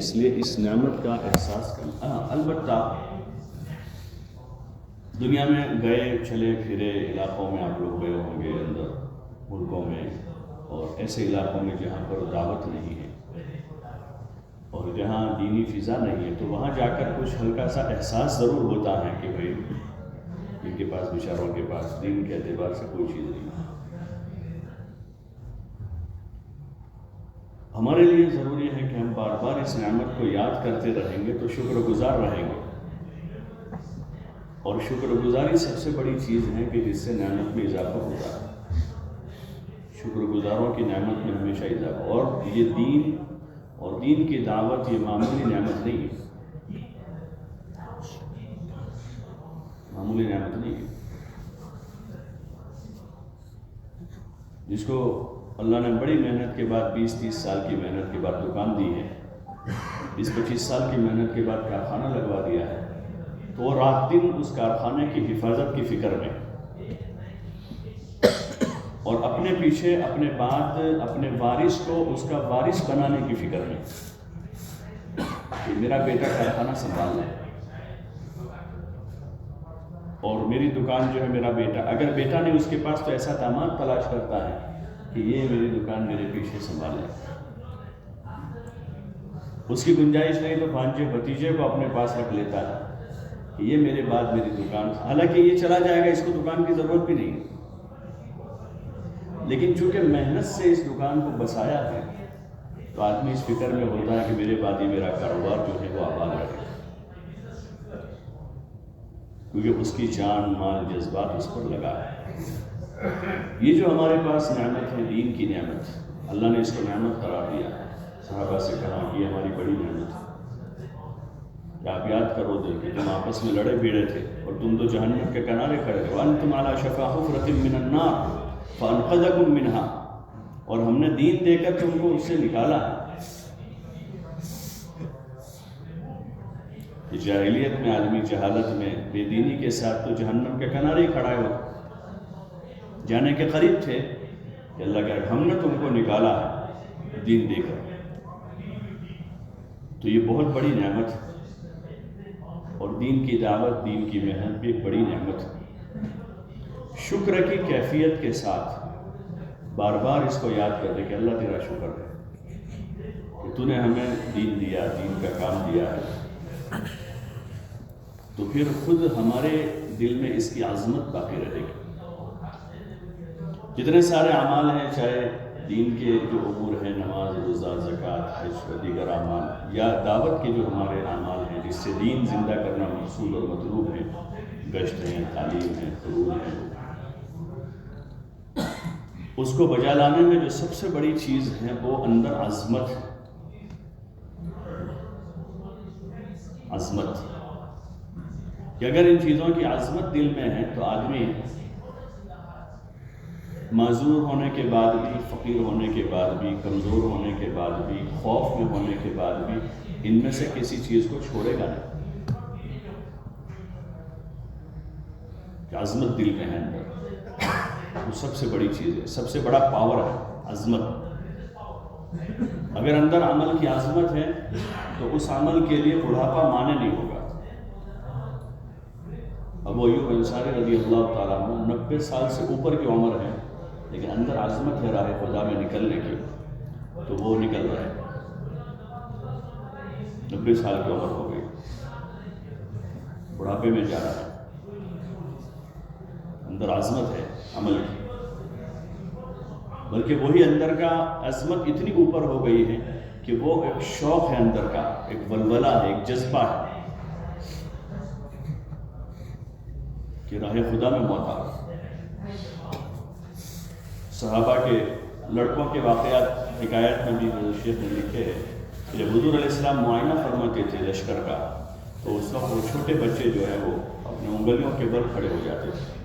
اس لیے اس نعمت کا احساس کرنا. البتہ دنیا میں گئے چلے پھرے علاقوں میں آپ لوگ گئے ہوں گے، اندر ملکوں میں اور ایسے علاقوں میں جہاں پر دعوت نہیں ہے اور جہاں دینی فضا نہیں ہے، تو وہاں جا کر کچھ ہلکا سا احساس ضرور ہوتا ہے کہ بھئی ان کے پاس، بیچاروں کے پاس دین کے اعتبار سے کوئی چیز نہیں ہے. ہمارے لیے ضروری ہے کہ ہم بار بار اس نعمت کو یاد کرتے رہیں گے تو شکر گزار رہیں گے. اور شکر گزاری سب سے بڑی چیز ہے کہ جس سے نعمت میں اضافہ ہوتا ہے. شکر گزاروں کی نعمت میں ہمیشہ اضافہ. اور یہ دین اور دین کی دعوت یہ معمولی نعمت نہیں ہے، معمولی نعمت نہیں ہے. جس کو اللہ نے بڑی محنت کے بعد 20-30 سال کی محنت کے بعد دکان دی ہے، 20-25 سال کی محنت کے بعد کارخانہ لگوا دیا ہے، تو وہ رات دن اس کارخانے کی حفاظت کی فکر میں اور اپنے پیچھے اپنے بعد اپنے وارث کو اس کا وارث بنانے کی فکر میں کہ میرا بیٹا کارخانہ سنبھال لے اور میری دکان جو ہے میرا بیٹا، اگر بیٹا نہیں اس کے پاس تو ایسا داماد تلاش کرتا ہے کہ یہ میری دکان میرے پیچھے سنبھال لے. اس کی گنجائش نہیں تو بھانجے بھتیجے کو اپنے پاس رکھ لیتا ہے کہ یہ میرے بعد میری دکان، حالانکہ یہ چلا جائے گا، اس کو دکان کی ضرورت بھی نہیں ہے، لیکن چونکہ محنت سے اس دکان کو بسایا ہے تو آدمی اس فکر میں ہوتا ہے کہ میرے بعد یہ میرا کاروبار جو ہے وہ آباد رہے، کیونکہ اس کی جان مال جذبات اس پر لگا ہے. یہ جو ہمارے پاس نعمت ہے، دین کی نعمت، اللہ نے اس کو نعمت قرار دیا. صحابہ سے کہا کہ یہ ہماری بڑی نعمت ہے. آپ یاد کرو دے کہ تم آپس میں لڑے بھیڑے تھے اور تم تو جہنم کے کنارے کھڑے تھے. وَأَنْتُمْ عَلَىٰ شَفَا حُفْرَةٍ مِّنَ النَّارِ فَأَنْقَذَكُم مِّنْهَا، اور ہم نے دین دے کر تم کو اس سے نکالا ہے. کہ جاہلیت میں آدمی جہالت میں بے دینی کے ساتھ تو جہنم کے کنارے ہی کھڑا ہوا، جانے کے قریب تھے کہ اللہ کہ ہم نے تم کو نکالا ہے دین دے کر. تو یہ بہت بڑی نعمت ہے، اور دین کی دعوت، دین کی محنت بھی ایک بڑی نعمت ہے. شکر کی کیفیت کے ساتھ بار بار اس کو یاد کر دے کہ اللہ تیرا شکر ہے کہ تو نے ہمیں دین دیا، دین کا کام دیا ہے. تو پھر خود ہمارے دل میں اس کی عظمت باقی رہے گی. جتنے سارے اعمال ہیں، چاہے دین کے جو امور ہیں، نماز، روزہ، زکوٰۃ، حج و دیگر اعمال، یا دعوت کے جو ہمارے اعمال ہیں جس سے دین زندہ کرنا مقصود اور مطلوب ہے، گشت ہیں، تعلیم ہے، فروض ہیں، اس کو بجا لانے میں جو سب سے بڑی چیز ہے وہ اندر عظمت ہے. عظمت کہ اگر ان چیزوں کی عظمت دل میں ہے تو آدمی معذور ہونے کے بعد بھی، فقیر ہونے کے بعد بھی، کمزور ہونے کے بعد بھی، خوف میں ہونے کے بعد بھی ان میں سے کسی چیز کو چھوڑے گا نہیں. کہ عظمت دل میں ہے اندر، وہ سب سے بڑی چیز ہے، سب سے بڑا پاور ہے عظمت. اگر اندر عمل کی عظمت ہے تو اس عمل کے لیے بڑھاپا مانے نہیں ہوگا. ابو ایوب انصاری رضی اللہ تعالیٰ عنہ 90 سال سے اوپر کی عمر ہے، لیکن اندر عظمت ہے راہ خدا میں نکلنے کی، تو وہ نکل رہا ہے. 90 سال کی عمر ہو گئی، بڑھاپے میں جا رہا ہے، اندر عظمت ہے عمل کی. بلکہ وہی اندر کا عظمت اتنی اوپر ہو گئی ہے کہ وہ ایک شوق ہے اندر کا، ایک ولولہ ہے، ایک جذبہ ہے کہ راہ خدا میں موت آ رہا. صحابہ کے لڑکوں کے واقعات حکایت میں بھی حضرت شیخ نے لکھے ہیں کہ جب حضور علیہ السلام معائنہ فرماتے تھے لشکر کا، تو اس وقت وہ چھوٹے بچے جو ہے وہ اپنے انگلیوں کے بل کھڑے ہو جاتے تھے.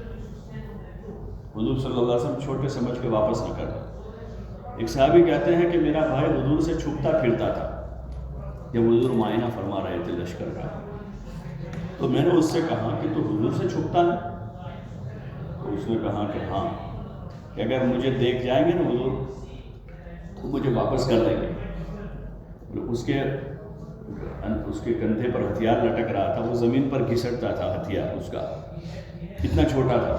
حضور صلی اللہ علیہ وسلم چھوٹے سمجھ کے واپس نہ کرتے. ایک صحابی کہتے ہیں کہ میرا بھائی حضور سے چھپتا پھرتا تھا جب حضور معائنہ فرما رہے تھے لشکر کا، تو میں نے اس سے کہا کہ تو حضور سے چھپتا ہے؟ تو اس نے کہا کہ ہاں، کہ اگر مجھے دیکھ جائیں گے نا حضور تو مجھے واپس کر دیں گے. اس کے اس کے کندھے پر ہتھیار لٹک رہا تھا، وہ زمین پر گھسٹتا تھا ہتھیار اس کا، اتنا چھوٹا تھا.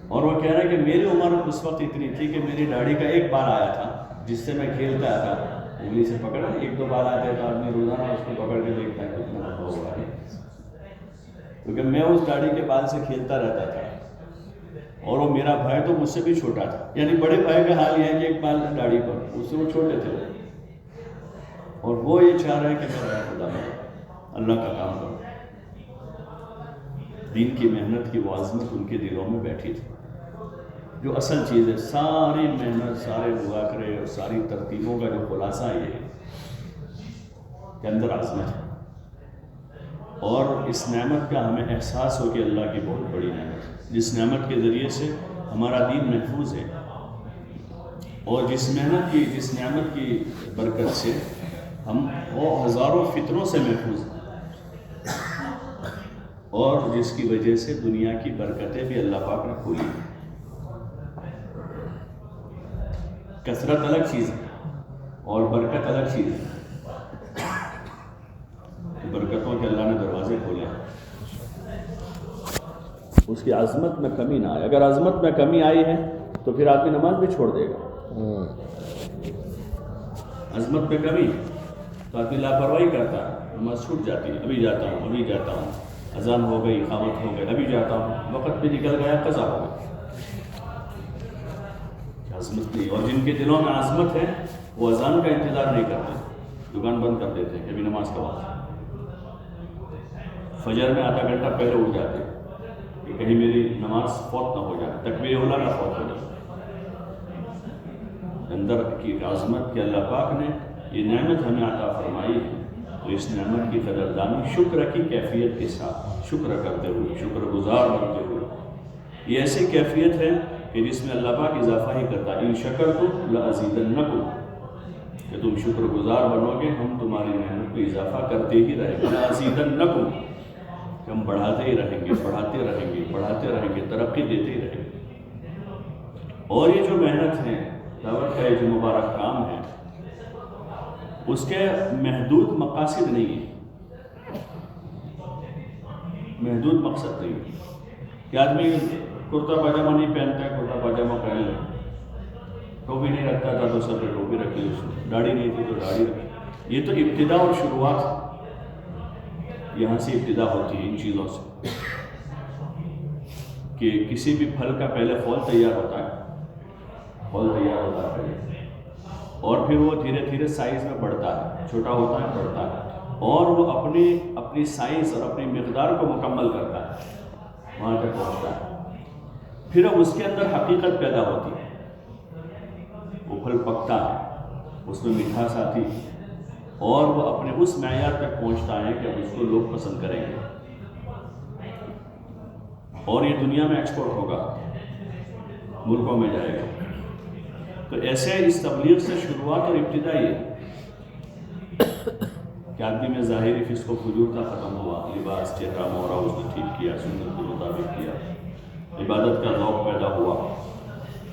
اور وہ کہہ رہا ہے کہ میری عمر اس وقت اتنی تھی کہ میری داڑھی کا ایک بال آیا تھا جس سے میں کھیلتا تھا، انگلی سے پکڑا، ایک دو بال آتے تو آدمی روزانہ اس کو پکڑ کے دیکھتا ہے کتنا لمبا ہوا ہے، کیونکہ میں اس داڑھی کے بال سے کھیلتا رہتا تھا. اور وہ میرا بھائی تو مجھ سے بھی چھوٹا تھا، یعنی بڑے بھائی کا حال یہ ہے کہ ایک بال داڑھی پر، اس سے وہ چھوٹے تھے، اور وہ یہ چاہ رہے ہیں کہ میرا خدا میں اللہ کا کام کروں. دین کی محنت کی وہ عظمت ان کے دلوں میں بیٹھی تھی. جو اصل چیز ہے، ساری محنت، سارے مذاکرے اور ساری ترتیبوں کا جو خلاصہ یہ ہے کہ اندر عظمت ہے، اور اس نعمت کا ہمیں احساس ہو کہ اللہ کی بہت بڑی نعمت ہے، جس نعمت کے ذریعے سے ہمارا دین محفوظ ہے، اور جس نعمت کی برکت سے ہم وہ ہزاروں فتنوں سے محفوظ ہیں، اور جس کی وجہ سے دنیا کی برکتیں بھی اللہ پاک نے کھولی ہیں. کثرت الگ چیز ہے اور برکت الگ چیز ہے. برکتوں کے اللہ نے دروازے کھولے ہیں، اس کی عظمت میں کمی نہ آئے. اگر عظمت میں کمی آئی ہے تو پھر آدمی نماز بھی چھوڑ دے گا. عظمت میں کمی تو آدمی لاپرواہی کرتا ہے، نماز چھوٹ جاتی ہے، ابھی جاتا ہوں، اذان ہو گئی، اقامت ہو گئی، ابھی جاتا ہوں، وقت بھی نکل گیا، قضا ہو گئی. عظمت نہیں. اور جن کے دلوں میں عظمت ہے وہ اذان کا انتظار نہیں کرتے، دکان بند کر دیتے ہیں کہ ابھی نماز کا وقت ہے. فجر میں آدھا گھنٹہ پہلے اٹھ جاتے کہ کہیں میری نماز فوت نہ ہو جائے، تکبیر اولیٰ نہ فوت ہو جائے. اندر کی عظمت کہ اللہ پاک نے یہ نعمت ہمیں عطا فرمائی ہے، تو اس نعمت کی قدردانی شکر کی کیفیت کے ساتھ، شکر کرتے ہوئے، شکر گزار بنتے ہوئے. یہ ایسی کیفیت ہے کہ جس میں اللہ پاک اضافہ ہی کرتا ہے. ان شکرتم لازیدنکم، کہ تم شکر گزار بنو گے ہم تمہاری نعمت کو اضافہ کرتے ہی رہیں گے. لازیدنکم، کہ ہم بڑھاتے ہی رہیں گے، بڑھاتے رہیں گے، ترقی دیتے ہی رہیں گے. اور یہ جو محنت ہے، دعوت کا یہ جو مبارک کام ہے، اس کے محدود مقاصد نہیں ہیں، محدود مقصد نہیں ہے کہ آدمی کرتا پاجامہ نہیں پہنتا ہے، کرتا پاجامہ پہن لے، ٹوپی نہیں رکھتا تھا تو سر پہ ٹوپی رکھ لی، داڑھی نہیں تھی تو داڑھی رکھی. یہ تو ابتدا اور شروعات، یہاں سے ابتدا ہوتی ہے ان چیزوں سے، کہ کسی بھی پھل کا پہلے پھول تیار ہوتا ہے پہلے، اور پھر وہ دھیرے دھیرے سائز میں بڑھتا ہے، چھوٹا ہوتا ہے، بڑھتا ہے، اور وہ اپنی سائز اور اپنی مقدار کو مکمل کرتا ہے، وہاں تک پہنچتا ہے. پھر اب اس کے اندر حقیقت پیدا ہوتی ہے، وہ پھل پکتا ہے، اس میں مٹھاس آتی ہے، اور وہ اپنے اس معیار تک پہنچتا ہے کہ اب اس کو لوگ پسند کریں گے، اور یہ دنیا میں ایکسپورٹ ہوگا، ملکوں میں جائے گا. تو ایسے اس تبلیغ سے شروعات اور ابتدا یہ کہ آدمی میں ظاہری فسق و فجور کا ختم ہوا، لباس، چہرہ، مہرا اس نے ٹھیک کیا، سنت کے مطابق کیا، عبادت کا ذوق پیدا ہوا،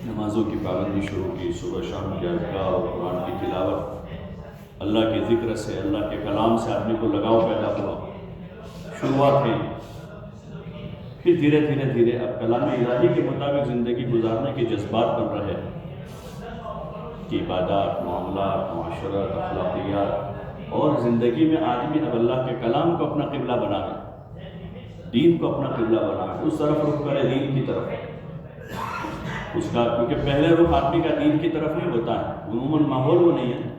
نمازوں کی پابندی شروع کی، صبح شام کی اذکار اور قرآن کی تلاوت، اللہ کے ذکر سے، اللہ کے کلام سے آدمی کو لگاؤ پیدا ہوا، شروعات ہے. پھر دھیرے دھیرے اب کلام الہی کے مطابق زندگی گزارنے کے جذبات بن رہے ہیں کہ عبادات، معاملات، معاشرت، اخلاقیات، اور زندگی میں آدمی اب اللہ کے کلام کو اپنا قبلہ بنائے، دین کو اپنا قبلہ بنائے، اس طرف رخ کرے، دین کی طرف اس کا، کیونکہ پہلے رخ آدمی کا دین کی طرف نہیں ہوتا ہے، عموماً ماحول وہ نہیں ہے.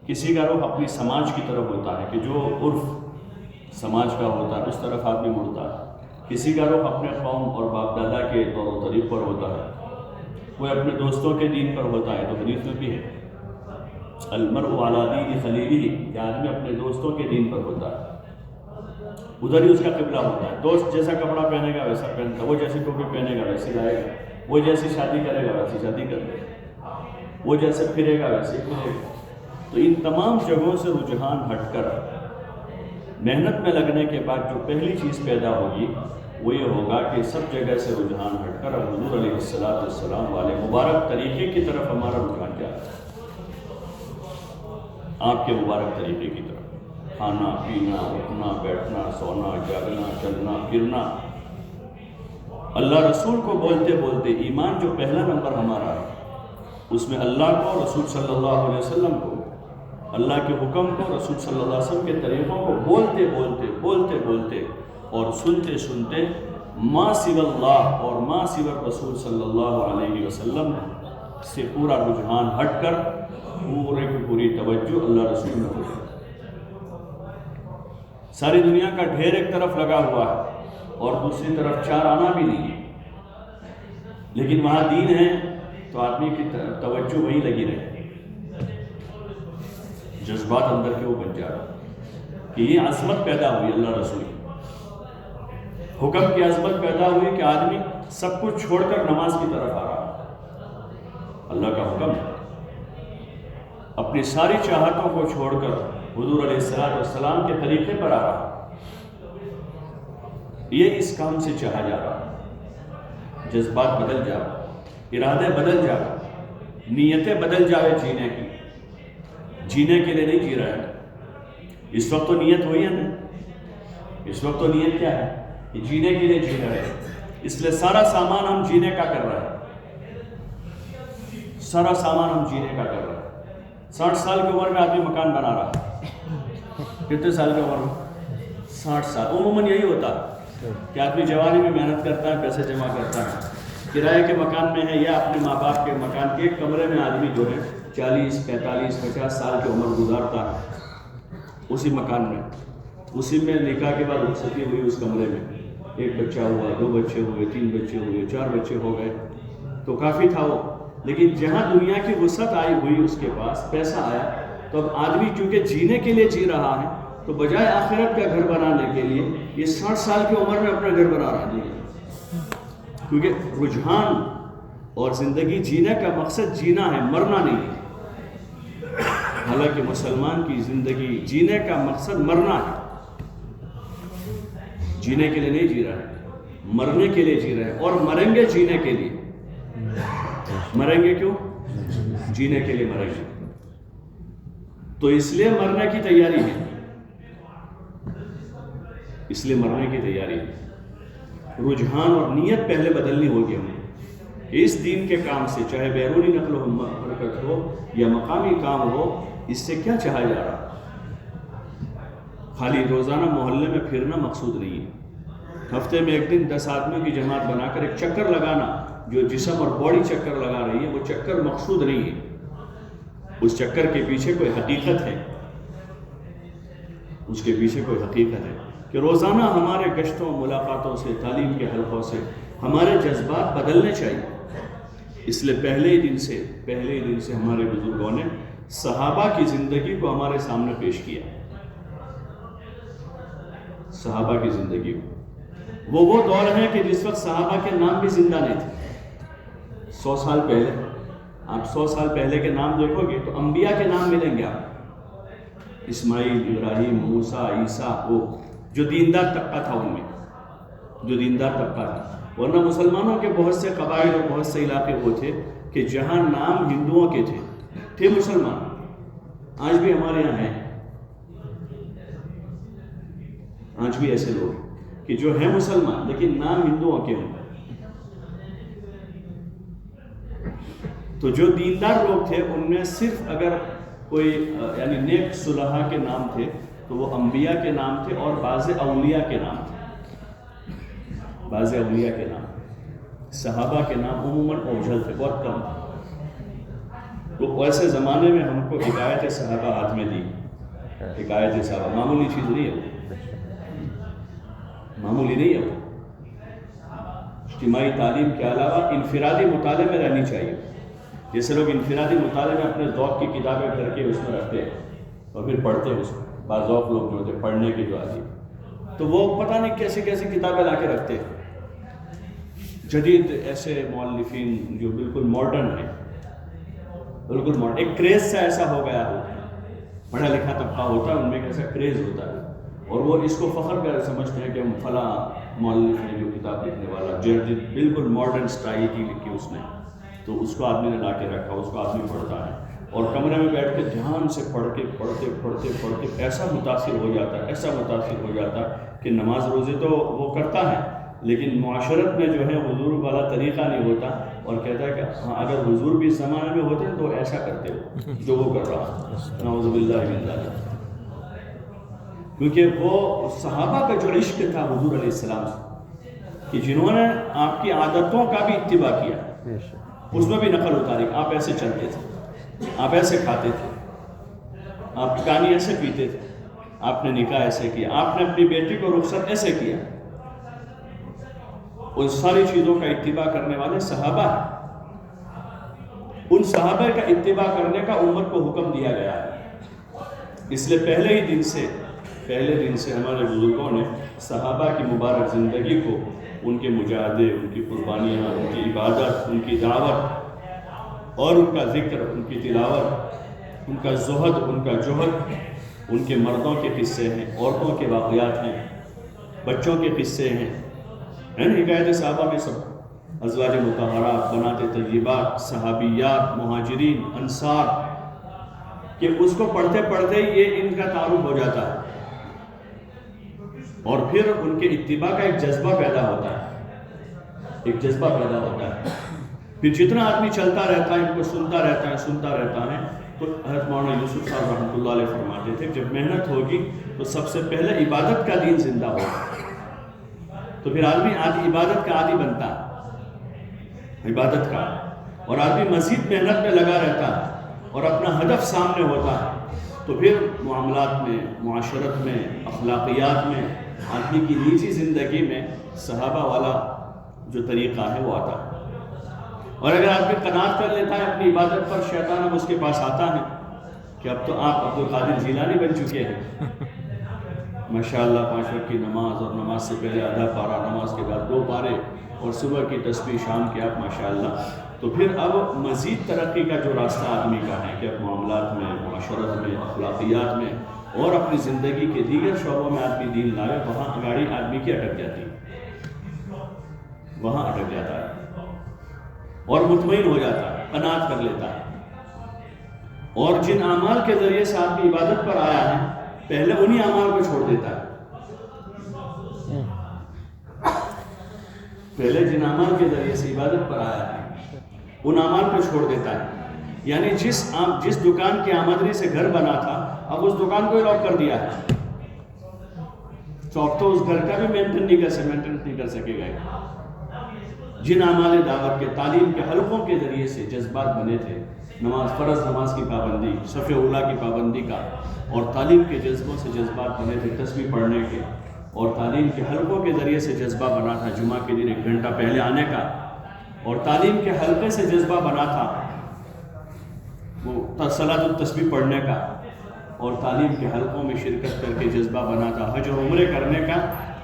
کسی کا رخ اپنی سماج کی طرف ہوتا ہے کہ جو عرف سماج کا ہوتا ہے اس طرف آدمی مڑتا ہے. کسی کا رخ اپنے قوم اور باپ دادا کے طور و طریق پر ہوتا ہے، کوئی اپنے دوستوں کے دین پر ہوتا ہے. تو حدیث میں بھی ہے المرء علی دین خلیلہ، کہ آدمی اپنے دوستوں کے دین پر ہوتا ہے، ادھر ہی اس کا قبلہ ہوتا ہے. دوست جیسا کپڑا پہنے گا ویسا پہنتا ہے، وہ جیسی ٹوپی پہنے گا ویسی لائے گا، وہ جیسی شادی کرے گا ویسی شادی کرے گا، وہ جیسے پھرے گا ویسے پھرے گا. تو ان تمام جگہوں سے رجحان ہٹ کر محنت میں لگنے کے بعد جو پہلی چیز پیدا ہوگی وہ یہ ہوگا کہ سب جگہ سے رجحان ہٹ کر اب حضور علیہ السلام والے مبارک طریقے کی طرف ہمارا رجحان جائے. آپ کے مبارک طریقے کی طرف، کھانا پینا اٹھنا بیٹھنا سونا جاگنا چلنا پھرنا، اللہ رسول کو بولتے بولتے ایمان جو پہلا نمبر ہمارا ہے اس میں اللہ کو، رسول صلی اللہ علیہ وسلم کو، اللہ کے حکم کو، رسول صلی اللہ علیہ وسلم کے طریقوں کو بولتے بولتے بولتے بولتے اور سنتے سنتے ما سوى اللہ اور ما سوى رسول صلی اللہ علیہ وسلم سے پورا رجحان ہٹ کر پورے کی پوری توجہ اللہ رسول میں ہو جائے۔ ساری دنیا کا ڈھیر ایک طرف لگا ہوا ہے اور دوسری طرف چار آنا بھی نہیں ہے، لیکن وہاں دین ہے تو آدمی کی توجہ وہیں لگی رہے، جذبات اندر کے وہ بن جا رہا کہ یہ عظمت پیدا ہوئی اللہ رسول کی، حکم کی عظمت پیدا ہوئی کہ آدمی سب کچھ چھوڑ کر نماز کی طرف آ رہا ہے، اللہ کا حکم ہے، اپنی ساری چاہتوں کو چھوڑ کر حضور علیہ السلام کے طریقے پر آ رہا ہے، یہ اس کام سے چاہا جا رہا ہے، جذبات بدل جا رہا، ارادے بدل جا رہا، نیتیں بدل جاوے جینے کی، جینے کے لیے نہیں جی رہا ہے، اس وقت تو نیت ہوئی ہے نا، اس وقت تو نیت کیا ہے کہ جینے کے لیے جی رہے ہیں، اس لیے سارا سامان ہم جینے کا کر رہے ہیں، سارا سامان ہم جینے کا کر رہے ہیں۔ 60 سال کی عمر میں آدمی مکان بنا رہا ہے، کتنے سال کی عمر میں؟ 60 سال۔ عموماً یہی ہوتا ہے کہ آدمی جوانی میں محنت کرتا ہے، پیسے جمع کرتا ہے، کرائے کے مکان میں ہے یا اپنے ماں باپ کے مکان کے ایک کمرے میں آدمی جو ہے 40 45 50 سال کی عمر گزارتا ہے اسی مکان میں، اسی میں نکاح کے بعد رخصتی ہوئی اس کمرے میں، ایک بچہ ہوا، 2 بچے ہوئے، 3 بچے ہوئے، 4 بچے ہو گئے تو کافی تھا وہ، لیکن جہاں دنیا کی وسعت آئی ہوئی اس کے پاس پیسہ آیا تو اب آدمی چونکہ جینے کے لیے جی رہا ہے تو بجائے آخرت کا گھر بنانے کے لیے یہ 60 سال کی عمر میں اپنا گھر بنا رہا ہے، کیونکہ رجحان اور زندگی جینے کا مقصد جینا ہے، مرنا نہیں ہے، حالانکہ مسلمان کی زندگی جینے کا مقصد مرنا ہے، جینے کے لیے نہیں جی رہا ہے، مرنے کے لیے جی رہے ہیں، اور مریں گے جینے کے لیے، مریں گے کیوں؟ جینے کے لیے مریں گے، تو اس لیے مرنے کی تیاری ہے، اس لیے مرنے کی تیاری ہے، رجحان اور نیت پہلے بدلنی ہوگی ہمیں کہ اس دین کے کام سے، چاہے بیرونی نقل و حرکت ہو یا مقامی کام ہو، اس سے کیا چاہا جا رہا؟ خالی روزانہ محلے میں پھرنا مقصود نہیں ہے، ہفتے میں ایک دن 10 آدمیوں کی جماعت بنا کر ایک چکر لگانا جو جسم اور باڈی چکر لگا رہی ہے، وہ چکر مقصود نہیں ہے، اس چکر کے پیچھے کوئی حقیقت ہے، اس کے پیچھے کوئی حقیقت ہے کہ روزانہ ہمارے گشتوں ملاقاتوں سے، تعلیم کے حلقوں سے ہمارے جذبات بدلنے چاہیے۔ اس لیے پہلے ہی دن سے ہمارے بزرگوں نے صحابہ کی زندگی کو ہمارے سامنے پیش کیا، صحابہ کی زندگی کو، وہ دور ہے کہ جس وقت صحابہ کے نام بھی زندہ نہیں تھے۔ 100 سال پہلے، آپ 100 سال پہلے کے نام دیکھو گے تو انبیاء کے نام ملیں گے آپ، اسماعیل، ابراہیم، موسیٰ، عیسیٰ، وہ جو دیندار طبقہ تھا، ان میں جو دیندار طبقہ تھا، ورنہ مسلمانوں کے بہت سے قبائل اور بہت سے علاقے وہ تھے کہ جہاں نام ہندوؤں کے تھے مسلمان، آج بھی ہمارے یہاں ہیں، آج بھی ایسے لوگ کہ جو ہیں مسلمان لیکن نام ہندوؤں کے ہیں، تو جو دیندار لوگ تھے ان میں صرف اگر کوئی یعنی نیک صلحاء کے نام تھے تو وہ انبیاء کے نام تھے اور بعض اولیاء کے نام تھے، بعض اولیاء کے نام، صحابہ کے نام عموماً اوجھل تھے، بہت کم تھے۔ تو ایسے زمانے میں ہم کو ہدایت صحابہ ہاتھ میں دی، ہدایت صحابہ معمولی چیز نہیں ہے، معمولی نہیں ہے، اجتماعی تعلیم کے علاوہ انفرادی مطالعے میں رہنی چاہیے، جیسے لوگ انفرادی مطالعے میں اپنے ذوق کی کتابیں گھر کے اس میں رکھتے ہیں اور پھر پڑھتے ہیں، اس میں بعض ذوق لوگ جو ہوتے ہیں پڑھنے کی جو آتی تو وہ پتہ نہیں کیسی کیسی کتابیں لا کے رکھتے ہیں، جدید ایسے مؤلفین جو بالکل ماڈرن ہیں، بالکل ماڈرن، ایک کریز سے ایسا ہو گیا ہو، پڑھا لکھا طبقہ ہوتا ہے ان میں ایک ایسا کریز ہوتا ہے اور وہ اس کو فخر کر سمجھتے ہیں کہ ہم فلاں مؤلف نے جو کتاب لکھنے والا جدید بالکل ماڈرن سٹائل کی لکھی اس نے، تو اس کو آدمی نے لا کے رکھا، اس کو آدمی پڑھتا ہے، اور کمرے میں بیٹھ کے دھیان سے پڑھتے ایسا متاثر ہو جاتا ہے کہ نماز روزے تو وہ کرتا ہے لیکن معاشرت میں جو ہے حضور والا طریقہ نہیں ہوتا، اور کہتا ہے کہ ہاں اگر حضور بھی اس زمانے میں ہوتے تو ایسا کرتے ہو جو وہ کر رہا، نعوذ باللہ من ذالک۔ کیونکہ وہ صحابہ کا جو عشق تھا حضور علیہ السلام سے، کہ جنہوں نے آپ کی عادتوں کا بھی اتباع کیا، اس میں بھی نقل اتاری، آپ ایسے چلتے تھے، آپ ایسے کھاتے تھے، آپ پانی ایسے پیتے تھے، آپ نے نکاح ایسے کیا، آپ نے اپنی بیٹی کو رخصت ایسے کیا، ان ساری چیزوں کا اتباع کرنے والے صحابہ ہیں۔ ان صحابہ کا اتباع کرنے کا امت کو حکم دیا گیا ہے، اس لیے پہلے دن سے ہمارے بزرگوں نے صحابہ کی مبارک زندگی کو، ان کے مجاہدے، ان کی قربانیاں، ان کی عبادت، ان کی دعوت اور ان کا ذکر، ان کی تلاوت، ان کا زہد، ان کا جوہد، ان کے مردوں کے قصے ہیں، عورتوں کے واقعات ہیں، بچوں کے قصے ہیں، حکایت صحابہ میں سب ازواج مطہرات، بنات طیبات، صحابیات، مہاجرین، انصار، کہ اس کو پڑھتے پڑھتے یہ ان کا تعارف ہو جاتا ہے، اور پھر ان کے اتباع کا ایک جذبہ پیدا ہوتا ہے، پھر جتنا آدمی چلتا رہتا ہے، ان کو سنتا رہتا ہے، تو حضرت مولانا یوسف صاحب رحمۃ اللہ علیہ فرماتے تھے جب محنت ہوگی تو سب سے پہلے عبادت کا دین زندہ ہوگا، تو پھر آدمی عبادت کا عادی بنتا ہے، عبادت کا، اور آدمی مزید محنت میں لگا رہتا ہے اور اپنا ہدف سامنے ہوتا ہے، تو پھر معاملات میں، معاشرت میں، اخلاقیات میں، آدمی کی نجی زندگی میں صحابہ والا جو طریقہ ہے وہ آتا ہے۔ اور اگر آدمی قناعت کر لیتا ہے اپنی عبادت پر، شیطان اب اس کے پاس آتا ہے کہ اب تو آپ عبدالقادر جیلانی بن چکے ہیں، ماشاءاللہ 5 وقت کی نماز، اور نماز سے پہلے آدھا پارہ، نماز کے بعد 2 پارے، اور صبح کی تسبیح، شام کے آپ ماشاءاللہ، تو پھر اب مزید ترقی کا جو راستہ آدمی کا ہے کہ اب معاملات میں، معاشرت میں، اخلاقیات میں اور اپنی زندگی کے دیگر شعبوں میں آدمی دین لائے، وہاں گاڑی آدمی کی اٹک جاتی ہے، وہاں اٹک جاتا ہے اور مطمئن ہو جاتا ہے، قناعت کر لیتا ہے، اور جن اعمال کے ذریعے سے آدمی عبادت پر آیا ہے پہلے انہی اعمال کو چھوڑ دیتا ہے، پہلے جن اعمال کے ذریعے سے عبادت پر آیا ہے ان اعمال کو چھوڑ دیتا ہے، یعنی جس دکان کی آمدنی سے گھر بنا تھا اب اس دکان کو ہی لاک کر دیا ہے، تو اب تو اس گھر کا بھی مینٹیننس نہیں کر سکے گا۔ جن اعمال دعوت کے، تعلیم کے حلقوں کے ذریعے سے جذبات بنے تھے، فرض نماز کی پابندی، صف اولیٰ کی پابندی کا، اور تعلیم کے جذبوں سے جذبات بنے تھے تسبیح پڑھنے کے، اور تعلیم کے حلقوں کے ذریعے سے جذبہ بنا تھا جمعہ کے دن 1 گھنٹہ پہلے آنے کا، اور تعلیم کے حلقے سے جذبہ بنا تھا وہ صلاۃ التسبیح پڑھنے کا، اور تعلیم کے حلقوں میں شرکت کر کے جذبہ بنا تھا حج و عمرے کرنے کا،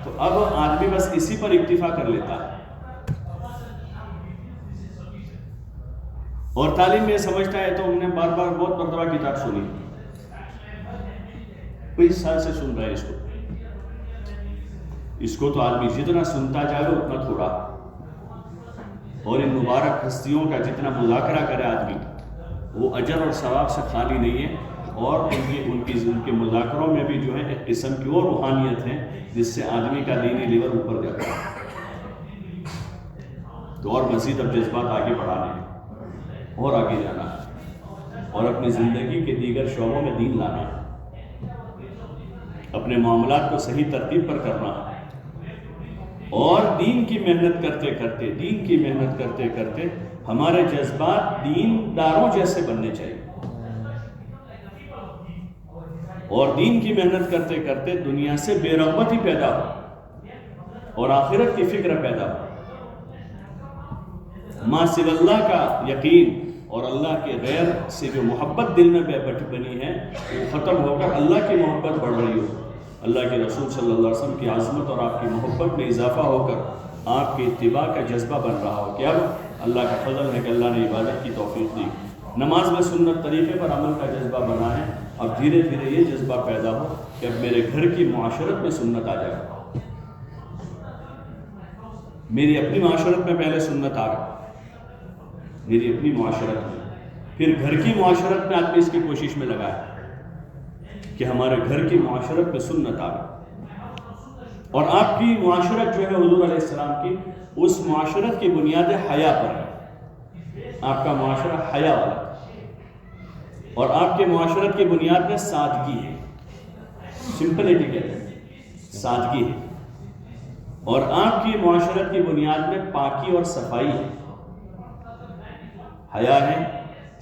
تو اب آدمی بس اسی پر اکتفا کر لیتا ہے، اور تعلیم میں سمجھتا ہے تو ہم نے بار بار بہت مرتبہ کتاب سنی، 20 سال سے سن رہا ہے اس کو تو آدمی جتنا سنتا جائے اتنا تھوڑا، اور ان مبارک ہستیوں کا جتنا مذاکرہ کرے آدمی وہ اجر اور ثواب سے خالی نہیں ہے، اور ان کے مذاکروں میں بھی جو ہے ایک قسم کی اور روحانیت ہے جس سے آدمی کا دینی لیول اوپر جاتا ہے، تو اور مزید اب جذبات آگے بڑھانے ہیں اور آگے جانا ہے، اور اپنی زندگی کے دیگر شعبوں میں دین لانا ہے، اپنے معاملات کو صحیح ترتیب پر کرنا ہے، اور دین کی محنت کرتے کرتے ہمارے جذبات دینداروں جیسے بننے چاہیے، اور دین کی محنت کرتے کرتے دنیا سے بے رغبتی پیدا ہو اور آخرت کی فکر پیدا ہو، ما سوی اللہ کا یقین اور اللہ کے غیر سے جو محبت دل میں بنی ہے وہ ختم ہو کر اللہ کی محبت بڑھ رہی ہو، اللہ کے رسول صلی اللہ علیہ وسلم کی عظمت اور آپ کی محبت میں اضافہ ہو کر آپ کے اتباع کا جذبہ بن رہا ہو، کہ اب اللہ کا فضل ہے کہ اللہ نے عبادت کی توفیق دی، نماز میں سنت طریقے پر عمل کا جذبہ بنا ہے، اب دھیرے دھیرے یہ جذبہ پیدا ہو کہ اب میرے گھر کی معاشرت میں سنت آ جائے، میری اپنی معاشرت میں پہلے سنت آ گئی، میری اپنی معاشرت میں، پھر گھر کی معاشرت میں آدمی اس کی کوشش میں لگا ہے کہ ہمارے گھر کی معاشرت میں سنت آ گئی، اور آپ کی معاشرت جو ہے حضور علیہ السلام کی، اس معاشرت کی بنیاد حیا پر ہے۔ آپ کا معاشرہ حیا والا ہے، اور آپ کے معاشرت کی بنیاد میں سادگی ہے، سمپلٹی کہتے ہیں، سادگی ہے، اور آپ کی معاشرت کی بنیاد میں پاکی اور صفائی ہے، حیا ہے،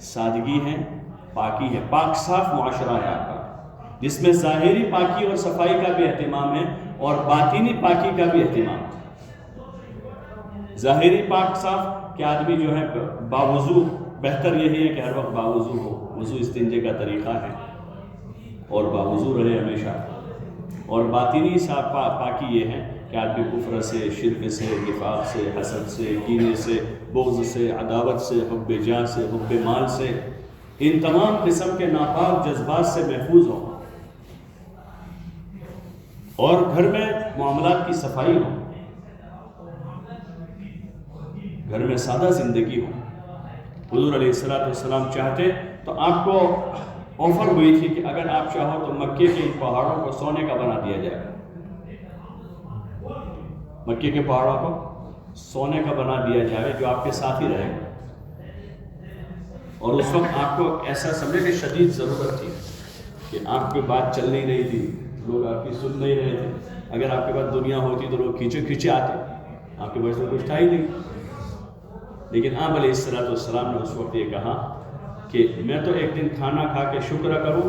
سادگی ہے، پاکی ہے، پاک صاف معاشرہ ہے آپ کا، جس میں ظاہری پاکی اور صفائی کا بھی اہتمام ہے اور باطنی پاکی کا بھی اہتمام ہے۔ ظاہری پاک صاف کہ آدمی جو ہے باوضو، بہتر یہی ہے کہ ہر وقت باوضو ہو، وضو استنجے کا طریقہ ہے، اور باوضو رہے ہمیشہ۔ اور باطنی صاف پاکی یہ ہے کہ آدمی کفر سے، شرک سے، نفاق سے، حسد سے، کینے سے، بغض سے، عداوت سے، حب جاہ سے، حب مال سے، ان تمام قسم کے ناپاک جذبات سے محفوظ ہو، اور گھر میں معاملات کی صفائی ہو، گھر میں سادہ زندگی ہو۔ حضور علیہ السلام چاہتے تو آپ کو آفر ہوئی تھی کہ اگر آپ چاہو تو مکے کے ان پہاڑوں کو سونے کا بنا دیا جائے، مکے کے پہاڑوں کو سونے کا بنا دیا جائے جو آپ کے ساتھ ہی رہے گا۔ اور اس وقت آپ کو ایسا سمجھے کہ شدید ضرورت تھی کہ آپ کی بات چل نہیں رہی تھی، لوگ آپ کی سن نہیں رہے تھے، اگر آپ کے پاس دنیا ہوتی تو لوگ کھینچے آتے، آپ کے پاس تو کچھ تھا ہی نہیں۔ لیکن آپ علیہ السلام نے اس وقت یہ کہا کہ میں تو ایک دن کھانا کھا کے شکر کروں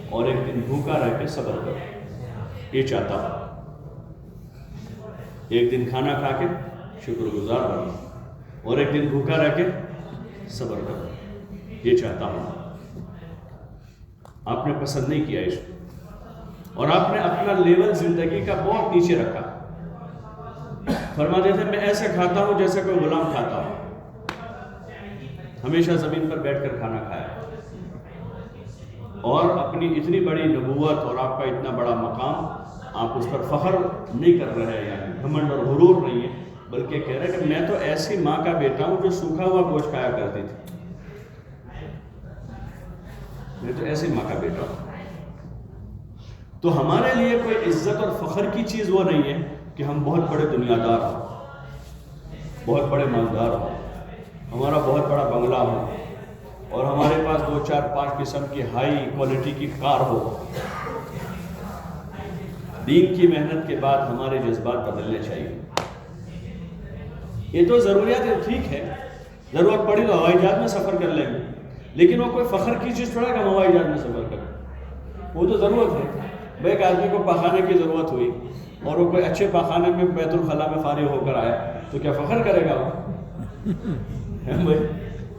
اور ایک دن بھوکا رہ کے صبر کروں، یہ چاہتا ہوں، ایک دن کھانا کھا کے شکر گزار بنوں اور ایک دن بھوکا رہ کے صبر کروں، یہ چاہتا ہوں۔ آپ نے پسند نہیں کیا اس کو، اور آپ نے اپنا لیول زندگی کا بہت نیچے رکھا، فرماتے تھے میں ایسے کھاتا ہوں جیسے کوئی غلام کھاتا ہوں، ہمیشہ زمین پر بیٹھ کر کھانا کھایا، اور اپنی اتنی بڑی نبوت اور آپ کا اتنا بڑا مقام، آپ اس پر فخر نہیں کر رہے ہیں، یعنی گھمنڈ اور غرور نہیں ہے، بلکہ کہہ رہے کہ میں تو ایسی ماں کا بیٹا ہوں جو سوکھا ہوا گوشت کھایا کرتی تھی، میں تو ایسی ماں کا بیٹا ہوں۔ تو ہمارے لیے کوئی عزت اور فخر کی چیز وہ نہیں ہے کہ ہم بہت بڑے دنیا دار ہوں، بہت بڑے مالدار ہوں، ہمارا بہت بڑا بنگلہ ہو، اور ہمارے پاس 2 4 5 قسم کی ہائی کوالٹی کی کار ہو۔ دین کی محنت کے بعد ہمارے جذبات بدلنے چاہیے۔ یہ تو ضروریات ٹھیک ہے، ضرورت پڑی تو ہوائی جہاز میں سفر کر لیں گے، لیکن وہ کوئی فخر کی چیز تھوڑا کہ ہم ہوائی جہاز میں سفر کریں، وہ تو ضرورت ہے۔ بھائی ایک آدمی کو پاخانے کی ضرورت ہوئی اور وہ کوئی اچھے پاخانے میں بیت الخلاء میں فارغ ہو کر آیا تو کیا فخر کرے گا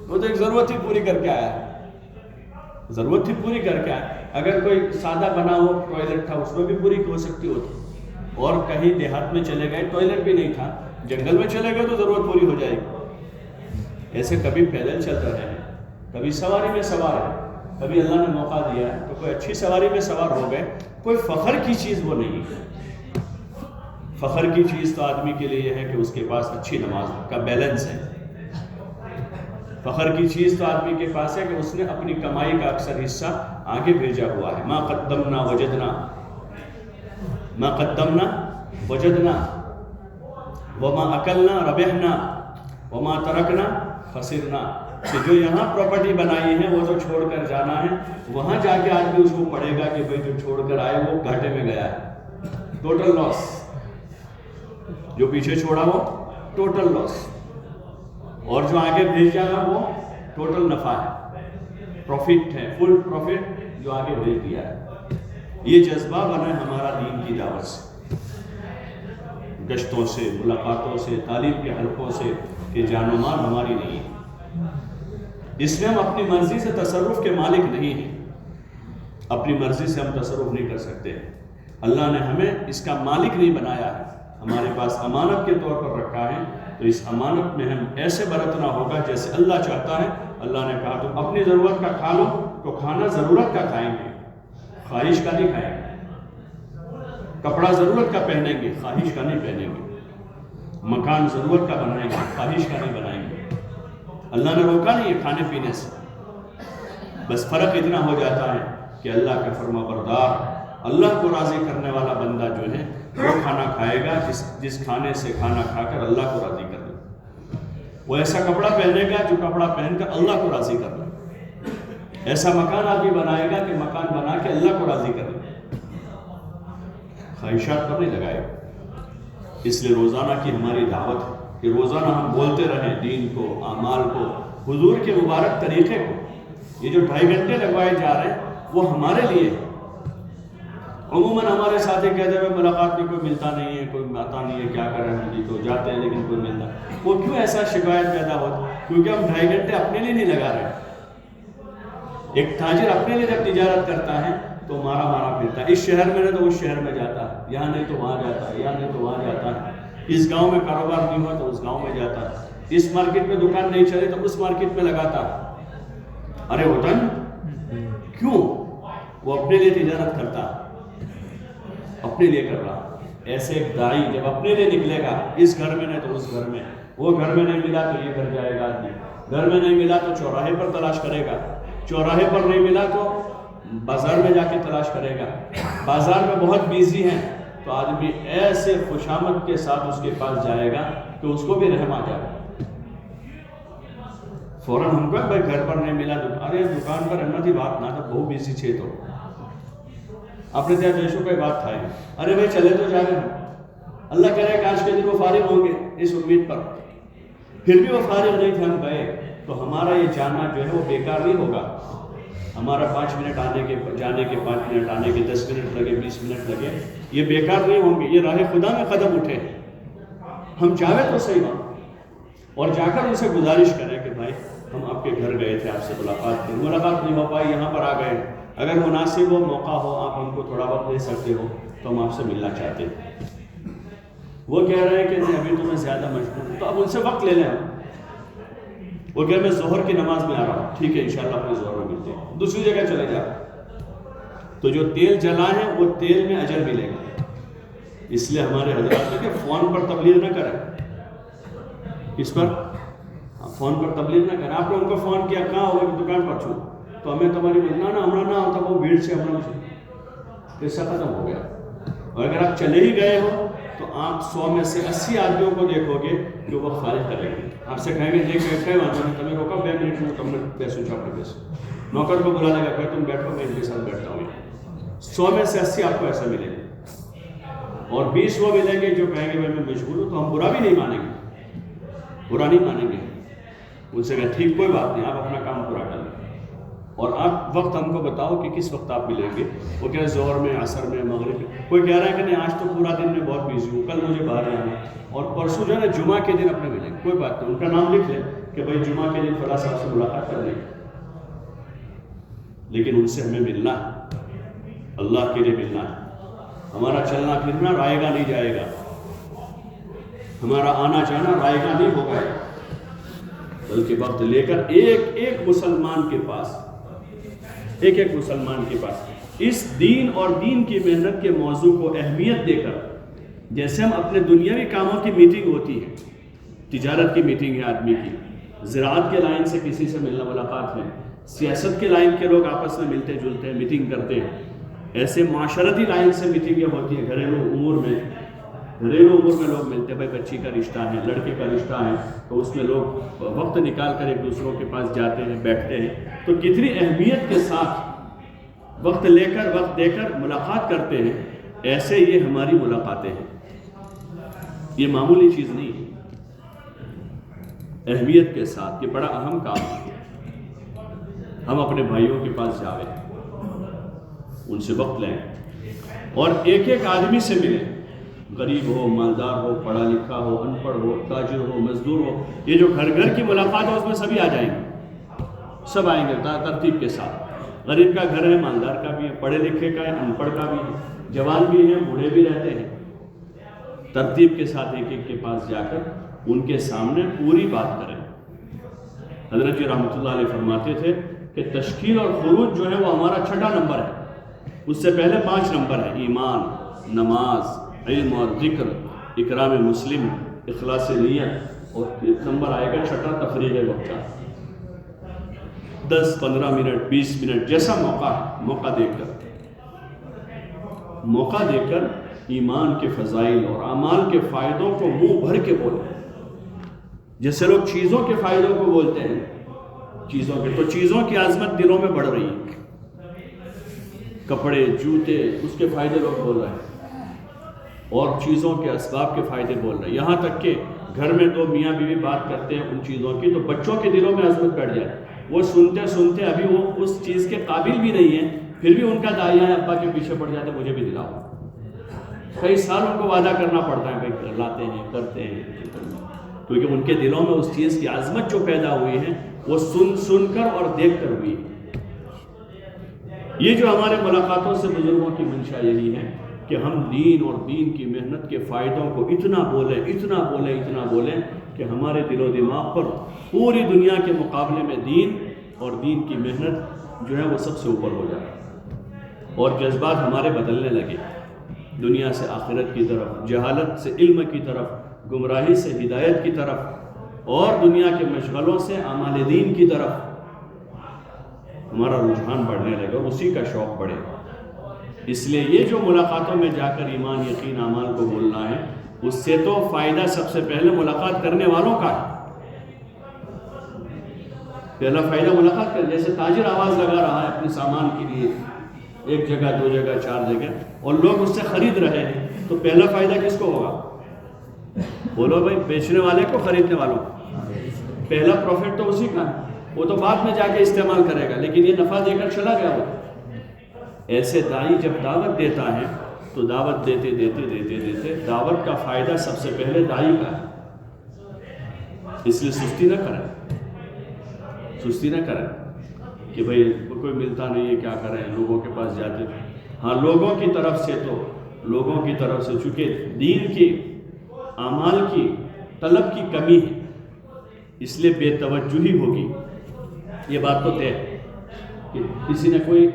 وہ تو ایک ضرورت ہی پوری کر کے آیا ہے، ضرورت ہی پوری کر کے آیا۔ اگر کوئی سادہ بنا ہو ٹوائلٹ تھا اس میں بھی پوری ہو سکتی ہوتی، اور کہیں دیہات میں چلے گئے ٹوائلٹ بھی نہیں تھا، جنگل میں چلے گئے تو ضرورت پوری ہو جائے گی۔ ایسے کبھی پیدل چل رہے ہیں، کبھی سواری میں سوار ہے، کبھی اللہ نے موقع دیا ہے تو کوئی اچھی سواری میں سوار ہو گئے، کوئی فخر کی چیز وہ نہیں ہے۔ فخر کی چیز تو آدمی کے لیے یہ ہے کہ اس کے پاس اچھی نماز کا بیلنس ہے، فخر کی چیز تو آدمی کے پاس ہے کہ اس نے اپنی کمائی کا اکثر حصہ آگے بھیجا ہوا ہے۔ ما قدمنا وجدنا، ما قدمنا وجدنا، وما اکلنا ربحنا، وما ترکنا خسرنا، کہ جو یہاں پراپرٹی بنائی ہے وہ تو چھوڑ کر جانا ہے، وہاں جا کے آدمی اس کو پڑھے گا کہ بھئی جو چھوڑ کر آئے وہ گھاٹے میں گیا ہے، ٹوٹل لاس، جو پیچھے چھوڑا وہ ٹوٹل لاس، اور جو آگے بھیجا ہے وہ ٹوٹل نفع ہے، پروفٹ ہے، فل پروفٹ جو آگے بھیج دیا ہے۔ یہ جذبہ بنا ہے ہمارا دین کی دعوت سے، گشتوں سے، ملاقاتوں سے، تعلیم کے حلقوں سے، کہ جان و مال ہماری نہیں ہے۔ اس میں ہم اپنی مرضی سے تصرف کے مالک نہیں ہیں، اپنی مرضی سے ہم تصرف نہیں کر سکتے۔ اللہ نے ہمیں اس کا مالک نہیں بنایا ہے، ہمارے پاس امانت کے طور پر رکھا ہے، تو اس امانت میں ہم ایسے برتنا ہوگا جیسے اللہ چاہتا ہے۔ اللہ نے کہا تم اپنی ضرورت کا کھا لو، تو کھانا ضرورت کا کھائیں گے، خواہش کا نہیں کھائیں گے۔ کپڑا ضرورت کا پہنیں گے، خواہش کا نہیں پہنیں گے۔ مکان ضرورت کا بنائیں گے، خواہش کا نہیں بنائیں گے۔ اللہ نے روکا نہیں ہے کھانے پینے سے، بس فرق اتنا ہو جاتا ہے کہ اللہ کا فرما بردار، اللہ کو راضی کرنے والا بندہ جو ہے وہ کھانا کھائے گا جس کھانے سے کھانا کھا کر اللہ کو راضی کر لے، وہ ایسا کپڑا پہنے گا جو کپڑا پہن کر اللہ کو راضی کر لے، ایسا مکان آدمی بنائے گا کہ مکان بنا کے اللہ کو راضی کر لے، خواہشات پر نہیں لگائے گا۔ اس لیے روزانہ کی ہماری دعوت ہے کہ روزانہ ہم بولتے رہیں دین کو، اعمال کو، حضور کے مبارک طریقے کو۔ یہ جو 2.5 گھنٹے لگوائے جا رہے ہیں وہ ہمارے لیے۔ عموماً ہمارے ساتھی کہتے ہیں ملاقات میں کوئی ملتا نہیں ہے، کوئی آتا نہیں ہے، کیا کریں ہم جی، تو جاتے ہیں لیکن کوئی ملتا۔ وہ کیوں ایسا شکایت پیدا ہوتا؟ کیونکہ ہم 2.5 گھنٹے اپنے لیے نہیں لگا رہے۔ ایک تاجر اپنے لیے جب تجارت کرتا ہے تو مارا پھرتا ہے، اس شہر میں نہیں تو اس شہر میں جاتا ہے، یہاں نہیں تو وہاں جاتا ہے، یہاں نہیں تو وہاں جاتا ہے، اس گاؤں میں کاروبار نہیں ہوا تو اس گاؤں میں جاتا ہے، اس مارکیٹ میں دکان نہیں چلے تو اس مارکیٹ میں لگاتا ہے۔ ارے ہوتا نہیں کیوں؟ وہ اپنے لیے تجارت کرتا ہے، اپنے لیے کر رہا۔ ایسے ایک داعی جب اپنے لیے نکلے گا، اس گھر میں نہیں تو اس گھر میں، وہ گھر میں نہیں ملا تو یہ گھر جائے گا آدمی، گھر میں نہیں ملا تو چوراہے پر تلاش کرے گا، چوراہے پر نہیں ملا تو بازار میں جا کے تلاش کرے گا، بازار میں بہت بیزی ہیں تو آدمی ایسے خوشامد کے ساتھ اس کے پاس جائے گا کہ اس کو بھی رحم آ جائے گا۔ فوراً ہم کو بھائی گھر پر نہیں ملا تو ارے دکان پر رہنا تھی، بات نہ تھا، بہت بیزی چھے تو اپنے تیار دیشوں کا بات تھا، ارے بھائی چلے تو جا رہے ہیں، اللہ کہہ رہے ہیں کہ آج کے دن وہ فارغ ہوں گے اس امید پر، پھر بھی وہ فارغ نہیں تھے، ہم گئے تو ہمارا یہ جانا جو ہے وہ بیکار نہیں ہوگا۔ ہمارا 5 منٹ جانے کے 5 منٹ آنے کے 10 منٹ لگے، 20 منٹ لگے، یہ بیکار نہیں ہوں گے، یہ راہ خدا میں قدم اٹھے۔ ہم چاہے تو صحیح بات، اور جا کر ان سے گزارش کریں کہ بھائی ہم آپ کے گھر گئے تھے، آپ سے ملاقات نہیں ہو پائی، یہاں پر آ گئے، اگر مناسب ہو، موقع ہو، آپ ہم کو تھوڑا وقت دے سکتے ہو تو ہم آپ سے ملنا چاہتے ہیں۔ وہ کہہ رہے ہیں کہ نہیں ابھی تو میں زیادہ مشغول ہوں، تو اب ان سے وقت لے لیں۔ وہ کہہ رہے میں ظہر کی نماز میں آ رہا ہوں، ٹھیک ہے انشاءاللہ اپنے ظہر میں ملتے ہیں، دوسری جگہ چلے جا، تو جو تیل جلا ہے وہ تیل میں اجر ملے گا۔ اس لیے ہمارے حضرات نے کہ فون پر تبلیغ نہ کریں، اس پر فون پر تبلیغ نہ کریں۔ آپ نے ان کو فون کیا کہاں ہوگا کہ دکان پر چھو، تو ہمیں تمہاری ملنا نہ ہمارا نہ ہوتا، وہ بھیڑ سے ہمارا قصہ ختم ہو گیا۔ اور اگر آپ چلے ہی گئے ہو تو آپ 100 میں سے 80 آدمیوں کو دیکھو گے جو وہ خارج کریں گے، آپ سے کہیں گے دیکھ بیٹھے تمہیں روکا 2 منٹ میں، تم نے پیسوں چاپڑے پیسے، نوکر کو بلا لگا کہ تم بیٹھو میں ان کے ساتھ بیٹھتا ہوں۔ 100 میں سے 80 آپ کو ایسا ملے گا، اور 20 وہ ملیں گے جو کہیں گے میں مشغول ہوں، تو ہم برا بھی نہیں مانیں گے، برا نہیں مانیں گے، ان سے کہیں ٹھیک کوئی بات نہیں، آپ اپنا کام پورا کر لیں، اور آپ وقت ہم کو بتاؤ کہ کس وقت آپ ملیں گے۔ وہ کہہ رہے ظہر میں، عصر میں، مغرب میں، کوئی کہہ رہا ہے کہ نہیں آج تو پورا دن میں بہت بیزی ہوں، کل مجھے باہر جانا ہے، اور پرسوں جو ہے نا جمعہ کے دن اپنے ملیں گے، کوئی بات نہیں، ان کا نام لکھ لیں کہ بھائی جمعہ کے دن فلاں صاحب سے ملاقات کر لیں، لیکن ان سے ہمیں ملنا ہے، اللہ کے لیے ملنا ہے۔ ہمارا چلنا پھرنا رائے گا نہیں جائے گا، ہمارا آنا جانا رائے گا نہیں ہوگا، بلکہ وقت لے کر ایک مسلمان کے پاس، ایک مسلمان کے پاس اس دین اور دین کی محنت کے موضوع کو اہمیت دے کر، جیسے ہم اپنے دنیاوی کاموں کی میٹنگ ہوتی ہے، تجارت کی میٹنگ ہے آدمی کی، زراعت کے لائن سے کسی سے ملنا ملاقات ہے، سیاست کے لائن کے لوگ آپس میں ملتے جلتے ہیں، میٹنگ کرتے ہیں، ایسے معاشرتی لائن سے میٹنگیں ہوتی ہیں، گھریلو امور میں لوگ ملتے ہیں، بھائی بچی کا رشتہ ہے، لڑکے کا رشتہ ہے، تو اس میں لوگ وقت نکال کر ایک دوسروں کے پاس جاتے ہیں، بیٹھتے ہیں، تو کتنی اہمیت کے ساتھ وقت دے کر ملاقات کرتے ہیں۔ ایسے یہ ہماری ملاقاتیں ہیں، یہ معمولی چیز نہیں ہے، اہمیت کے ساتھ، یہ بڑا اہم کام ہے۔ ہم اپنے بھائیوں کے پاس جاویں، ان سے وقت لیں، اور ایک آدمی سے ملیں، غریب ہو، مالدار ہو، پڑھا لکھا ہو، ان پڑھ ہو، تاجر ہو، مزدور ہو، یہ جو گھر کی ملاقات ہے اس میں سبھی آ جائیں گے، سب آئیں گے ترتیب کے ساتھ۔ غریب کا گھر ہے، مالدار کا بھی ہے، پڑھے لکھے کا ہے، ان پڑھ کا بھی ہے، جوان بھی ہیں، بوڑھے بھی رہتے ہیں، ترتیب کے ساتھ ایک کے پاس جا کر ان کے سامنے پوری بات کریں۔ حضرت جی رحمۃ اللہ علیہ فرماتے تھے کہ تشکیل اور خروج جو ہے وہ ہمارا 6واں نمبر ہے، اس سے پہلے 5 نمبر ہے، ایمان، نماز، علم اور ذکر، اکرام مسلم، اخلاص نیت، اور نمبر آئے گا 6 تفریح وقت۔ 10-15 منٹ 20 منٹ جیسا موقع ہے، موقع دے کر ایمان کے فضائل اور اعمال کے فائدوں کو منہ بھر کے بولیں. جیسے لوگ چیزوں کے فائدوں کو بولتے ہیں، تو چیزوں کی عظمت دلوں میں بڑھ رہی ہے. کپڑے، جوتے، اس کے فائدے لوگ بول رہے ہیں، اور چیزوں کے اسباب کے فائدے بول رہے ہیں. یہاں تک کہ گھر میں تو میاں بیوی بات کرتے ہیں ان چیزوں کی، تو بچوں کے دلوں میں عظمت بیٹھ جائے. وہ سنتے سنتے ابھی وہ اس چیز کے قابل بھی نہیں ہیں، پھر بھی ان کا داعیہ ابا کے پیچھے پڑ جاتے مجھے بھی دلاؤ. کئی سال ان کو وعدہ کرنا پڑتا ہے، بھائی لاتے ہیں، کرتے ہیں، کیونکہ ان کے دلوں میں اس چیز کی عظمت جو پیدا ہوئی ہے وہ سن کر اور دیکھ کر ہوئی. یہ جو ہمارے ملاقاتوں سے بزرگوں کی منشا یہی ہے کہ ہم دین اور دین کی محنت کے فائدوں کو اتنا بولیں کہ ہمارے دل و دماغ پر پوری دنیا کے مقابلے میں دین اور دین کی محنت جو ہے وہ سب سے اوپر ہو جائے، اور جذبات ہمارے بدلنے لگے، دنیا سے آخرت کی طرف، جہالت سے علم کی طرف، گمراہی سے ہدایت کی طرف، اور دنیا کے مشغلوں سے اعمال دین کی طرف ہمارا رجحان بڑھنے لگے اور اسی کا شوق بڑھے. اس لیے یہ جو ملاقاتوں میں جا کر ایمان، یقین، اعمال کو بولنا ہے، اس سے تو فائدہ سب سے پہلے ملاقات کرنے والوں کا ہے. پہلا فائدہ ملاقات کر، جیسے تاجر آواز لگا رہا ہے اپنے سامان کے لیے، 1 جگہ 2 جگہ 4 جگہ، اور لوگ اس سے خرید رہے ہیں، تو پہلا فائدہ کس کو ہوگا؟ بولو بھائی، بیچنے والے کو، خریدنے والوں کو. پہلا پروفٹ تو اسی کا ہے، وہ تو بعد میں جا کے استعمال کرے گا، لیکن یہ نفع دے کر چلا گیا. وہ ایسے دائی جب دعوت دیتا ہے تو دعوت دیتے دعوت کا فائدہ سب سے پہلے دائی کا ہے. اس لیے سستی نہ کریں کہ بھئی کوئی ملتا نہیں ہے کیا کریں، لوگوں کے پاس جاتے ہیں. ہاں، لوگوں کی طرف سے چونکہ دین کی اعمال کی طلب کی کمی ہے، اس لیے بے توجہی ہوگی. یہ بات تو طے ہے کہ کسی نے کوئی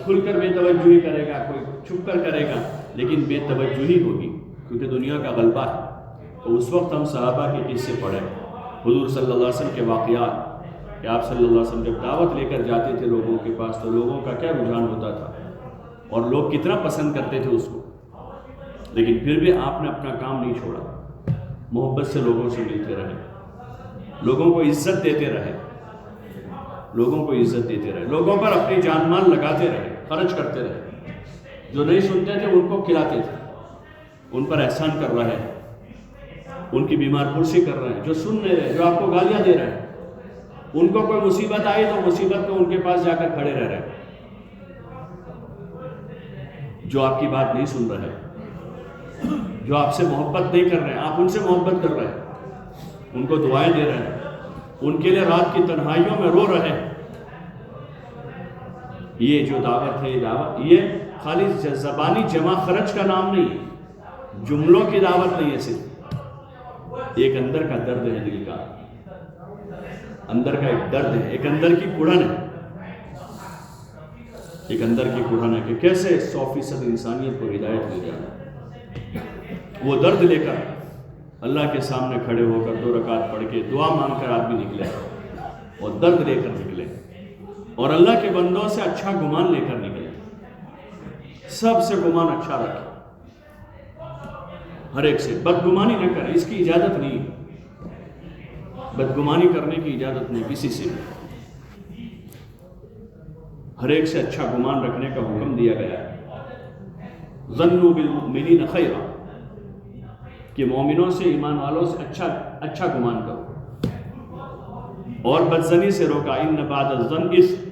کھل کر بے توجہی کرے گا، کوئی چھپ کر کرے گا، لیکن بے توجہی ہوگی کیونکہ دنیا کا غلبہ ہے. تو اس وقت ہم صحابہ کے قصے پڑھیں، حضور صلی اللہ علیہ وسلم کے واقعات، کہ آپ صلی اللہ علیہ وسلم جب دعوت لے کر جاتے تھے لوگوں کے پاس تو لوگوں کا کیا رجحان ہوتا تھا اور لوگ کتنا پسند کرتے تھے اس کو. لیکن پھر بھی آپ نے اپنا کام نہیں چھوڑا، محبت سے لوگوں سے ملتے رہے، لوگوں کو عزت دیتے رہے، لوگوں پر اپنی جان مال لگاتے رہے، خرچ کرتے رہے. جو نہیں سنتے تھے ان کو کھلاتے تھے، ان پر احسان کر رہے ہیں، ان کی بیمار پرسی کر رہے ہیں. جو سن نہیں رہے، جو آپ کو گالیاں دے رہے ہیں، ان کو کوئی مصیبت آئی تو مصیبت میں ان کے پاس جا کر کھڑے رہ رہے ہیں. جو آپ کی بات نہیں سن رہے، جو آپ سے محبت نہیں کر رہے ہیں، آپ ان سے محبت کر رہے ہیں، ان کو دعائیں دے رہے ہیں، ان کے لیے رات کی تنہائیوں میں رو رہے ہیں. یہ جو دعوت ہے، یہ خالی زبانی جمع خرچ کا نام نہیں ہے، جملوں کی دعوت نہیں ہے، صرف ایک اندر کا درد ہے، دل کا اندر کا ایک درد ہے، ایک اندر کی کڑھن ہے کہ کیسے 100% انسانیت کو ہدایت مل جائے. وہ درد لے کر اللہ کے سامنے کھڑے ہو کر 2 رکعت پڑھ کے دعا مانگ کر آدمی نکلے اور درد لے کر نکلے اور اللہ کے بندوں سے اچھا گمان لے کر نکلے. سب سے گمان اچھا رکھے، ہر ایک سے بدگمانی نہ کرے، اس کی اجازت نہیں، بدگمانی کرنے کی اجازت نہیں کسی سے. ہر ایک سے اچھا گمان رکھنے کا حکم دیا گیا ہے. ظنوا بالمؤمنین خیرا، کہ مومنوں سے، ایمان والوں سے اچھا گمان کرو. اور بدظنی سے روکا، ان بعد الظن اثم،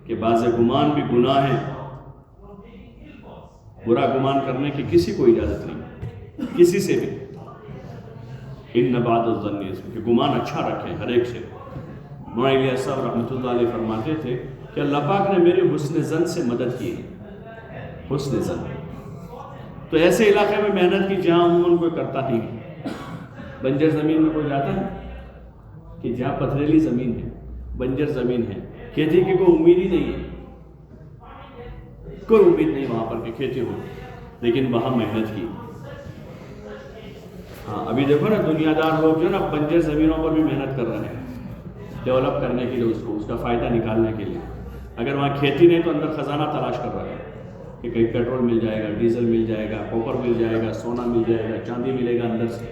کہ بعض گمان بھی گناہ ہیں. برا گمان کرنے کی کسی کو اجازت نہیں، کسی سے بھی. ان بعد الظن اثم، کہ گمان اچھا رکھیں ہر ایک سے. مولانا الیاس صاحب رحمۃ اللہ علیہ فرماتے تھے کہ اللہ پاک نے میرے حسن ظن سے مدد کی. حسن ظن تو ایسے علاقے میں محنت کی جہاں عموماً کوئی کرتا نہیں. بنجر زمین میں کوئی جاتا ہے کہ جہاں پتھریلی زمین ہے، بنجر زمین ہے، کھیتی کی کوئی امید ہی نہیں ہے، کوئی امید نہیں وہاں پر کہ کھیتی ہو، لیکن وہاں محنت کی. ہاں، ابھی دیکھو نا، دنیا دار لوگ جو نا بنجر زمینوں پر بھی محنت کر رہے ہیں. ڈیولپ کرنے کے لیے، اس کا فائدہ نکالنے کے لیے. اگر وہاں کھیتی نہیں تو اندر خزانہ تلاش کر رہا ہے کہ کہیں پیٹرول مل جائے گا، ڈیزل مل جائے گا، کوپر مل جائے گا، سونا مل جائے گا، چاندی ملے گا اندر سے،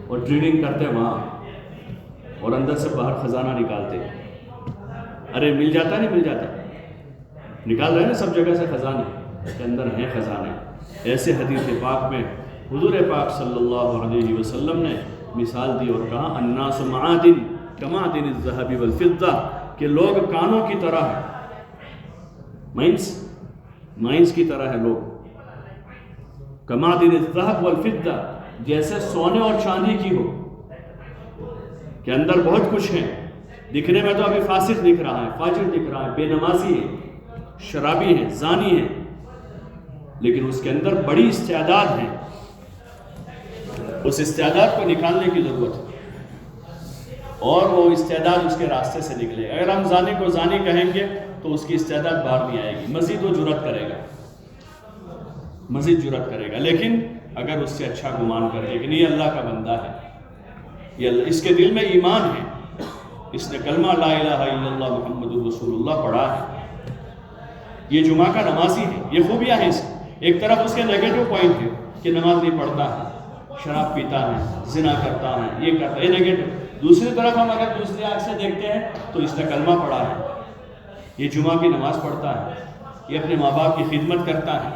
اور ٹریڈنگ کرتے وہاں اور اندر سے باہر خزانہ نکالتے. ارے مل جاتا نہیں، مل جاتا، نکال رہے ہیں نا سب جگہ سے خزانے، اس کے اندر ہیں خزانے. ایسے حدیث پاک میں حضور پاک صلی اللہ علیہ وسلم نے مثال دی اور کہا الناس معادن کمعدن الذهب والفضہ، کہ لوگ کانوں کی طرح ہیں، مائنس کی طرح ہے لوگ. کمعدن الذهب والفضہ، جیسے سونے اور چاندی کی ہو، کہ اندر بہت کچھ ہے. دکھنے میں تو ابھی فاسق دکھ رہا ہے، فاجر دکھ رہا ہے، بے نمازی ہے، شرابی ہے، زانی ہے، لیکن اس کے اندر بڑی استعداد ہے. اس استعداد کو نکالنے کی ضرورت ہے، اور وہ استعداد اس کے راستے سے نکلے. اگر ہم زانی کو زانی کہیں گے تو اس کی استعداد باہر نہیں آئے گی، مزید وہ جرأت کرے گا، مزید جرأت کرے گا. لیکن اگر اس سے اچھا گمان کرے کہ نہیں اللہ کا بندہ ہے، یہ اللہ، اس کے دل میں ایمان ہے، اس نے کلمہ لا الہ الا اللہ محمد رسول اللہ پڑھا ہے، یہ جمعہ کا نمازی ہے، یہ خوبیاں ہیں اس کی. ایک طرف اس کے نیگیٹو پوائنٹ ہے کہ نماز نہیں پڑھتا ہے، شراب پیتا ہے، زنا کرتا ہے، یہ کرتا ہے، یہ نیگیٹو. دوسری طرف ہم اگر دوسری آنکھ سے دیکھتے ہیں تو اس نے کلمہ پڑھا ہے، یہ جمعہ کی نماز پڑھتا ہے، یہ اپنے ماں باپ کی خدمت کرتا ہے،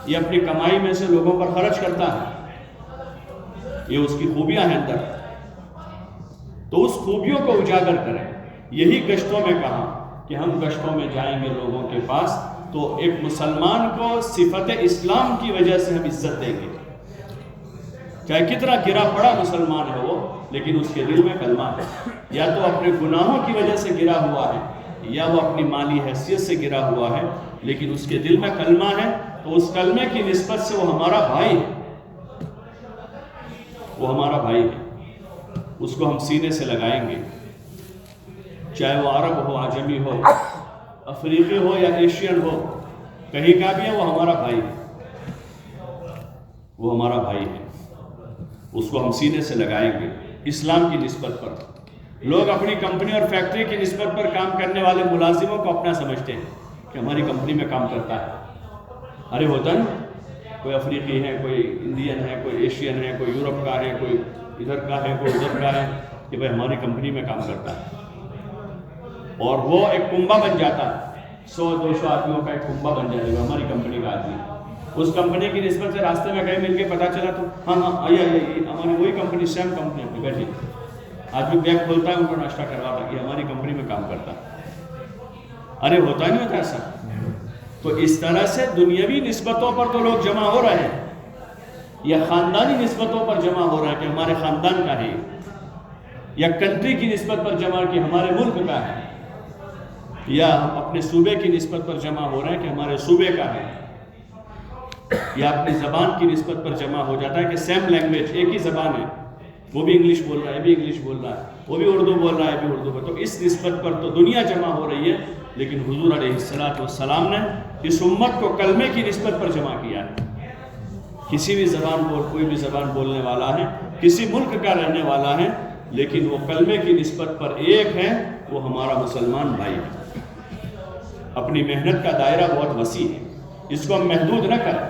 یہ اپنی کمائی میں سے لوگوں پر خرچ کرتا ہے، یہ اس کی خوبیاں ہیں اندر. تو اس خوبیوں کو اجاگر کریں. یہی گشتوں میں کہا کہ ہم گشتوں میں جائیں گے لوگوں کے پاس تو ایک مسلمان کو صفت اسلام کی وجہ سے ہم عزت دیں گے، چاہے کتنا گرا پڑا مسلمان ہے وہ، لیکن اس کے دل میں کلمہ ہے. یا تو اپنے گناہوں کی وجہ سے گرا ہوا ہے، یا وہ اپنی مالی حیثیت سے گرا ہوا ہے، لیکن اس کے دل میں کلمہ ہے، تو اس کلمے کی نسبت سے وہ ہمارا بھائی ہے، وہ ہمارا بھائی ہے. اس کو ہم سینے سے لگائیں گے، چاہے وہ عرب ہو، عجمی ہو، افریقی ہو یا ایشین ہو، کہیں کا بھی ہے، وہ ہمارا بھائی ہے، وہ ہمارا بھائی ہے. اس کو ہم سینے سے لگائیں گے اسلام کی نسبت پر. لوگ اپنی کمپنی اور فیکٹری کی نسبت پر کام کرنے والے ملازموں کو اپنا سمجھتے ہیں کہ ہماری کمپنی میں کام کرتا ہے. ارے ہوتا نا، کوئی افریقی ہے، کوئی انڈین ہے، کوئی ایشین ہے، کوئی یورپ کا ہے، کوئی ادھر کا ہے، کوئی ادھر کا ہے، کہ بھائی ہماری کمپنی میں کام کرتا ہے. اور وہ ایک کنبہ بن جاتا ہے، 100-200 آدمیوں کا ایک کنبہ بن جائے گا ہماری کمپنی کا آدمی. اس کمپنی کی نسبت سے راستے میں کہیں مل کے پتہ چلا تو ہاں آئیے ہماری وہی کمپنی، سیم کمپنی ہے، بیٹھی. آدمی بیگ کھولتا ہے، ان کو ناشتہ کرواتا ہے، یہ ہماری کمپنی میں کام کرتا ہے. ارے ہوتا نہیں ہوتا ایسا. تو اس طرح سے دنیاوی نسبتوں پر تو لوگ جمع ہو رہے ہیں، یا خاندانی نسبتوں پر جمع ہو رہا ہے کہ ہمارے خاندان کا ہے، یا کنٹری کی نسبت پر جمع کہ ہمارے ملک کا ہے، یا ہم اپنے صوبے کی نسبت پر جمع ہو رہے ہیں کہ ہمارے صوبے کا ہے، یا اپنی زبان کی نسبت پر جمع ہو جاتا ہے کہ سیم لینگویج، ایک ہی زبان ہے، وہ بھی انگلش بول رہا ہے، بھی انگلش بول رہا ہے، وہ بھی اردو بول رہا ہے، بھی اردو بول رہا ہے. تو اس نسبت پر تو دنیا جمع ہو رہی ہے، لیکن حضور علیہ السلام نے اس امت کو کلمے کی نسبت پر جمع کیا ہے. کسی بھی زبان پر، کوئی بھی زبان بولنے والا ہے، کسی ملک کا رہنے والا ہے، لیکن وہ کلمے کی نسبت پر ایک ہے، وہ ہمارا مسلمان بھائی ہے. اپنی محنت کا دائرہ بہت وسیع ہے، اس کو ہم محدود نہ کریں،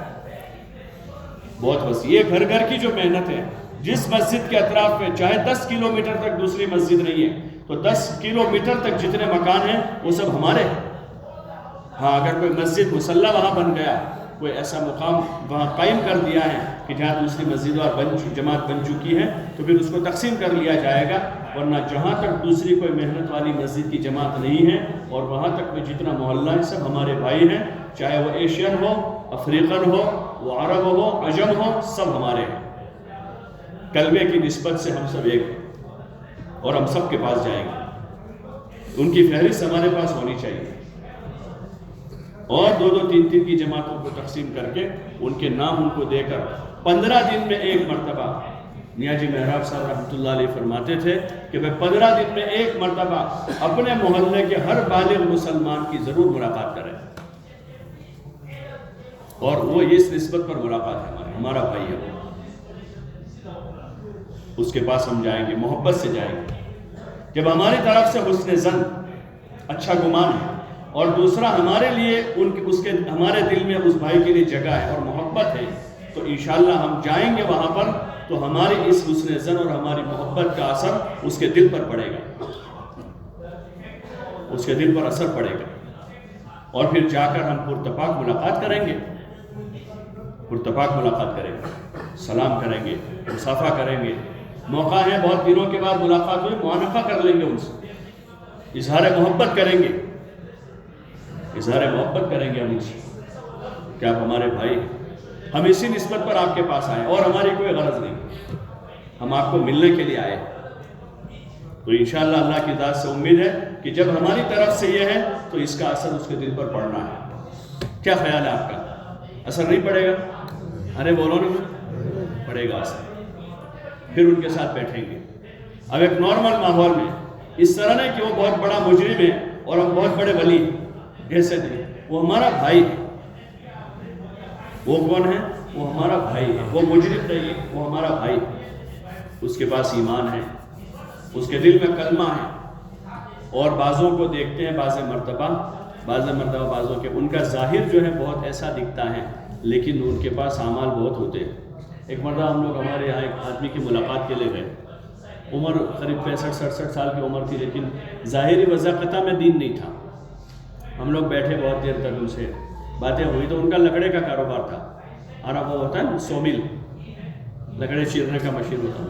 بہت وسیع. یہ گھر گھر کی جو محنت ہے، جس مسجد کے اطراف میں چاہے 10 کلومیٹر تک دوسری مسجد نہیں ہے تو 10 کلومیٹر تک جتنے مکان ہیں وہ سب ہمارے ہیں. ہاں اگر کوئی مسجد مصلی وہاں بن گیا، کوئی ایسا مقام وہاں قائم کر دیا ہے کہ جہاں دوسری مسجد اور جماعت بن چکی ہے، تو پھر اس کو تقسیم کر لیا جائے گا. ورنہ جہاں تک دوسری کوئی محنت والی مسجد کی جماعت نہیں ہے، اور وہاں تک میں جتنا محلہ ہے سب ہمارے بھائی ہیں، چاہے وہ ایشین ہو، افریقن ہو، وہ عرب ہو، عجم ہو، سب ہمارے ہیں. کلمے کی نسبت سے ہم سب ایک ہیں، اور ہم سب کے پاس جائیں گے. ان کی فہرست ہمارے پاس ہونی چاہیے، اور 2-2 3-3 کی جماعتوں کو تقسیم کر کے ان کے نام ان کو دے کر 15 دن میں ایک مرتبہ. میاں جی محراب صاحب رحمۃ اللہ علیہ فرماتے تھے کہ وہ 15 دن میں ایک مرتبہ اپنے محلے کے ہر بالغ مسلمان کی ضرور ملاقات کریں، اور وہ اس نسبت پر ملاقات ہے، ہمارا بھائی ہے وہ. اس کے پاس ہم جائیں گے، محبت سے جائیں گے. جب ہماری طرف سے حسن ظن، اچھا گمان ہے، اور دوسرا ہمارے لیے ہمارے دل میں اس بھائی کے لیے جگہ ہے اور محبت ہے، تو انشاءاللہ ہم جائیں گے وہاں پر تو ہماری اس حسن ظن اور ہماری محبت کا اثر اس کے دل پر پڑے گا، اس کے دل پر اثر پڑے گا، اور پھر جا کر ہم پرتپاک ملاقات کریں گے، سلام کریں گے، مصافحہ کریں گے، موقع ہے بہت دنوں کے بعد ملاقات ہوئی، معانقہ کر لیں گے ان سے، اظہار محبت کریں گے ہم ان سے کہ آپ ہمارے بھائی ہیں، ہم اسی نسبت پر آپ کے پاس آئے اور ہماری کوئی غرض نہیں، ہم آپ کو ملنے کے لیے آئے۔ تو انشاءاللہ اللہ کی ذات سے امید ہے کہ جب ہماری طرف سے یہ ہے تو اس کا اثر اس کے دل پر پڑنا ہے۔ کیا خیال ہے آپ کا؟ اثر نہیں پڑے گا؟ ارے بولو نہیں، پڑے گا اثر۔ پھر ان کے ساتھ بیٹھیں گے۔ اب ایک نارمل ماحول میں اس طرح نہیں کہ وہ بہت بڑا مجرم ہے اور ہم بہت بڑے ولی ہیں، ایسے نہیں، وہ ہمارا بھائی ہے۔ وہ کون ہے؟ وہ ہمارا بھائی ہے، وہ مجرم نہیں ہے، وہ ہمارا بھائی ہے، اس کے پاس ایمان ہے، اس کے دل میں کلمہ ہے، اور بعضوں کو دیکھتے ہیں بعض مرتبہ بعضوں کے ان کا ظاہر جو ہے بہت ایسا دکھتا ہے لیکن ان کے پاس اعمال بہت ہوتے ہیں۔ ایک مرتبہ ہم لوگ ہمارے یہاں ایک آدمی کی ملاقات کے لیے گئے، عمر قریب 65-67 سال کی عمر تھی لیکن ظاہری وضاقتہ میں دین نہیں تھا۔ ہم لوگ بیٹھے بہت دیر تک، ان سے باتیں ہوئی تو ان کا لکڑے کا کاروبار تھا، اور وہ ہوتا ہے نا سومل، لکڑے چیرنے کا مشین ہوتا ہے۔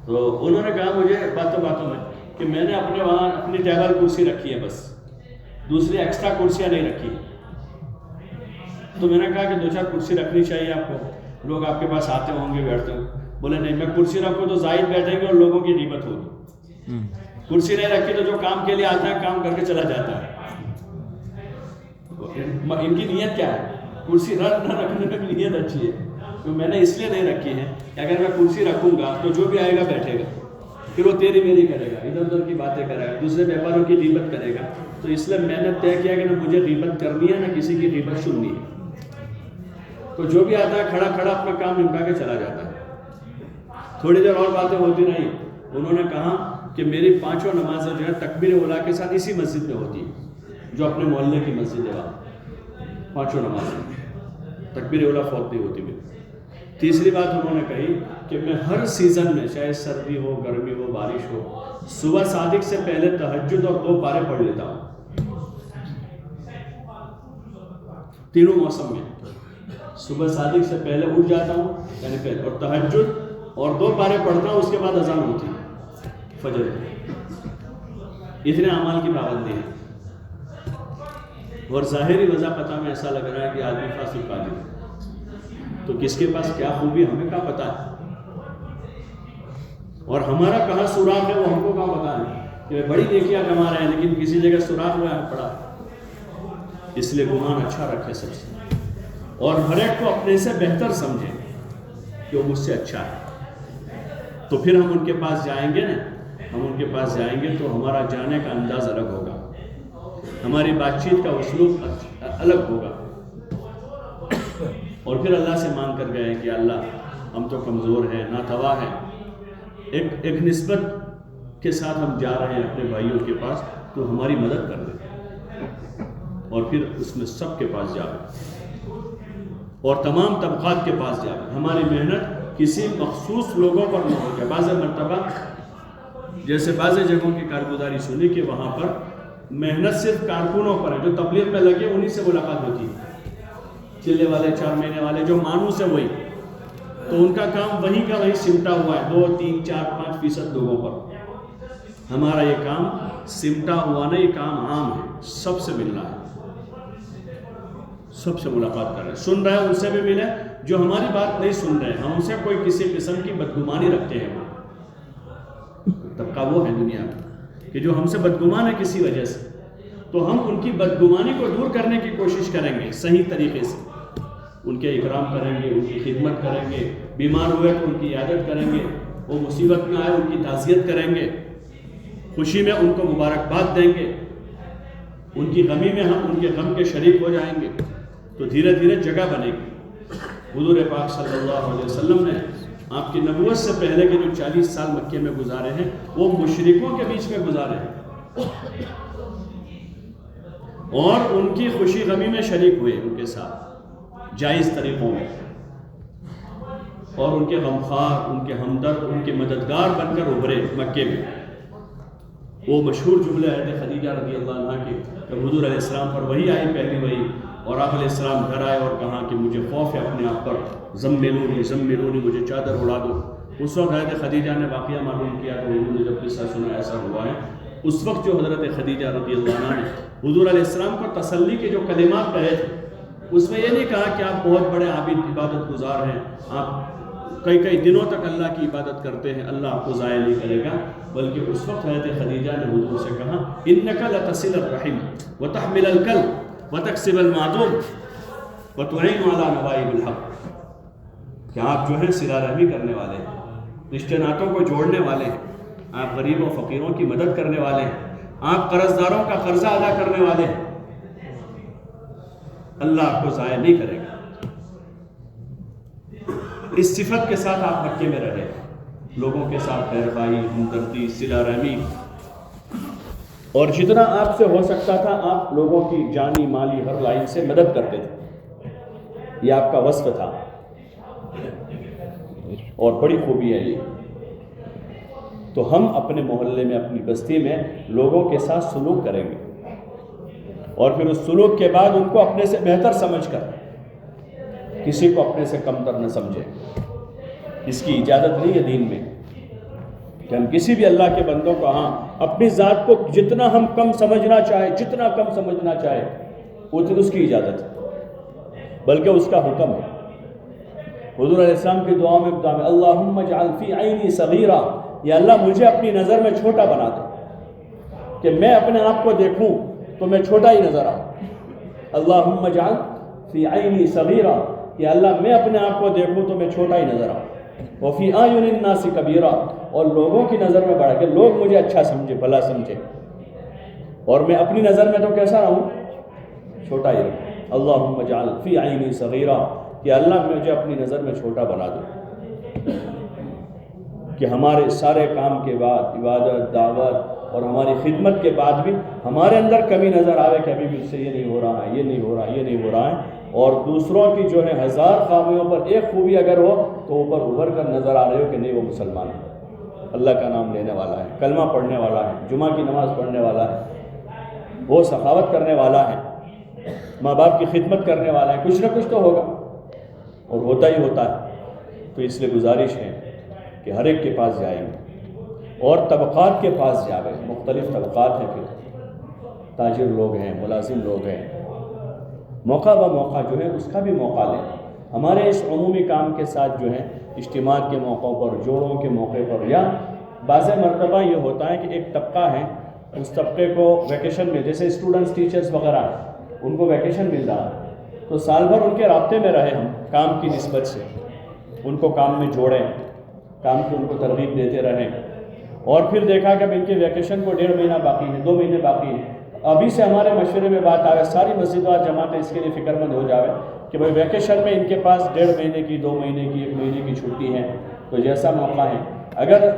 تو انہوں نے کہا مجھے باتوں میں کہ میں نے وہاں اپنی ٹیبل کرسی رکھی ہے، بس دوسری ایکسٹرا کرسیاں نہیں رکھی۔ تو میں نے کہا کہ 2-4 کرسی رکھنی چاہیے آپ کو، لوگ آپ کے پاس آتے ہوں گے، بیٹھتے ہوں۔ بولے نہیں، میں کرسی رکھوں تو زائد بیٹھیں گے اور لوگوں کی غیبت ہوگی، کرسی نہیں رکھی تو جو کام کے لیے آتا ہے کام کر کے چلا جاتا ہے۔ ان کی نیت کیا ہے؟ کرسی نہ رکھنے میں نیت اچھی ہے، تو میں نے اس لیے نہیں رکھی ہے کہ اگر میں کرسی رکھوں گا تو جو بھی آئے گا بیٹھے گا، پھر وہ تیری میری کرے گا، ادھر ادھر کی باتیں کرے گا، دوسرے بیپاروں کی غیبت کرے گا۔ تو اس لیے میں نے طے کیا کہ نہ مجھے غیبت کرنی ہے نہ کسی کی غیبت سننی ہے۔ تو جو بھی آتا ہے کھڑا کھڑا اپنا کام نمٹا کے چلا جاتا ہے۔ تھوڑی دیر اور باتیں ہوتی رہی، انہوں نے کہا کہ میری 5 نمازیں جو ہے تکبیر اولیٰ کے ساتھ اسی مسجد میں ہوتی ہے، جو اپنے محلے کی مسجد ہے، 5 نمازیں تکبیر اولیٰ فوت نہیں ہوتی میری۔ تیسری بات انہوں نے کہی کہ میں ہر سیزن میں، چاہے سردی ہو، گرمی ہو، بارش ہو، صبح صادق سے پہلے تہجد اور 2 پارے پڑھ لیتا ہوں، تینوں موسم میں۔ صبح صادق سے پہلے اٹھ جاتا ہوں یعنی پہلے، اور تہجد اور 2 پارے پڑھتا ہوں، اس کے بعد اذان ہوتی ہے فجر کی۔ اتنے اعمال کی پابندی ہے، اور ظاہری وضاقتہ میں ایسا لگ رہا ہے کہ آدمی فاسق قادر ہے، تو کس کے پاس کیا خوبی ہمیں کیا پتہ ہے، اور ہمارا کہاں سوراخ ہے وہ ہم کو کہاں پتہ ہے کہ بڑی نیکیاں کما رہے ہیں لیکن کسی جگہ سوراخ ہوا ہے پڑا۔ اس لیے گمان اچھا رکھے سب سے، اور ہر ایک کو اپنے سے بہتر سمجھے کہ وہ مجھ سے اچھا ہے۔ تو پھر ہم ان کے پاس جائیں گے نا، ہم ان کے پاس جائیں گے تو ہمارا جانے کا انداز الگ ہوگا، ہماری بات چیت کا اسلوب الگ ہوگا، اور پھر اللہ سے مانگ کر گئے کہ اللہ ہم تو کمزور ہیں، ناتواں ہیں، ایک نسبت کے ساتھ ہم جا رہے ہیں اپنے بھائیوں کے پاس، تو ہماری مدد کر دیں، اور پھر اس میں سب کے پاس جائیں اور تمام طبقات کے پاس جائیں۔ ہماری محنت کسی مخصوص لوگوں پر نہ ہو جائے۔ بعض مرتبہ جیسے بعض جگہوں کی کارگزاری سنی کہ وہاں پر محنت صرف کارکنوں پر ہے، جو تبلیغ میں لگے انہی سے ملاقات ہوتی ہے، چلے والے 4 مہینے والے جو مانوس ہے وہی، تو ان کا کام وہی کا وہی سمٹا ہوا ہے 2, 3, 4, 5% لوگوں پر۔ ہمارا یہ کام سمٹا ہوا نہیں، یہ کام عام ہے، سب سے ملنا ہے، سب سے ملاقات کر رہے ہیں، سن رہے ہیں ان سے بھی ملے، جو ہماری بات نہیں سن رہے ہیں ہم سے کوئی کسی قسم کی بدگمانی رکھتے ہیں، طبقہ وہ ہے دنیا میں کہ جو ہم سے بدگمان ہے کسی وجہ سے، تو ہم ان کی بدگمانی کو دور کرنے کی کوشش کریں گے صحیح طریقے سے، ان کے اکرام کریں گے، ان کی خدمت کریں گے، بیمار ہوئے تو ان کی عیادت کریں گے، وہ مصیبت میں آئے ان کی تعزیت کریں گے، خوشی میں ان کو مبارکباد دیں گے، ان کی غمی میں ہم ان کے غم کے شریک ہو جائیں گے، تو دھیرے دھیرے جگہ بنے گی۔ حضور پاک صلی اللہ علیہ وسلم نے آپ کی نبوت سے پہلے کے جو 40 سال مکے میں گزارے ہیں وہ مشرکوں کے بیچ میں گزارے ہیں، اور ان کی خوشی غمی میں شریک ہوئے ان کے ساتھ جائز طریقوں میں، اور ان کے غمخوار، ان کے ہمدرد، ان کے مددگار بن کر ابھرے مکے میں۔ وہ مشہور جملہ ہے خدیجہ رضی اللہ عنہ کی، کہ حضور علیہ السلام پر وہی آئی، پہلی وہی، اور آپ علیہ السلام گھر آئے اور کہا کہ مجھے خوف ہے اپنے آپ پر، زملونی مجھے چادر اڑا دو۔ اس وقت حضرت خدیجہ نے واقعہ معلوم کیا تو حضور نے جب قصہ سنا ایسا ہوا ہے، اس وقت جو حضرت خدیجہ رضی اللہ عنہ نے حضور علیہ السلام کو تسلی کے جو کلمات کہے تھے، اس میں یہ نہیں کہا کہ آپ بہت بڑے عابد عبادت گزار ہیں، آپ کئی دنوں تک اللہ کی عبادت کرتے ہیں، اللہ آپ کو ضائع نہیں کرے گا، بلکہ اس وقت حضرت خدیجہ نے حضور سے کہا اِنَّكَ لَتَصِلُ الرَّحِمَ وَتَحْمِلُ الْكَلْبَ وَتَكْسِبُ الْمَعْدُومَ وَتُعِينُ عَلَى نَوَائِبِ الْحَقِّ، کہ آپ جو ہے صلہ رحمی کرنے والے ہیں، رشتے ناتوں کو جوڑنے والے ہیں، آپ غریبوں فقیروں کی مدد کرنے والے ہیں، آپ قرض داروں کا قرضہ ادا کرنے والے ہیں، اللہ آپ کو ضائع نہیں کرے گا۔ اس صفت کے ساتھ آپ مکے میں رہے، لوگوں کے ساتھ خیر خواہی، ہمدردی، صلہ رحمی، اور جتنا آپ سے ہو سکتا تھا آپ لوگوں کی جانی مالی ہر لائن سے مدد کرتے تھے، یہ آپ کا وصف تھا اور بڑی خوبی ہے یہ۔ تو ہم اپنے محلے میں، اپنی بستی میں لوگوں کے ساتھ سلوک کریں گے، اور پھر اس سلوک کے بعد ان کو اپنے سے بہتر سمجھ کر، کسی کو اپنے سے کمتر نہ سمجھے۔ اس کی اجازت نہیں ہے دین میں کہ ہم کسی بھی اللہ کے بندوں کو، ہاں اپنی ذات کو جتنا ہم کم سمجھنا چاہے، جتنا کم سمجھنا چاہے، اس کی اجازت ہے، بلکہ اس کا حکم ہے۔ حضور علیہ السلام کی دعا میں دعا میں اللہم اجعل فی عینی صغیرہ، یا اللہ مجھے اپنی نظر میں چھوٹا بنا دے، کہ میں اپنے آپ کو دیکھوں تو میں چھوٹا ہی نظر آؤں۔ اللہم اجعل فی عینی صغیرہ، کہ اللہ میں اپنے آپ کو دیکھوں تو میں چھوٹا ہی نظر آؤں۔ وفی اعین الناس کبیرہ، اور لوگوں کی نظر میں بڑا، کہ لوگ مجھے اچھا سمجھے، بھلا سمجھے، اور میں اپنی نظر میں تو کیسا رہوں؟ چھوٹا ہی رہوں۔ اللہم اجعل فی عینی صغیرہ، کہ اللہ مجھے اپنی نظر میں چھوٹا بنا دے، کہ ہمارے سارے کام کے بعد، عبادت، دعوت اور ہماری خدمت کے بعد بھی ہمارے اندر کمی نظر آئے کہ ابھی بھی اس سے یہ نہیں ہو رہا ہے، یہ نہیں ہو رہا ہے، یہ نہیں ہو رہا ہے، اور دوسروں کی جو ہے 1000 خامیوں پر ایک خوبی اگر ہو تو اوپر ابھر کر نظر آ رہے ہو کہ نہیں وہ مسلمان ہے، اللہ کا نام لینے والا ہے، کلمہ پڑھنے والا ہے، جمعہ کی نماز پڑھنے والا ہے، وہ سخاوت کرنے والا ہے، ماں باپ کی خدمت کرنے والا ہے، کچھ نہ کچھ تو ہوگا، اور ہوتا ہی ہوتا ہے۔ تو اس لیے گزارش ہے کہ ہر ایک کے پاس جائیں گے، اور طبقات کے پاس جاوے، مختلف طبقات ہیں، پھر تاجر لوگ ہیں، ملازم لوگ ہیں، موقع بہ موقع جو ہے اس کا بھی موقع لیں۔ ہمارے اس عمومی کام کے ساتھ جو ہے اجتماع کے موقعوں پر، جوڑوں کے موقع پر، یا بعض مرتبہ یہ ہوتا ہے کہ ایک طبقہ ہے، اس طبقے کو ویکیشن میں، جیسے اسٹوڈنٹس، ٹیچرز وغیرہ ان کو ویکیشن مل رہا ہے، تو سال بھر ان کے رابطے میں رہے ہم کام کی نسبت سے، ان کو کام میں جوڑیں، کام کی ان کو ترغیب دیتے رہیں، اور پھر دیکھا کہ ان کے ویکیشن کو 1.5 مہینہ باقی ہے، 2 مہینے باقی ہیں، ابھی سے ہمارے مشورے میں بات آئے، ساری مسجد اور جماعتیں اس کے لیے فکر مند ہو جاوے کہ بھائی ویکیشن میں ان کے پاس 1.5 مہینے کی، 2 مہینے کی، 1 مہینے کی چھٹی ہے، تو جیسا موقع ہے، اگر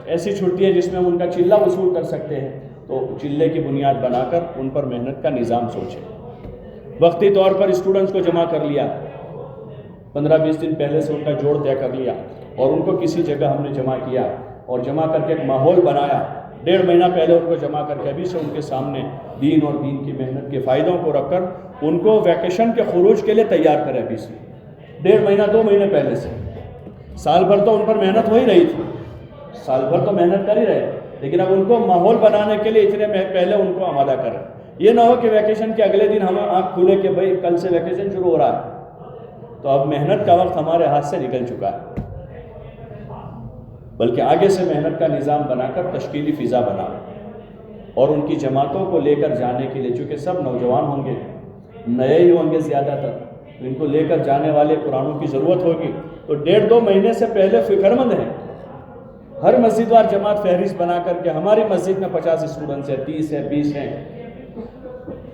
ایسی چھٹی ہے جس میں ہم ان کا چلہ وصول کر سکتے ہیں تو چلے کی بنیاد بنا کر ان پر محنت کا نظام سوچیں۔ وقتی طور پر اسٹوڈنٹس کو جمع کر لیا، 15-20 دن پہلے سے ان کا جوڑ طے کر لیا، اور ان کو کسی جگہ ہم نے جمع کیا، اور جمع کر کے ایک ماحول بنایا، 1.5 مہینہ پہلے ان کو جمع کر کے ابھی سے ان کے سامنے دین اور دین کی محنت کے فائدوں کو رکھ کر ان کو ویکیشن کے خروج کے لیے تیار کرے، ابھی سے 1.5 مہینہ 2 مہینے پہلے سے۔ سال بھر تو ان پر محنت ہو ہی رہی تھی، سال بھر تو محنت کر ہی رہے، لیکن اب ان کو ماحول بنانے کے لیے اتنے پہلے ان کو آمادہ کریں۔ یہ نہ ہو کہ ویکیشن کے اگلے دن ہم آنکھ کھولے کہ بھائی کل سے ویکیشن شروع ہو رہا ہے، تو اب محنت کا وقت ہمارے ہاتھ سے نکل چکا ہے، بلکہ آگے سے محنت کا نظام بنا کر تشکیلی فضا بنا، اور ان کی جماعتوں کو لے کر جانے کے لیے، چونکہ سب نوجوان ہوں گے، نئے ہی ہوں گے زیادہ تر، تو ان کو لے کر جانے والے قرآنوں کی ضرورت ہوگی، تو 1.5-2 مہینے سے پہلے فکر مند ہیں، ہر مسجد وار جماعت فہرست بنا کر کے ہماری مسجد میں 50 اسٹوڈنٹس ہیں، 30 ہیں، 20 ہیں،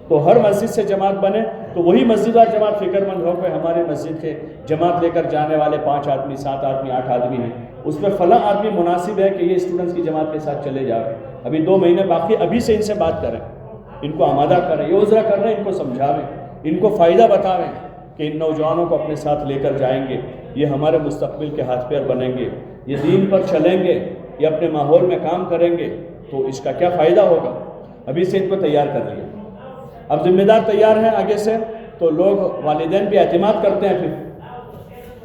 تو ہر مسجد سے جماعت بنے تو وہی مسجد اور جماعت فکر مند ہو کہ ہمارے مسجد کے جماعت لے کر جانے والے 5 آدمی 7 آدمی 8 آدمی ہیں، اس میں فلاں آدمی مناسب ہے کہ یہ اسٹوڈنٹس کی جماعت کے ساتھ چلے جائیں، ابھی 2 مہینے باقی، ابھی سے ان سے بات کریں، ان کو آمادہ کریں، یہ عذرا کر رہے ہیں ان کو سمجھاویں، ان کو فائدہ بتاویں کہ ان نوجوانوں کو اپنے ساتھ لے کر جائیں گے، یہ ہمارے مستقبل کے ہاتھ پیر بنیں گے، یہ دین پر چلیں گے، یہ اپنے ماحول میں کام کریں گے، تو اس کا کیا فائدہ ہوگا؟ ابھی سے ان کو تیار کر لیا۔ اب ذمہ دار تیار ہیں آگے سے تو لوگ والدین پہ اعتماد کرتے ہیں، پھر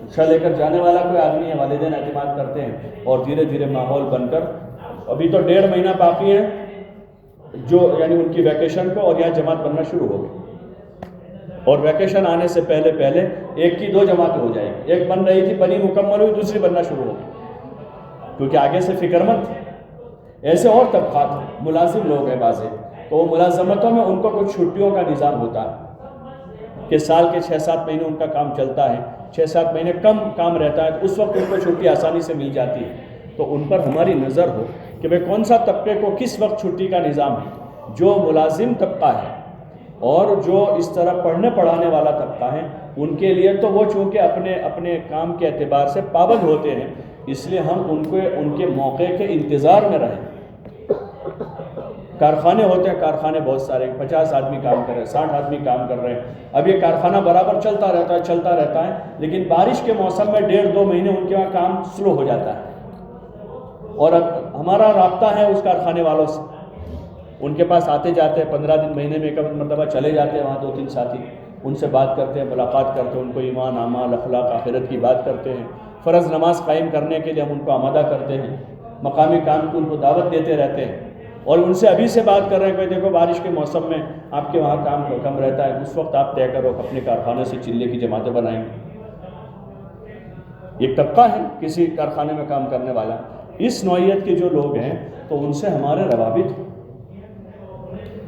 رکشہ لے کر جانے والا کوئی آدمی ہے، والدین اعتماد کرتے ہیں اور دھیرے دھیرے ماحول بن کر، ابھی تو 1.5 مہینہ باقی ہے جو یعنی ان کی ویکیشن کو، اور یہاں جماعت بننا شروع ہو گئی، اور ویکیشن آنے سے پہلے پہلے 1 کی 2 جماعتیں ہو جائیں گی، ایک بن رہی تھی بنی مکمل ہوئی، دوسری بننا شروع ہو گئی، کیونکہ آگے سے فکر مند تھے۔ ایسے اور طبقات ملازم لوگ ہیں بعض، تو وہ ملازمتوں میں ان کو کچھ چھٹیوں کا نظام ہوتا ہے کہ سال کے 6-7 مہینے ان کا کام چلتا ہے، 6-7 مہینے کم کام رہتا ہے، تو اس وقت ان کو چھٹی آسانی سے مل جاتی ہے، تو ان پر ہماری نظر ہو کہ بھئی کون سا طبقے کو کس وقت چھٹی کا نظام ہے۔ جو ملازم طبقہ ہے اور جو اس طرح پڑھنے پڑھانے والا طبقہ ہے، ان کے لیے تو وہ چونکہ اپنے کام کے اعتبار سے پابند ہوتے ہیں، اس لیے ہم ان کے موقع کے انتظار میں رہیں۔ کارخانے ہوتے ہیں، کارخانے بہت سارے، 50 آدمی کام کر رہے ہیں، 60 آدمی کام کر رہے ہیں، اب یہ کارخانہ برابر چلتا رہتا ہے، لیکن بارش کے موسم میں 1.5-2 مہینے ان کے وہاں کام سلو ہو جاتا ہے، اور اب ہمارا رابطہ ہے اس کارخانے والوں سے، ان کے پاس آتے جاتے ہیں، 15 دن مہینے میں ایک مرتبہ چلے جاتے ہیں وہاں 2-3 ساتھی، ان سے بات کرتے ہیں، ملاقات کرتے ہیں، ان کو ایمان، اعمال، اخلاق، آخرت کی بات کرتے ہیں، فرض نماز قائم کرنے کے لیے ہم ان کو آمادہ کرتے ہیں، مقامی کام کو ان کو دعوت دیتے رہتے ہیں، اور ان سے ابھی سے بات کر رہے ہیں کہ دیکھو بارش کے موسم میں آپ کے وہاں کام کم رہتا ہے، اس وقت آپ طے کرو اپنے کارخانے سے چلے کی جماعتیں بنائیں گے۔ ایک طبقہ ہے کسی کارخانے میں کام کرنے والا، اس نوعیت کے جو لوگ ہیں تو ان سے ہمارے روابط،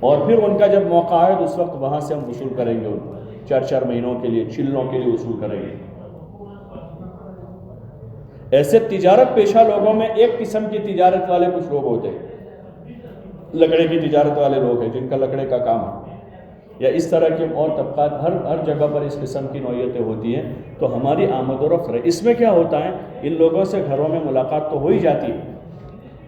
اور پھر ان کا جب موقع آئے تو اس وقت وہاں سے ہم وصول کریں گے، ان کو 4 مہینوں کے لیے، چلوں کے لیے وصول کریں گے۔ ایسے تجارت پیشہ لوگوں میں ایک قسم کی تجارت والے کچھ لوگ ہوتے ہیں، لکڑے کی تجارت والے لوگ ہیں جن کا لکڑے کا کام ہے، یا اس طرح کے اور طبقات، ہر جگہ پر اس قسم کی نوعیتیں ہوتی ہیں، تو ہماری آمد و رفت ہے۔ اس میں کیا ہوتا ہے، ان لوگوں سے گھروں میں ملاقات تو ہو ہی جاتی ہے،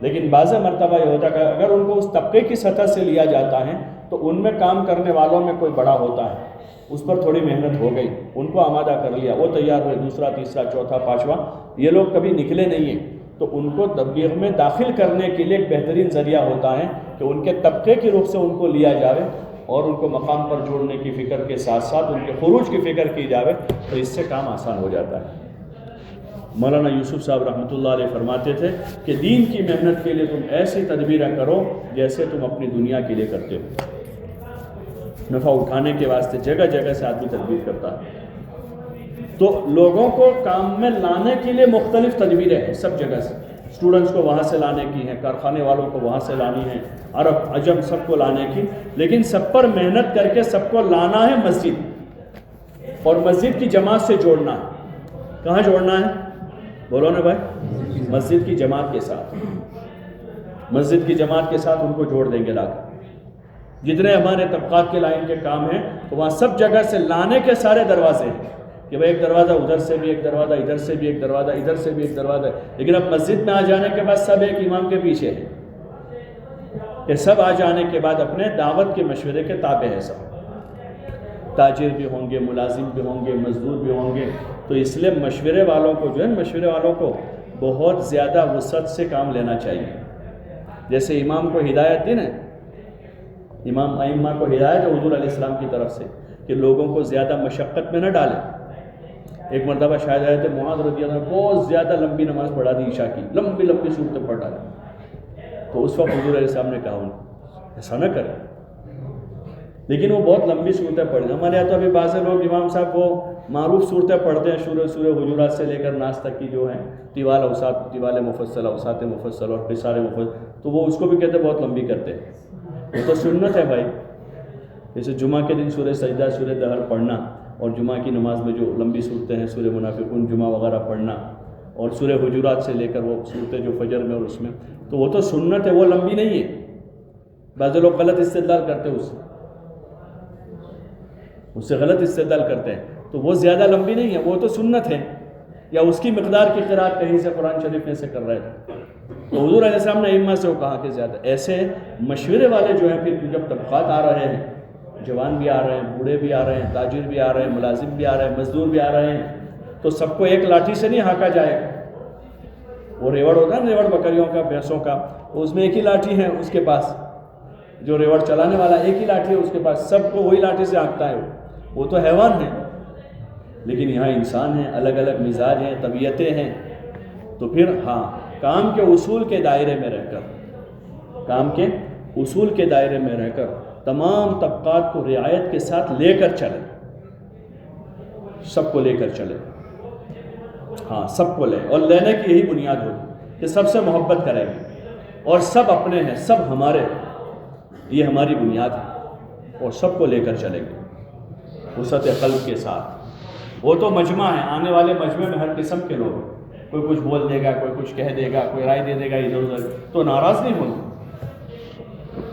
لیکن بعض مرتبہ یہ ہوتا ہے کہ اگر ان کو اس طبقے کی سطح سے لیا جاتا ہے تو ان میں کام کرنے والوں میں کوئی بڑا ہوتا ہے، اس پر تھوڑی محنت ہو گئی، ان کو آمادہ کر لیا، وہ تیار ہوئے، دوسرا تیسرا چوتھا پانچواں، یہ لوگ کبھی نکلے نہیں ہیں، تو ان کو تبلیغ میں داخل کرنے کے لیے ایک بہترین ذریعہ ہوتا ہے کہ ان کے طبقے کی رخ سے ان کو لیا جاوے اور ان کو مقام پر جوڑنے کی فکر کے ساتھ ساتھ ان کے خروج کی فکر کی جاوے، تو اس سے کام آسان ہو جاتا ہے۔ مولانا یوسف صاحب رحمۃ اللہ علیہ فرماتے تھے کہ دین کی محنت کے لیے تم ایسی تدبیریں کرو جیسے تم اپنی دنیا کے لیے کرتے ہو۔ نفع اٹھانے کے واسطے جگہ جگہ سے آدمی تدبیر کرتا ہے، تو لوگوں کو کام میں لانے کے لیے مختلف تدبیریں ہیں سب جگہ سے، اسٹوڈنٹس کو وہاں سے لانے کی ہیں، کارخانے والوں کو وہاں سے لانی ہے، عرب عجم سب کو لانے کی، لیکن سب پر محنت کر کے سب کو لانا ہے مسجد، اور مسجد کی جماعت سے جوڑنا ہے۔ کہاں جوڑنا ہے؟ بولو نا بھائی، مسجد کی جماعت کے ساتھ، مسجد کی جماعت کے ساتھ ان کو جوڑ دیں گے لا کر۔ جتنے ہمارے طبقات کے لائن کے کام ہیں تو وہاں سب جگہ سے لانے کے سارے دروازے ہیں کہ بھائی ایک دروازہ ادھر سے بھی، ایک دروازہ ادھر سے بھی، ایک دروازہ ادھر سے بھی، ایک دروازہ، لیکن اب مسجد میں آ جانے کے بعد سب ایک امام کے پیچھے ہے کہ سب آ جانے کے بعد اپنے دعوت کے مشورے کے تابع ہے، سب تاجر بھی ہوں گے، ملازم بھی ہوں گے، مزدور بھی ہوں گے، تو اس لیے مشورے والوں کو جو ہے، مشورے والوں کو بہت زیادہ وسعت سے کام لینا چاہیے۔ جیسے امام کو ہدایت دی نا، امام ائمہ کو ہدایت ہے حضور علیہ السلام کی طرف سے کہ لوگوں کو زیادہ مشقت میں نہ ڈالیں۔ ایک مرتبہ شاید حضرت معاذ رضی اللہ عنہ بہت زیادہ لمبی نماز پڑھا دی عشاء کی، لمبی لمبی صورتیں پڑھ ڈالی، تو اس وقت حضور علیہ السلام نے کہا ان کو ایسا نہ کریں، لیکن وہ بہت لمبی صورتیں پڑھ دی۔ ہمارے یہاں تو ابھی بعض لوگ امام صاحب وہ معروف صورتیں پڑھتے ہیں، سورہ حجرات سے لے کر ناس تک کی جو ہیں، طوال اوساط، طوال مفصل، اوساط مفصل اور قصار مفصل، تو وہ اس کو بھی کہتے ہیں بہت لمبی کرتے ہیں۔ وہ تو سنت ہے بھائی، جیسے جمعہ کے دن سورہ سجدہ، سورہ دہر پڑھنا، اور جمعہ کی نماز میں جو لمبی صورتیں ہیں، سورہ منافقون، جمعہ وغیرہ پڑھنا، اور سورہ حجرات سے لے کر وہ صورتیں جو فجر میں اور اس میں، تو وہ تو سنت ہے، وہ لمبی نہیں ہے۔ بعض لوگ غلط استدلال کرتے ہیں اس سے، اس سے غلط استدلال کرتے ہیں، تو وہ زیادہ لمبی نہیں ہے، وہ تو سنت ہے، یا اس کی مقدار کی قرأت کہیں سے قرآن شریف میں سے کر رہے تھے، تو حضور علیہ السلام نے ائمہ سے وہ کہا کہ زیادہ ایسے مشورے والے جو ہیں، پھر جب طبقات آ رہے ہیں، جوان بھی آ رہے ہیں، بوڑھے بھی آ رہے ہیں، تاجر بھی آ رہے ہیں، ملازم بھی آ رہے ہیں، مزدور بھی آ رہے ہیں، تو سب کو ایک لاٹھی سے نہیں ہانکا جائے گا۔ وہ ریوڑ ہوتا ہے نا، ریوڑ بکریوں کا، بھینسوں کا، اس میں ایک ہی لاٹھی ہے اس کے پاس، جو ریوڑ چلانے والا ایک ہی لاٹھی ہے اس کے پاس، سب کو وہی لاٹھی سے ہانکتا ہے، وہ تو حیوان ہے، لیکن یہاں انسان ہیں، الگ الگ مزاج ہیں، طبیعتیں ہیں، تو پھر ہاں کام کے اصول کے دائرے میں رہ کر، کام کے اصول کے دائرے میں رہ کر تمام طبقات کو رعایت کے ساتھ لے کر چلیں، سب کو لے کر چلیں، ہاں سب کو لیں، اور لینے کی یہی بنیاد ہوگی کہ سب سے محبت کریں گے، اور سب اپنے ہیں، سب ہمارے، یہ ہماری بنیاد ہے، اور سب کو لے کر چلیں گے وسعت قلب کے ساتھ۔ وہ تو مجمع ہے، آنے والے مجمع میں ہر قسم کے لوگ ہیں، کوئی کچھ بول دے گا، کوئی کچھ کہہ دے گا، کوئی رائے دے دے گا ادھر ادھر، تو ناراض نہیں ہوں گے،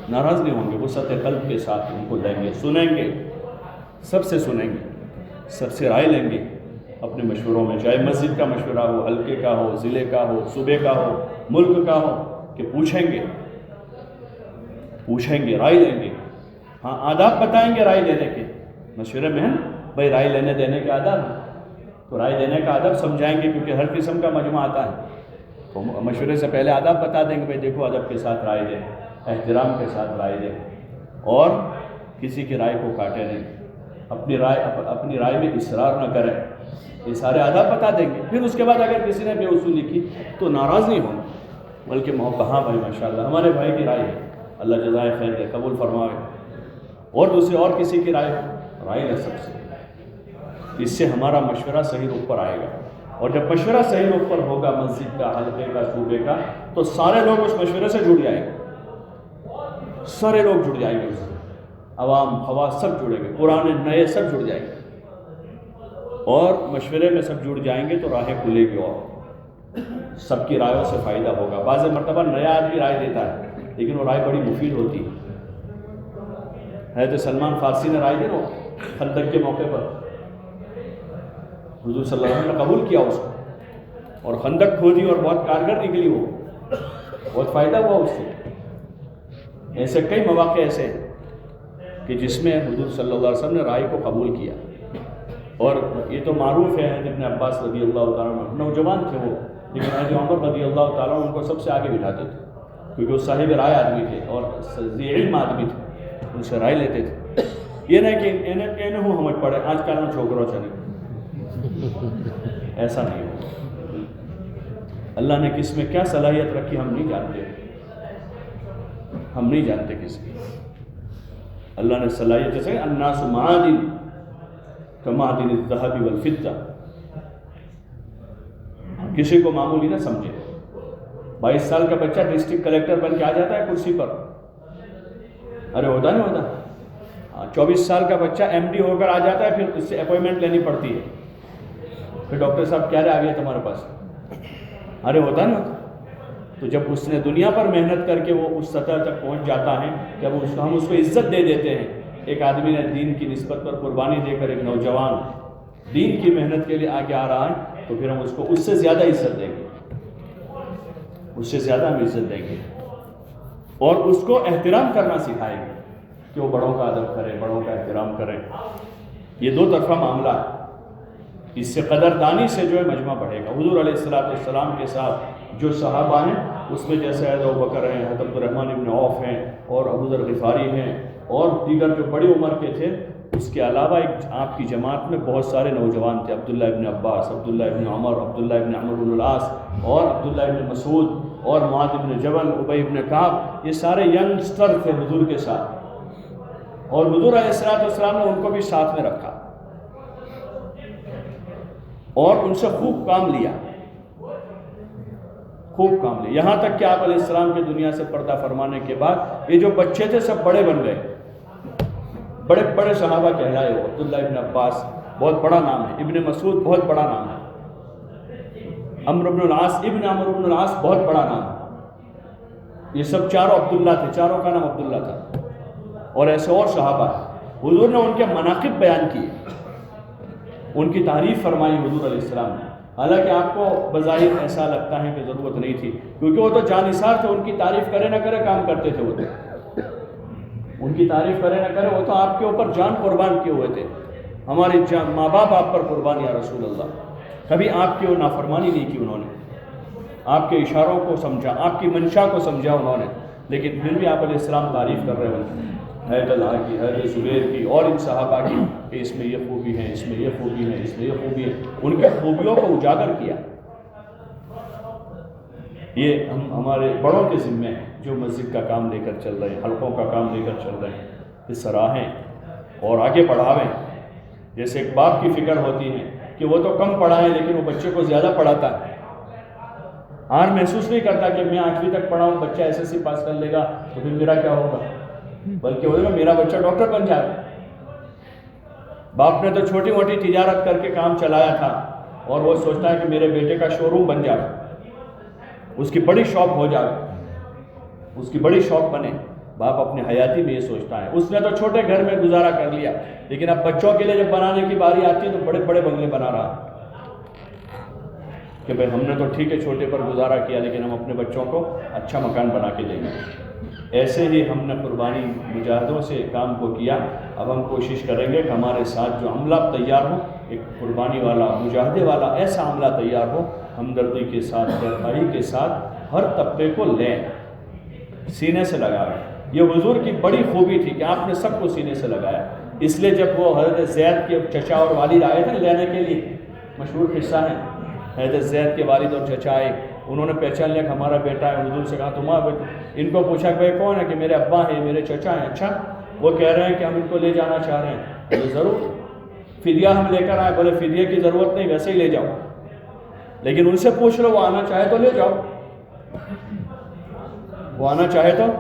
ناراض نہیں ہوں گے، وسعت قلب کے ساتھ ان کو لیں گے، سنیں گے، سب سے سنیں گے، سب سے رائے لیں گے اپنے مشوروں میں، چاہے مسجد کا مشورہ ہو، حلقے کا ہو، ضلع کا ہو، صوبے کا ہو، ملک کا ہو، کہ پوچھیں گے، رائے لیں گے، ہاں آداب بتائیں گے رائے لینے کے، مشورے میں ہے نا بھائی رائے لینے دینے کے آداب ہیں، تو رائے دینے کا آداب سمجھائیں گے، کیونکہ ہر قسم کا مجمع آتا ہے، تو مشورے سے پہلے آداب بتا دیں گے، بھائی دیکھو ادب کے ساتھ رائے دیں، احترام کے ساتھ رائے دیں، اور کسی کی رائے کو کاٹے نہیں، اپنی رائے میں اصرار نہ کریں، یہ سارے آداب بتا دیں گے۔ پھر اس کے بعد اگر کسی نے بے اصولی کی تو ناراض نہیں ہونا، بلکہ محبت، ہاں بھائی ماشاءاللہ ہمارے بھائی کی رائے ہے، اللہ جزائے خیر دے، قبول فرمائے، اور دوسرے اور کسی کی رائے لے سب سے، اس سے ہمارا مشورہ صحیح رخ پر آئے گا، اور جب مشورہ صحیح رخ پر ہوگا مسجد کا، حلقے کا، صوبے کا، تو سارے لوگ اس مشورے سے جڑ جائیں گے، سارے لوگ جڑ جائیں گے، اس سے عوام خواص سب جڑیں گے، پرانے نئے سب جڑ جائیں گے، اور مشورے میں سب جڑ جائیں گے تو راہیں کھلے گی، اور سب کی رائےوں سے فائدہ ہوگا۔ بعض مرتبہ نیا آدمی رائے دیتا ہے لیکن وہ رائے بڑی مفید ہوتی ہے۔ حضرت سلمان فارسی نے رائے دی نا خندق کے موقع پر، حضور صلی اللہ علیہ وسلم نے قبول کیا اس کو، اور خندق کھودی اور بہت کارگر نکلی، وہ بہت فائدہ ہوا اس سے۔ ایسے کئی مواقع ایسے ہیں کہ جس میں حضور صلی اللہ علیہ وسلم نے رائے کو قبول کیا، اور یہ تو معروف ہے، ابن عباس رضی اللہ تعالیٰ عنہ نوجوان تھے وہ، لیکن حضرت عمر رضی اللہ تعالیٰ عنہ ان کو سب سے آگے بٹھاتے تھے، کیونکہ وہ صاحب رائے آدمی تھے اور ذی علم آدمی تھے، ان سے رائے لیتے تھے۔ یہ نہیں کہ انہیں ہوں ہمیں پڑھے آج کل میں چھوکروں چلے، ایسا نہیں ہو۔ اللہ نے کس میں کیا صلاحیت رکھی ہم نہیں جانتے، ہم نہیں جانتے کس کی اللہ نے صلاحیت، جیسے الناس معادن کمعدن الذهب والفضہ، کسی کو معمولی نہ سمجھے۔ 22 سال کا بچہ ڈسٹرکٹ کلیکٹر بن کے آ جاتا ہے کرسی پر، ارے ہوتا نہیں ہوتا؟ 24 سال کا بچہ ایم ڈی ہو کر آ جاتا ہے، پھر اس سے اپوائنٹمنٹ لینی پڑتی ہے، پھر ڈاکٹر صاحب کیا آ گیا تمہارے پاس، ارے ہوتا نہیں ہوتا؟ تو جب اس نے دنیا پر محنت کر کے وہ اس سطح تک پہنچ جاتا ہے کہ ہم اس کو عزت دے دیتے ہیں۔ ایک آدمی نے دین کی نسبت پر قربانی دے کر، ایک نوجوان دین کی محنت کے لیے آگے آ رہا ہے، تو پھر ہم اس کو اس سے زیادہ عزت دیں گے، اس سے زیادہ ہم عزت دیں گے، اور اس کو احترام کرنا سکھائیں گے کہ وہ بڑوں کا ادب کرے، بڑوں کا احترام کرے۔ یہ دو طرفہ معاملہ ہے، اس سے قدردانی سے جو ہے مجمع بڑھے گا۔ حضور علیہ السلام کے ساتھ جو صحابہ ہیں، اس میں جیسے حضرت ابوبکر ہیں، حضرت عبدالرحمن ابن عوف ہیں، اور ابو ذر غفاری ہیں، اور دیگر جو بڑی عمر کے تھے، اس کے علاوہ ایک آپ کی جماعت میں بہت سارے نوجوان تھے، عبداللہ ابن عباس، عبداللہ ابن عمر، عبداللہ ابن عمرو بن العاص، اور عبداللہ ابن مسعود، اور معاذ ابن جبل، ابی ابن کعب، یہ سارے ینگسٹر تھے حضور کے ساتھ، اور حضور علیہ السلام نے ان کو بھی ساتھ میں رکھا اور ان سے خوب کام لیا، یہاں تک کہ آپ علیہ السلام کے دنیا سے پردہ فرمانے کے بعد یہ جو بچے تھے سب بڑے بن گئے، بڑے بڑے صحابہ کہلائے ہو۔ عبداللہ ابن عباس بہت بڑا نام ہے، ابن مسعود بہت بڑا نام ہے، عمرو بن العاص، ابن عمرو بن العاص بہت بڑا نام ہے۔ یہ سب چاروں عبداللہ تھے، چاروں کا نام عبداللہ تھا، اور ایسے اور صحابہ ہیں۔ حضور نے ان کے مناقب بیان کیے، ان کی تعریف فرمائی حضور علیہ السلام نے، حالانکہ آپ کو بظاہر ایسا لگتا ہے کہ ضرورت نہیں تھی، کیونکہ وہ تو جانثار تھے، ان کی تعریف کرے نہ کرے کام کرتے تھے، وہ تو ان کی تعریف کرے نہ کرے وہ تو آپ کے اوپر جان قربان کیے ہوئے تھے، ہمارے ماں باپ آپ پر قربان یا رسول اللہ، کبھی آپ کی وہ نافرمانی نہیں کی انہوں نے، آپ کے اشاروں کو سمجھا، آپ کی منشا کو سمجھا انہوں نے، لیکن پھر بھی آپ علیہ السلام تعریف کر رہے ہوتے حضرت طلحہ کی، حضرت زبیر کی اور ان صحابہ کی کہ اس میں یہ خوبی ہے، اس میں یہ خوبی ہے، اس میں یہ خوبی ہے، ان کی خوبیوں کو اجاگر کیا۔ یہ ہمارے بڑوں کے ذمے ہیں جو مسجد کا کام لے کر چل رہے ہیں، حلقوں کا کام لے کر چل رہے ہیں، کہ سراہیں اور آگے بڑھاویں۔ جیسے ایک باپ کی فکر ہوتی ہے کہ وہ تو کم پڑھائے لیکن وہ بچے کو زیادہ پڑھاتا ہے، آج محسوس نہیں کرتا کہ میں 8ویں تک پڑھاؤں، بچہ SSC پاس کر لے گا تو پھر میرا کیا ہوگا، بلکہ وہ میرا بچہ ڈاکٹر بن جائے۔ باپ نے تو چھوٹی موٹی تجارت کر کے کام چلایا تھا اور وہ سوچتا ہے کہ میرے بیٹے کا شو روم بن جائے، اس کی بڑی شاپ ہو جائے، اس کی بڑی شاپ بنے۔ باپ اپنے حیاتی میں یہ سوچتا ہے، اس نے تو چھوٹے گھر میں گزارا کر لیا، لیکن اب بچوں کے لیے جب بنانے کی باری آتی ہے تو بڑے بڑے بنگلے بنا رہا کہ بھئی ہم نے تو ٹھیک ہے چھوٹے پر گزارا کیا، لیکن ہم اپنے بچوں کو اچھا مکان بنا کے دیں گے۔ ایسے ہی ہم نے قربانی مجاہدوں سے کام کو کیا، اب ہم کوشش کریں گے کہ ہمارے ساتھ جو عملہ تیار ہو، ایک قربانی والا، مجاہدے والا ایسا عملہ تیار ہو، ہمدردی کے ساتھ، رفائی کے ساتھ ہر طبقے کو لیں، سینے سے لگائیں۔ یہ حضور کی بڑی خوبی تھی کہ آپ نے سب کو سینے سے لگایا، اس لیے جب وہ حضرت زید کے چچا اور والد آئے تھے لینے کے لیے، مشہور قصہ ہے، حضرت زید کے والد اور چچا آئے، انہوں نے پہچان لیا کہ ہمارا بیٹا ہے، حضور سے کہا تمہارا بیٹا، ان کو پوچھا کہ بھائی کون ہے، کہ میرے ابا ہیں، میرے چچا ہیں۔ اچھا، وہ کہہ رہے ہیں کہ ہم ان کو لے جانا چاہ رہے ہیں۔ بولے ضرور، فدیہ ہم لے کر آئے۔ بولے فدیہ کی ضرورت نہیں، ویسے ہی لے جاؤ، لیکن ان سے پوچھ لو، وہ آنا چاہے تو لے جاؤ، وہ آنا چاہے تو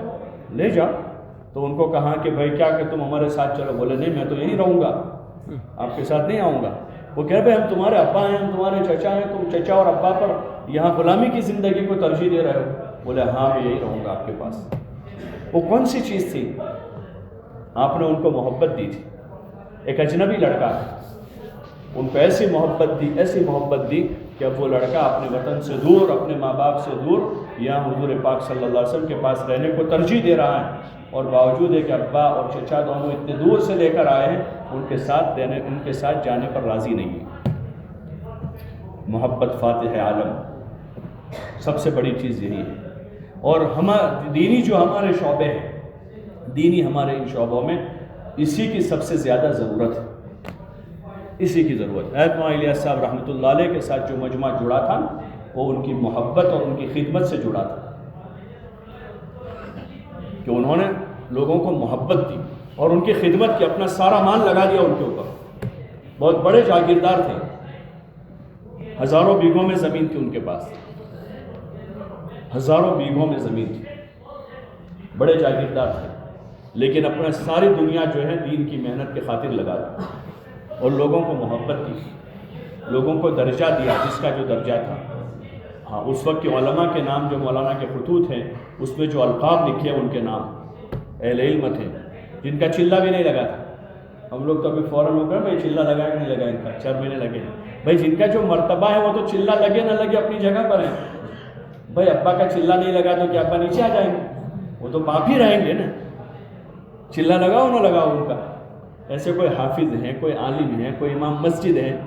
لے جاؤ۔ تو ان کو کہا کہ بھائی کیا کہ تم ہمارے ساتھ چلو۔ بولے نہیں، میں تو یہیں رہوں گا، آپ کے ساتھ نہیں آؤں گا۔ وہ کہہ رہے بھائی ہم تمہارے ابا ہیں، ہم تمہارے چچا ہیں، تم چچا اور ابا پر یہاں غلامی کی زندگی کو ترجیح دے رہے ہو۔ بولے ہاں میں یہی رہوں گا آپ کے پاس۔ وہ کون سی چیز تھی؟ آپ نے ان کو محبت دی تھی، ایک اجنبی لڑکا ہے، ان کو ایسی محبت دی، ایسی محبت دی کہ اب وہ لڑکا اپنے وطن سے دور، اپنے ماں باپ سے دور، یہاں حضور پاک صلی اللہ علیہ وسلم کے پاس رہنے کو ترجیح دے رہا ہے، اور باوجود ہے کہ ابا اور چچا دونوں اتنے دور سے لے کر آئے ہیں، ان کے ساتھ جانے پر راضی نہیں ہے۔ محبت فاتح عالم، سب سے بڑی چیز یہی ہے۔ اور دینی جو ہمارے شعبے ہیں، دینی ہمارے ان شعبوں میں اسی کی سب سے زیادہ ضرورت ہے، اسی کی ضرورت ہے۔ حضرت مولانا الیاس صاحب رحمۃ اللہ علیہ کے ساتھ جو مجمع جڑا تھا وہ ان کی محبت اور ان کی خدمت سے جڑا تھا، کہ انہوں نے لوگوں کو محبت دی اور ان کی خدمت کی، اپنا سارا مال لگا دیا ان کے اوپر۔ بہت بڑے جاگیردار تھے، ہزاروں بیگھوں میں زمین تھی ان کے پاس، ہزاروں بیگھوں میں زمین تھی، بڑے جاگیردار تھے، لیکن اپنا ساری دنیا جو ہے دین کی محنت کی خاطر لگا دی اور لوگوں کو محبت دی، لوگوں کو درجہ دیا جس کا جو درجہ تھا۔ ہاں، اس وقت کے علماء کے نام جو مولانا کے خطوط ہیں اس میں جو القاب لکھے ہیں ان کے نام اہل علم تھے، جن کا چلہ بھی نہیں لگا تھا۔ ہم لوگ تو ابھی فوراً ہو کر بھائی چلہ لگا کہ نہیں لگا، ان کا 4 مہینے لگے، بھائی جن کا جو مرتبہ ہے وہ تو چلہ لگے نہ لگے اپنی جگہ پر ہے۔ بھائی ابا کا چلہ نہیں لگا تو کیا ابا نیچے آ جائیں گے؟ وہ تو باپ ہی رہیں گے نا، چلہ لگاؤ نہ لگاؤ ان کا۔ ایسے کوئی حافظ ہیں، کوئی عالم ہے، کوئی امام مسجد ہے،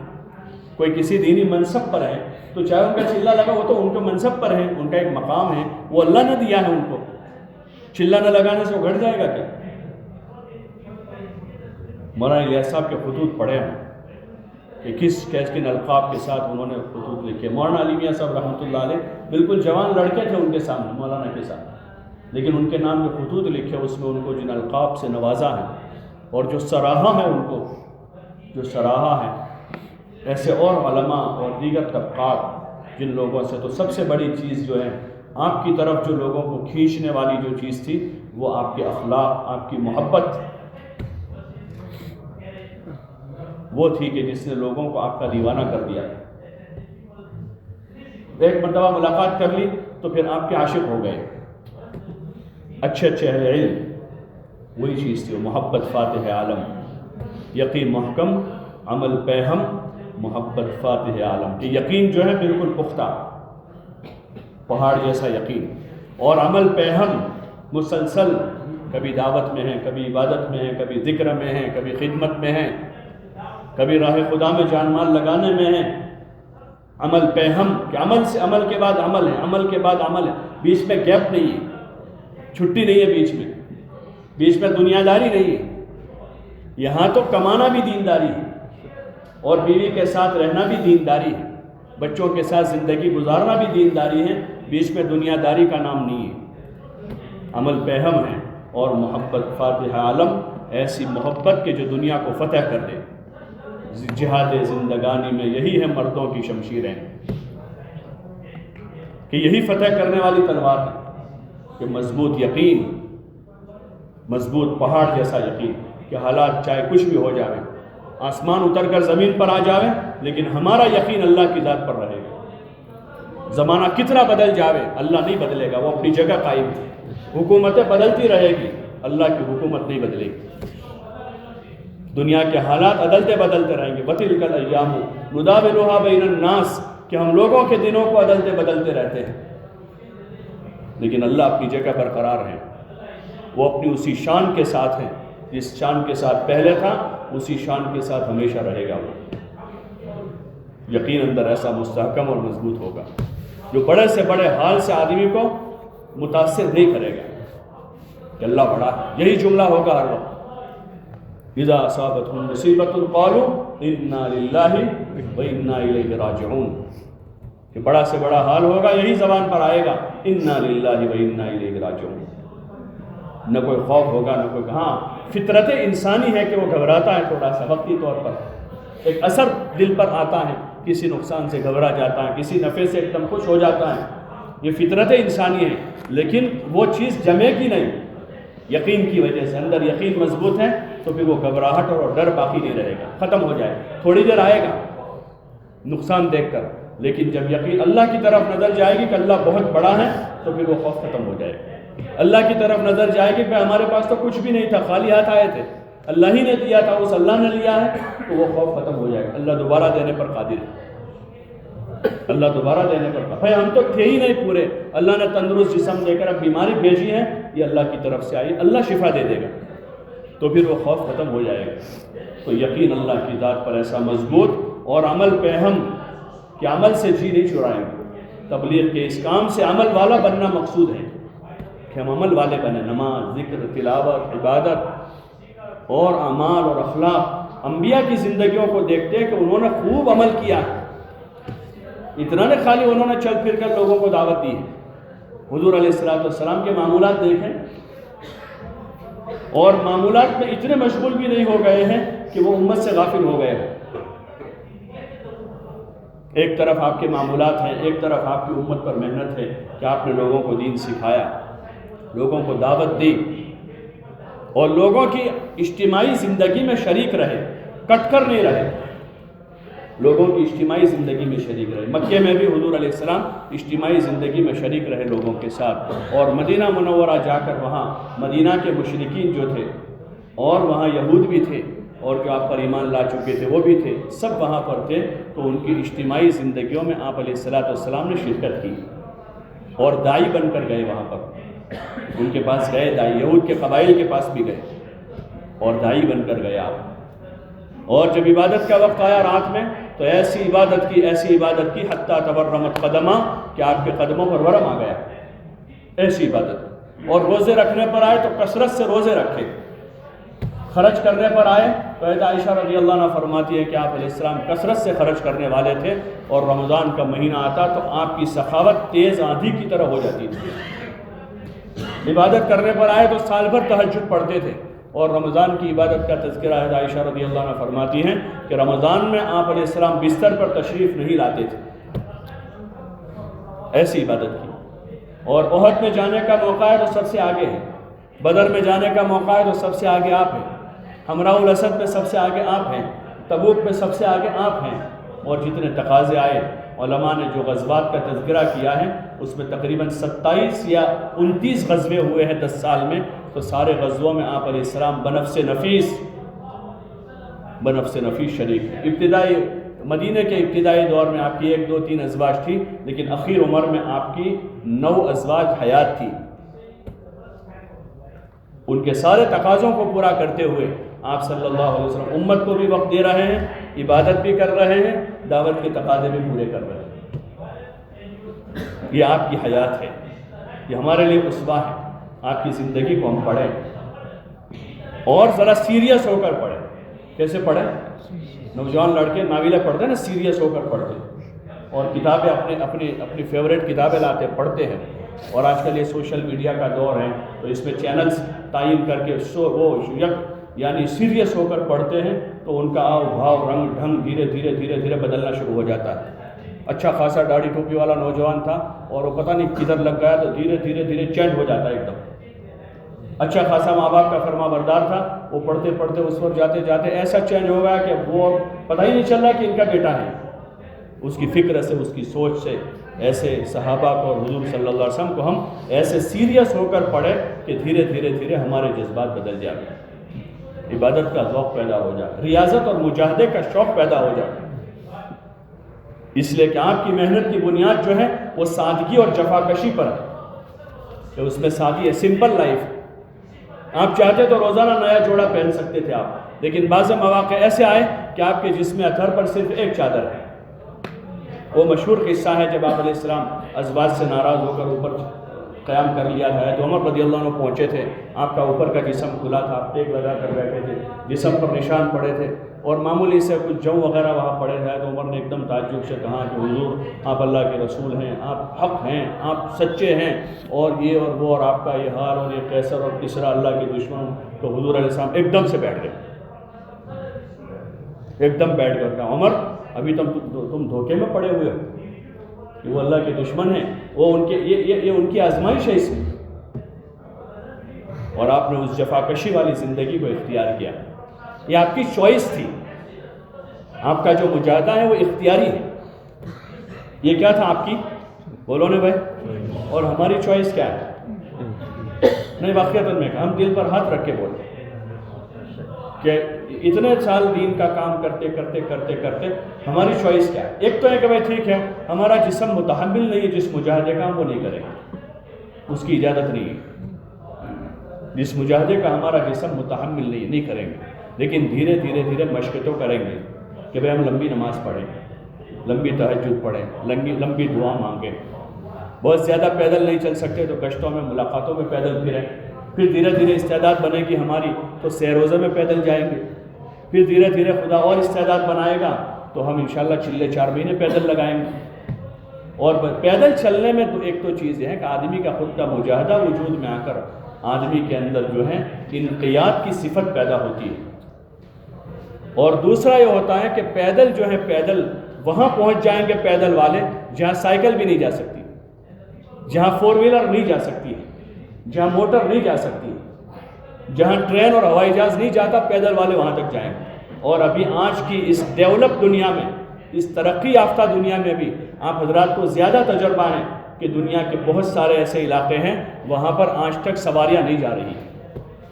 کوئی کسی دینی منصب پر ہے، تو چاہے ان کا چلہ لگا، وہ تو ان کے منصب پر ہے، ان کا ایک مقام ہے، وہ اللہ نے دیا ہے ان کو۔ چلہ نہ لگانے سے وہ گھٹ جائے گا کیا؟ مولانا الیاس صاحب کے خطوط پڑھے ہیں کہ کن القاب کے ساتھ انہوں نے خطوط لکھے۔ مولانا علی میاں صاحب رحمۃ اللہ علیہ بالکل جوان لڑکے تھے ان کے سامنے، مولانا کے ساتھ، لیکن ان کے نام جو خطوط لکھے اس میں ان کو جن القاب سے نوازا ہے اور جو سراہا ہے، ان کو جو سراہا ہے، ایسے اور علماء اور دیگر طبقات جن لوگوں سے، تو سب سے بڑی چیز جو ہے آپ کی طرف جو لوگوں کو کھینچنے والی جو چیز تھی وہ آپ کے اخلاق، آپ کی محبت وہ تھی کہ جس نے لوگوں کو آپ کا دیوانہ کر دیا۔ ایک مرتبہ ملاقات کر لی تو پھر آپ کے عاشق ہو گئے، اچھے اہل علم، وہی چیز تھی، وہ محبت فاتح عالم۔ یقین محکم، عمل پیہم، محبت فاتح عالم. کہ یقین جو ہے بالکل پختہ، پہاڑ جیسا یقین، اور عمل پیہم مسلسل، کبھی دعوت میں ہیں، کبھی عبادت میں ہیں، کبھی ذکر میں ہیں، کبھی خدمت میں ہیں، کبھی راہ خدا میں جان مال لگانے میں ہیں. عمل پیہم کہ عمل سے، عمل کے بعد عمل ہے، عمل کے بعد عمل ہے، بیچ میں گیپ نہیں ہے، چھٹی نہیں ہے بیچ میں دنیا داری نہیں ہے. یہاں تو کمانا بھی دینداری ہے، اور بیوی کے ساتھ رہنا بھی دینداری ہے، بچوں کے ساتھ زندگی گزارنا بھی دینداری ہے، بیچ میں دنیا داری کا نام نہیں ہے. عمل پیہم ہے اور محبت فاتح عالم، ایسی محبت کہ جو دنیا کو فتح کر دے. جہاد زندگانی میں یہی ہے مردوں کی شمشیریں، کہ یہی فتح کرنے والی تلوار ہے، کہ مضبوط یقین، مضبوط پہاڑ جیسا یقین، کہ حالات چاہے کچھ بھی ہو جاوے، آسمان اتر کر زمین پر آ جاوے، لیکن ہمارا یقین اللہ کی ذات پر رہے گا. زمانہ کتنا بدل جاوے، اللہ نہیں بدلے گا، وہ اپنی جگہ قائم ہے. حکومتیں بدلتی رہے گی، اللہ کی حکومت نہیں بدلے گی. دنیا کے حالات بدلتے رہیں گے. وَتِلْكَ الْأَيَّامُ نُدَاوِلُهَا بَيْنَ النَّاسِ، کہ ہم لوگوں کے دنوں کو بدلتے رہتے ہیں، لیکن اللہ اپنی جگہ برقرار ہے. وہ اپنی اسی شان کے ساتھ ہیں، جس شان کے ساتھ پہلے تھا اسی شان کے ساتھ ہمیشہ رہے گا. وہ یقین اندر ایسا مستحکم اور مضبوط ہوگا جو بڑے سے بڑے حال سے آدمی کو متاثر نہیں کرے گا کہ اللہ بڑا ہے. یہی جملہ ہوگا ہر وقت. اذا اصابتهم مصیبۃ قالوا انا للہ وانا الیہ راجعون، کہ بڑا سے بڑا حال ہوگا یہی زبان پر آئے گا، انا للہ وانا الیہ راجعون. نہ کوئی خوف ہوگا، نہ کوئی. ہاں فطرت انسانی ہے کہ وہ گھبراتا ہے تھوڑا سا وقتی طور پر، ایک اثر دل پر آتا ہے، کسی نقصان سے گھبرا جاتا ہے، کسی نفع سے ایک دم خوش ہو جاتا ہے. یہ فطرت انسانی ہے، لیکن وہ چیز جمے گی نہیں. یقین کی وجہ سے اندر یقین مضبوط ہے تو پھر وہ گھبراہٹ اور ڈر باقی نہیں رہے گا، ختم ہو جائے. تھوڑی دیر آئے گا نقصان دیکھ کر، لیکن جب یقین اللہ کی طرف نظر جائے گی کہ اللہ بہت بڑا ہے تو پھر وہ خوف ختم ہو جائے گا. اللہ کی طرف نظر جائے گی کہ ہمارے پاس تو کچھ بھی نہیں تھا، خالی ہاتھ آئے تھے، اللہ ہی نے دیا تھا، اس اللہ نے لیا ہے، تو وہ خوف ختم ہو جائے گا. اللہ دوبارہ دینے پر قادر ہے، اللہ دوبارہ دینے پر قادر. بھائی ہم تو تھے ہی نہیں پورے، اللہ نے تندرست جسم دے کر اب بیماری بھیجی ہے، یہ اللہ کی طرف سے آئی، اللہ شفا دے دے گا، تو پھر وہ خوف ختم ہو جائے گا. تو یقین اللہ کی ذات پر ایسا مضبوط، اور عمل پیہم کہ عمل سے جی نہیں چھڑائیں گے. تبلیغ کے اس کام سے عمل والا بننا مقصود ہے، کہ ہم عمل والے بنیں. نماز، ذکر، تلاوت، عبادت اور اعمال اور اخلاق. انبیاء کی زندگیوں کو دیکھتے ہیں کہ انہوں نے خوب عمل کیا، اتنا نہیں خالی انہوں نے چل پھر کر لوگوں کو دعوت دی ہے. حضور علیہ السلام کے معمولات دیکھیں، اور معمولات میں اتنے مشغول بھی نہیں ہو گئے ہیں کہ وہ امت سے غافل ہو گئے ہیں. ایک طرف آپ کے معمولات ہیں، ایک طرف آپ کی امت پر محنت ہے کہ آپ نے لوگوں کو دین سکھایا، لوگوں کو دعوت دی، اور لوگوں کی اجتماعی زندگی میں شریک رہے، کٹ کر نہیں رہے، لوگوں کی اجتماعی زندگی میں شریک رہے. مکے میں بھی حضور علیہ السلام اجتماعی زندگی میں شریک رہے لوگوں کے ساتھ، اور مدینہ منورہ جا کر وہاں مدینہ کے مشرکین جو تھے، اور وہاں یہود بھی تھے، اور جو آپ پر ایمان لا چکے تھے وہ بھی تھے، سب وہاں پر تھے. تو ان کی اجتماعی زندگیوں میں آپ علیہ السلام نے شرکت کی، اور دائی بن کر گئے وہاں پر. ان کے پاس گئے دائی، یہود کے قبائل کے پاس بھی گئے، اور دائی بن کر گئے آپ. اور جب عبادت کا وقت آیا رات میں، تو ایسی عبادت کی حتیٰ تورمت قدمہ، کہ آپ کے قدموں پر ورم آ گیا، ایسی عبادت. اور روزے رکھنے پر آئے تو کثرت سے روزے رکھے. خرچ کرنے پر آئے تو عائشہ رضی اللہ عنہ فرماتی ہے کہ آپ علیہ السلام کثرت سے خرچ کرنے والے تھے، اور رمضان کا مہینہ آتا تو آپ کی سخاوت تیز آندھی کی طرح ہو جاتی تھی. عبادت کرنے پر آئے تو سال بھر تہجد پڑھتے تھے. اور رمضان کی عبادت کا تذکرہ ہے، عائشہ رضی اللہ عنہ فرماتی ہیں کہ رمضان میں آپ علیہ السلام بستر پر تشریف نہیں لاتے تھے، ایسی عبادت کی. اور احد میں جانے کا موقع ہے تو سب سے آگے ہے، بدر میں جانے کا موقع ہے تو سب سے آگے آپ ہیں، حمراء الاسد میں سب سے آگے آپ ہیں، تبوک میں سب سے آگے آپ ہیں. اور جتنے تقاضے آئے، علماء نے جو غزوات کا تذکرہ کیا ہے اس میں تقریباً 27 یا 29 غزوے ہوئے ہیں 10 سال میں. تو سارے غزووں میں آپ علیہ السلام بنفس نفیس بنفس نفیس شریک۔ ابتدائی مدینہ کے ابتدائی دور میں آپ کی 1 2 3 ازواج تھی، لیکن اخیر عمر میں آپ کی 9 ازواج حیات تھی۔ ان کے سارے تقاضوں کو پورا کرتے ہوئے آپ صلی اللہ علیہ وسلم امت کو بھی وقت دے رہے ہیں، عبادت بھی کر رہے ہیں، دعوت کے تقاضے بھی پورے کر رہے ہیں۔ یہ آپ کی حیات ہے، یہ ہمارے لیے اسوہ ہے۔ آپ کی زندگی کو ہم پڑھیں اور ذرا سیریس ہو کر پڑھیں۔ کیسے پڑھیں؟ نوجوان لڑکے ناولیں پڑھتے ہیں نا، سیریس ہو کر پڑھتے ہیں، اور کتابیں اپنی فیوریٹ کتابیں لاتے پڑھتے ہیں۔ اور آج کل یہ سوشل میڈیا کا دور ہے، تو اس میں چینلز تعین کر کے یعنی سیریس ہو کر پڑھتے ہیں، تو ان کا آؤ بھاؤ رنگ ڈھنگ دھیرے دھیرے بدلنا شروع ہو جاتا ہے۔ اچھا خاصا داڑھی ٹوپی والا نوجوان تھا اور وہ پتہ نہیں کدھر لگ گیا، تو دھیرے چینج ہو جاتا ہے ایک دم۔ اچھا خاصا ماں باپ کا فرما بردار تھا، وہ پڑھتے اس پر جاتے ایسا چینج ہو گیا کہ وہ پتہ ہی نہیں چل رہا کہ ان کا بیٹا ہے۔ اس کی فکر سے، اس کی سوچ سے، ایسے صحابہ کو اور حضور صلی اللہ علیہ وسلم کو ہم ایسے سیریس ہو کر پڑھے کہ دھیرے ہمارے جذبات بدل جائیں، عبادت کا ذوق پیدا ہو جائے، ریاضت اور مجاہدے کا شوق پیدا ہو جائے۔ اس لیے کہ آپ کی محنت کی بنیاد جو ہے وہ سادگی اور جفاکشی پر ہے، کہ اس میں سادگی ہے، سمپل لائف۔ آپ چاہتے تو روزانہ نیا جوڑا پہن سکتے تھے آپ، لیکن بعض مواقع ایسے آئے کہ آپ کے جسم اتھر پر صرف ایک چادر ہے۔ وہ مشہور قصہ ہے جب آپ علیہ السلام ازواج سے ناراض ہو کر اوپر قیام کر لیا تھا، تو عمر رضی اللہ عنہ پہنچے تھے، آپ کا اوپر کا جسم کھلا تھا، آپ ٹیک لگا کر بیٹھے تھے، جسم پر نشان پڑے تھے، اور معمولی سے کچھ جو وغیرہ وہاں پڑے تھے، تو عمر نے ایک دم تعجب سے کہا کہ حضور آپ اللہ کے رسول ہیں، آپ حق ہیں، آپ سچے ہیں، اور یہ اور وہ اور آپ کا یہ حال اور یہ قیصر اور کسریٰ اللہ کے دشمن۔ تو حضور علیہ السلام ایک دم سے بیٹھ گئے، ایک دم بیٹھ کر کہا عمر ابھی تم دھوکے میں پڑے ہوئے ہو کہ وہ اللہ کے دشمن ہیں، وہ یہ ان کی آزمائش ہے اس میں، اور آپ نے اس جفاکشی والی زندگی کو اختیار کیا۔ یہ آپ کی چوائس تھی، آپ کا جو مجاہدہ ہے وہ اختیاری ہے۔ یہ کیا تھا آپ کی؟ بولو نا بھائی، اور ہماری چوائس کیا ہے؟ نہیں واقعات میں ہم دل پر ہاتھ رکھ کے بولیں کہ اتنے سال دین کا کام کرتے ہماری چوائس کیا ہے؟ ایک تو ہے کہ بھائی ٹھیک ہے ہمارا جسم متحمل نہیں ہے جس مجاہدے کا، ہم وہ نہیں کریں گے، اس کی اجازت نہیں ہے، جس مجاہدے کا ہمارا جسم متحمل نہیں کریں گے، لیکن دھیرے مشق تو کریں گے کہ بھائی ہم لمبی نماز پڑھیں، لمبی تہجد پڑھیں، لمبی دعا مانگیں، بہت زیادہ پیدل نہیں چل سکتے تو کشتوں میں ملاقاتوں میں پیدل پھریں، پھر دھیرے استعداد بنے گی ہماری تو سیر روزے میں پیدل جائیں گے، پھر دھیرے خدا اور استعداد بنائے گا تو ہم انشاءاللہ چلے 4 مہینے پیدل لگائیں گے۔ اور پیدل چلنے میں تو ایک تو چیز ہے کہ آدمی کا خود کا مجاہدہ وجود میں آ کر آدمی کے اندر جو ہے انقیاد کی صفت پیدا ہوتی ہے، اور دوسرا یہ ہوتا ہے کہ پیدل جو ہے پیدل وہاں پہنچ جائیں گے پیدل والے جہاں سائیکل بھی نہیں جا سکتی، جہاں 4 ویلر نہیں جا سکتی، جہاں موٹر نہیں جا سکتی، جہاں ٹرین اور ہوائی جہاز نہیں جاتا، پیدل والے وہاں تک جائیں گے۔ اور ابھی آج کی اس ڈیولپ دنیا میں، اس ترقی یافتہ دنیا میں بھی آپ حضرات کو زیادہ تجربہ ہے کہ دنیا کے بہت سارے ایسے علاقے ہیں وہاں پر آج تک سواریاں نہیں جا رہی ہیں۔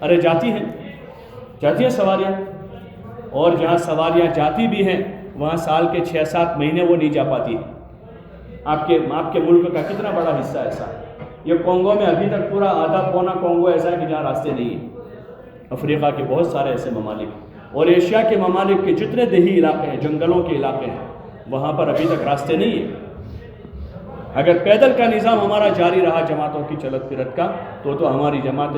ارے جاتی ہیں سواریاں، اور جہاں سواریاں جاتی بھی ہیں وہاں سال کے 6-7 مہینے وہ نہیں جا پاتی ہیں۔ آپ کے ملک کا کتنا بڑا حصہ ایسا ہے؟ یہ کونگو میں ابھی تک پورا آدھا پونا کونگو ایسا ہے کہ جہاں راستے نہیں ہیں۔ افریقہ کے بہت سارے ایسے ممالک اور ایشیا کے ممالک کے جتنے دیہی علاقے ہیں، جنگلوں کے علاقے ہیں، وہاں پر ابھی تک راستے نہیں ہیں۔ اگر پیدل کا نظام ہمارا جاری رہا جماعتوں کی چلت پھرت کا تو ہماری جماعت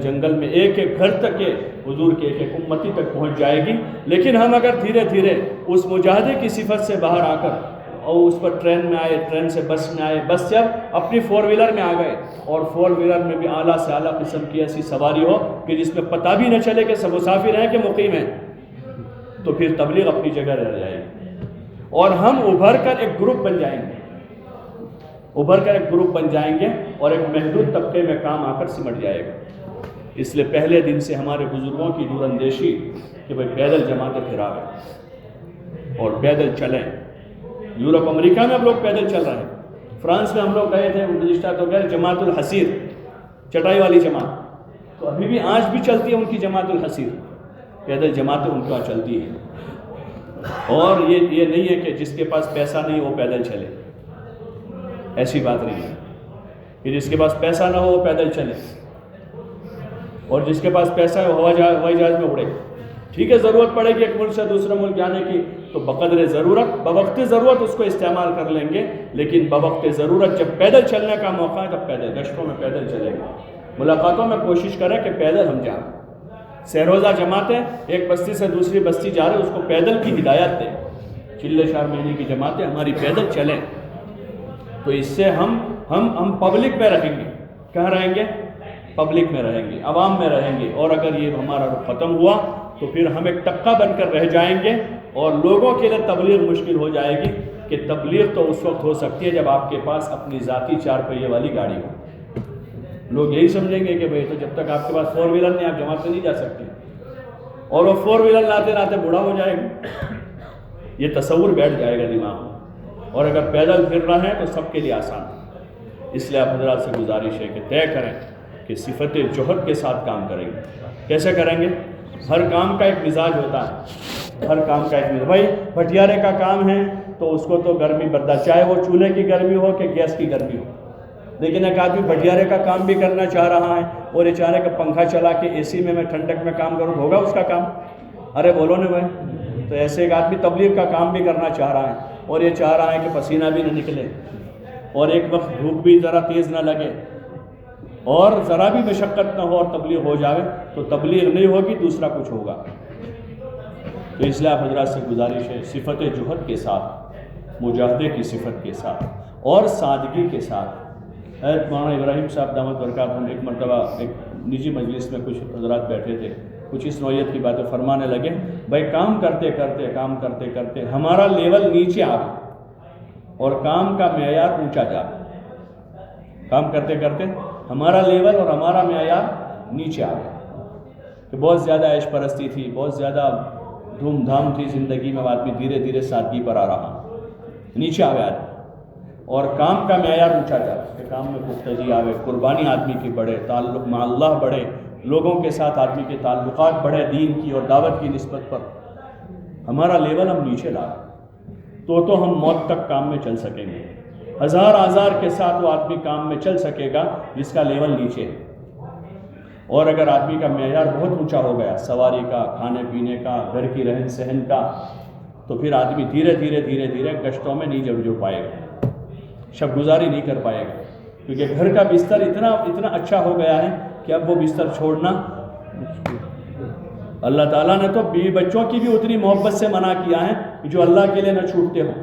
جنگل میں ایک گھر تک کے حضور کے ایک امتی تک پہنچ جائے گی۔ لیکن ہم اگر دھیرے اس مجاہدے کی صفت سے باہر آ کر اور اس پر ٹرین میں آئے، ٹرین سے بس میں آئے، بس سے اب اپنی 4 ویلر میں آ گئے، اور 4 ویلر میں بھی اعلیٰ سے اعلیٰ قسم کی ایسی سواری ہو کہ جس میں پتہ بھی نہ چلے کہ سب مسافر ہیں کہ مقیم ہیں، تو پھر تبلیغ اپنی جگہ رہ جائے گی، اور ہم ابھر کر ایک گروپ بن جائیں گے اور ایک محدود طبقے میں کام آ کر سمٹ جائے گا۔ اس لیے پہلے دن سے ہمارے بزرگوں کی دور اندیشی کہ بھائی پیدل جماعتیں پھرا گئے اور پیدل چلیں۔ یورپ امریکہ میں اب لوگ پیدل چل رہے ہیں، فرانس میں ہم لوگ گئے تھے گزشتہ تو گئے جماعت الحصیر، چٹائی والی جماعت، تو ابھی بھی آج بھی چلتی ہے ان کی جماعت الحصیر، پیدل جماعتیں ان کا چلتی ہیں۔ اور یہ نہیں ہے کہ جس کے پاس پیسہ نہیں وہ پیدل چلے، ایسی بات نہیں ہے کہ جس کے پاس پیسہ نہ ہو وہ پیدل چلے، اور جس کے پاس پیسہ ہے وہ ہوائی جہاز میں اڑے۔ ٹھیک ہے، ضرورت پڑے گی ایک ملک سے دوسرے ملک جانے کی تو بقدر ضرورت، بوقت ضرورت اس کو استعمال کر لیں گے، لیکن بوقت ضرورت جب پیدل چلنے کا موقع ہے تب پیدل، گشتوں میں پیدل چلیں گے، ملاقاتوں میں کوشش کریں کہ پیدل ہم جائیں، سہروزہ جماعتیں ایک بستی سے دوسری بستی جا رہے اس کو پیدل کی ہدایت دیں، چلے شار مہینے کی جماعتیں ہماری پیدل چلیں، تو اس سے ہم پبلک میں رہیں گے، کہاں رہیں گے؟ پبلک میں رہیں گے، عوام میں رہیں گے، اور اگر یہ ہمارا ختم ہوا تو پھر ہم ایک ٹکا بن کر رہ جائیں گے، اور لوگوں کے لیے تبلیغ مشکل ہو جائے گی، کہ تبلیغ تو اس وقت ہو سکتی ہے جب آپ کے پاس اپنی ذاتی 4 پہیے والی گاڑی ہو۔ لوگ یہی سمجھیں گے کہ بھئی تو جب تک آپ کے پاس 4 ویلر نہیں آپ جماعت میں نہیں جا سکتے، اور وہ 4 ویلر لاتے لاتے بوڑھا ہو جائے گا، یہ تصور بیٹھ جائے گا دماغ میں، اور اگر پیدل پھر رہے ہیں تو سب کے لیے آسان ہے۔ اس لیے آپ حضرات سے گزارش ہے کہ طے کریں کہ صفت جوہد کے ساتھ کام کریں گے۔ کیسے کریں گے؟ ہر کام کا ایک مزاج ہوتا ہے، ہر کام کا ایک مزاج۔ بھائی بھٹیارے کا کام ہے تو اس کو تو گرمی برداشت، چاہے وہ چولہے کی گرمی ہو کہ گیس کی گرمی ہو، لیکن ایک آدمی بھٹیارے کا کام بھی کرنا چاہ رہا ہے اور یہ چاہ رہے کہ پنکھا چلا کے اے سی میں ٹھنڈک میں کام کروں، ہوگا اس کا کام؟ ارے بولو نا بھائی۔ تو ایسے ایک آدمی تبلیغ کا کام بھی کرنا چاہ رہا ہے اور یہ چاہ رہا ہے کہ پسینہ بھی نہ نکلے اور ایک وقت بھوک بھی ذرا تیز نہ لگے اور ذرا بھی مشقت نہ ہو اور تبلیغ ہو جائے، تو تبلیغ نہیں ہوگی، دوسرا کچھ ہوگا۔ تو اس لیے آپ حضرات سے گزارش ہے صفت جوہد کے ساتھ، مجاہدے کی صفت کے ساتھ اور سادگی کے ساتھ۔ حضرت مولانا ابراہیم صاحب دامت برکاتہم ایک مرتبہ ایک نجی مجلس میں کچھ حضرات بیٹھے تھے، کچھ اس نوعیت کی باتیں فرمانے لگے، بھائی کام کرتے کرتے ہمارا لیول نیچے آ گیا اور کام کا معیار اونچا جا گیا، کام کرتے کرتے ہمارا لیول اور ہمارا معیار نیچے آ گیا، کہ بہت زیادہ عیش پرستی تھی، بہت زیادہ دھوم دھام تھی زندگی میں، آدمی دھیرے دھیرے سادگی پر آ رہا، نیچے آ گیا اور کام کا معیار اونچا جا گیا، کہ کام میں پختگی آوے، قربانی آدمی کی بڑھے، تعلق مع اللہ بڑھے، لوگوں کے ساتھ آدمی کے تعلقات بڑھے، دین کی اور دعوت کی نسبت پر ہمارا لیول ہم نیچے لا تو ہم موت تک کام میں چل سکیں گے۔ ہزار آزار کے ساتھ وہ آدمی کام میں چل سکے گا جس کا لیول نیچے ہے، اور اگر آدمی کا معیار بہت اونچا ہو گیا، سواری کا، کھانے پینے کا، گھر کی رہن سہن کا، تو پھر آدمی دھیرے دھیرے گشتوں میں نہیں جڑ پائے گا، شب گزاری نہیں کر پائے گا، کیونکہ گھر کا بستر اتنا اچھا ہو گیا ہے کہ اب وہ بستر چھوڑنا، اللہ تعالیٰ نے تو بیوی بچوں کی بھی اتنی محبت سے منع کیا ہے جو اللہ کے لیے نہ چھوٹتے ہوں۔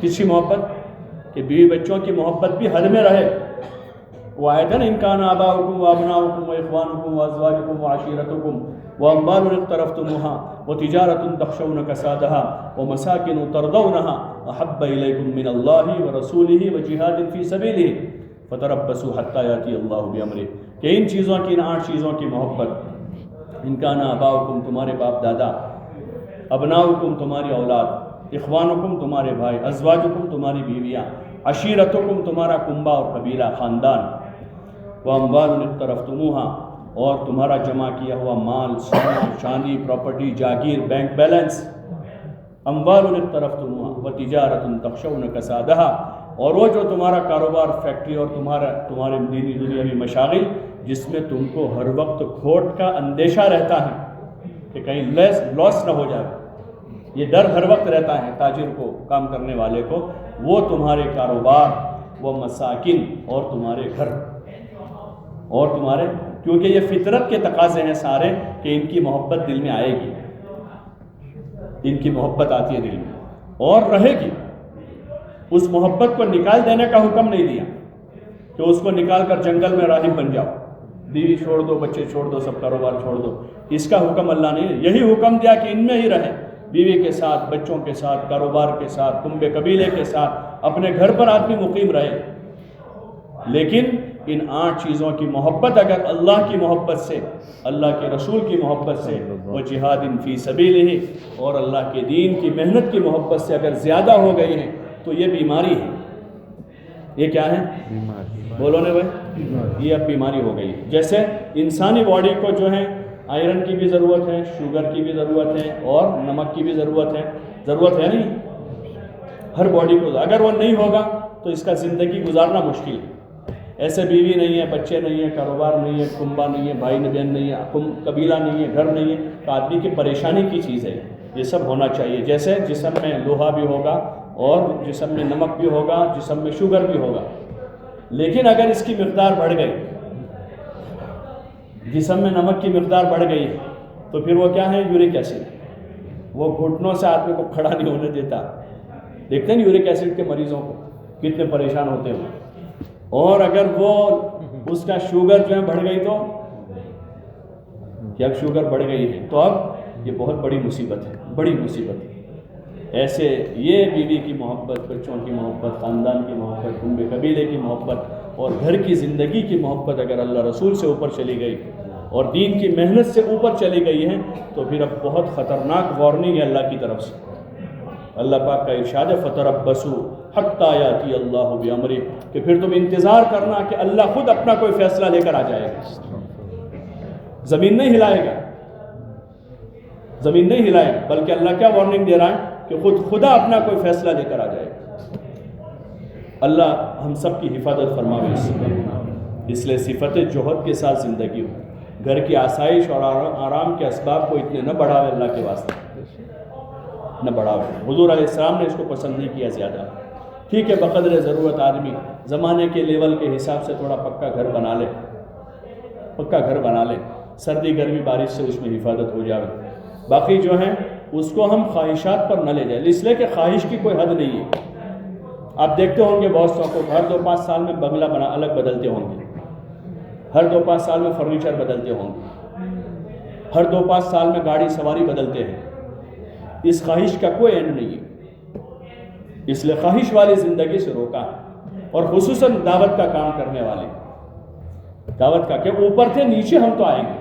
کسی محبت کہ بیوی بچوں کی محبت بھی حد میں رہے، وہ آیت ہے نا، ان کان آباؤکم وابناؤکم واخوانکم وازواجکم وعشیرتکم واموال اقترفتموها وتجارۃ تخشون کسادها ومساکن ترضونها احب الیکم من اللہ ورسولہ وجہاد فی سبیلہ فتربصوا حتی یاتی اللہ بامرہ، کہ ان چیزوں کی، ان 8 چیزوں کی محبت، ان کان آباؤکم تمہارے باپ دادا، ابناؤکم تمہاری اولاد، اخوانکم تمہارے بھائی، ازواجکم تمہاری بیویاں، عشیرتکم تمہارا کنبہ اور قبیلہ خاندان، واموال اقترفتموها اور تمہارا جمع کیا ہوا مال، سونا چاندی، پراپرٹی، جاگیر، بینک بیلنس، اموال اقترفتموها وتجارۃ تخشون کسادها، اور وہ جو تمہارا کاروبار، فیکٹری اور تمہارے دینی دنیاوی مشاغل جس میں تم کو ہر وقت کھوٹ کا اندیشہ رہتا ہے کہ کہیں لاس نہ ہو جائے، یہ ڈر ہر وقت رہتا ہے تاجر کو، کام کرنے والے کو، وہ تمہارے کاروبار، وہ مساکن اور تمہارے گھر اور تمہارے، کیونکہ یہ فطرت کے تقاضے ہیں سارے کہ ان کی محبت دل میں آئے گی، ان کی محبت آتی ہے دل میں اور رہے گی۔ اس محبت کو نکال دینے کا حکم نہیں دیا کہ اس کو نکال کر جنگل میں راہب بن جاؤ، بیوی چھوڑ دو، بچے چھوڑ دو، سب کاروبار چھوڑ دو، اس کا حکم اللہ نے، یہی حکم دیا کہ ان میں ہی رہے، بیوی کے ساتھ، بچوں کے ساتھ، کاروبار کے ساتھ، کنبے قبیلے کے ساتھ، اپنے گھر پر آدمی مقیم رہے، لیکن ان 8 چیزوں کی محبت اگر اللہ کی محبت سے، اللہ کے رسول کی محبت سے، وہ جہاد فی سبیلہ اور اللہ کے دین کی محنت کی محبت سے اگر زیادہ ہو گئی ہیں تو یہ بیماری ہے۔ یہ کیا ہے؟ بولو نے بھائی، یہ اب بیماری ہو گئی۔ جیسے انسانی باڈی کو جو ہے آئرن کی بھی ضرورت ہے، شوگر کی بھی ضرورت ہے اور نمک کی بھی ضرورت ہے نہیں ہر باڈی کو. اگر وہ نہیں ہوگا تو اس کا زندگی گزارنا مشکل ہے. ایسے بیوی نہیں ہے، بچے نہیں ہیں، کاروبار نہیں ہے، کنبہ نہیں ہے، بھائی بہن نہیں ہے، قبیلہ نہیں ہے، گھر نہیں ہے، تو آدمی کی پریشانی کی چیز ہے. یہ سب ہونا چاہیے. جیسے جسم میں لوہا بھی ہوگا اور جسم میں نمک بھی ہوگا، جسم میں شوگر بھی ہوگا. لیکن اگر اس کی مقدار بڑھ گئی، جسم میں نمک کی مقدار بڑھ گئی، تو پھر وہ کیا ہے؟ Uric acid. وہ گھٹنوں سے آدمی کو کھڑا نہیں ہونے دیتا. دیکھتے ہیں یورک ایسڈ کے مریضوں کو کتنے پریشان ہوتے ہیں. اور اگر وہ اس کا شوگر جو ہے بڑھ گئی، تو جب شوگر بڑھ گئی ہے تو اب یہ بہت بڑی مصیبت ہے، بڑی مصیبت ہے. ایسے یہ بیوی کی محبت، بچوں کی محبت، خاندان کی محبت، کنبے قبیلے کی محبت اور گھر کی زندگی کی محبت اگر اللہ رسول سے اوپر چلی گئی اور دین کی محنت سے اوپر چلی گئی ہے، تو پھر اب بہت خطرناک وارننگ ہے اللہ کی طرف سے. اللہ پاک کا ارشاد ہے فَتَرَبَّصُوا حَتَّىٰ يَأْتِيَ اللَّهُ بِأَمْرِهِ، کہ پھر تم انتظار کرنا کہ اللہ خود اپنا کوئی فیصلہ لے کر آ جائے گا. زمین نہیں ہلائے گا، زمین نہیں ہلائے گا، بلکہ اللہ کیا وارننگ دے رہا ہے کہ خدا اپنا کوئی فیصلہ لے کر آ جائے گا. اللہ ہم سب کی حفاظت فرماوے. اس لیے صفت جوہد کے ساتھ زندگی ہو. گھر کی آسائش اور آرام کے اسباب کو اتنے نہ بڑھاوے اللہ کے واسطے، نہ بڑھاوے. حضور علیہ السلام نے اس کو پسند نہیں کیا زیادہ. ٹھیک ہے، بقدر ضرورت آدمی زمانے کے لیول کے حساب سے تھوڑا پکا گھر بنا لے، پکا گھر بنا لے، سردی گرمی بارش سے اس میں حفاظت ہو جائے. باقی جو ہیں اس کو ہم خواہشات پر نہ لے جائیں، اس لیے کہ خواہش کی کوئی حد نہیں ہے. آپ دیکھتے ہوں گے بہت سو کو ہر 2-5 سال میں بنگلہ الگ بدلتے ہوں گے، ہر 2-5 سال میں فرنیچر بدلتے ہوں گے، ہر 2-5 سال میں گاڑی سواری بدلتے ہیں. اس خواہش کا کوئی اینڈ نہیں ہے. اس لیے خواہش والی زندگی سے روکا ہے. اور خصوصاً دعوت کا کام کرنے والے، دعوت کا کہ اوپر تھے نیچے ہم تو آئیں گے.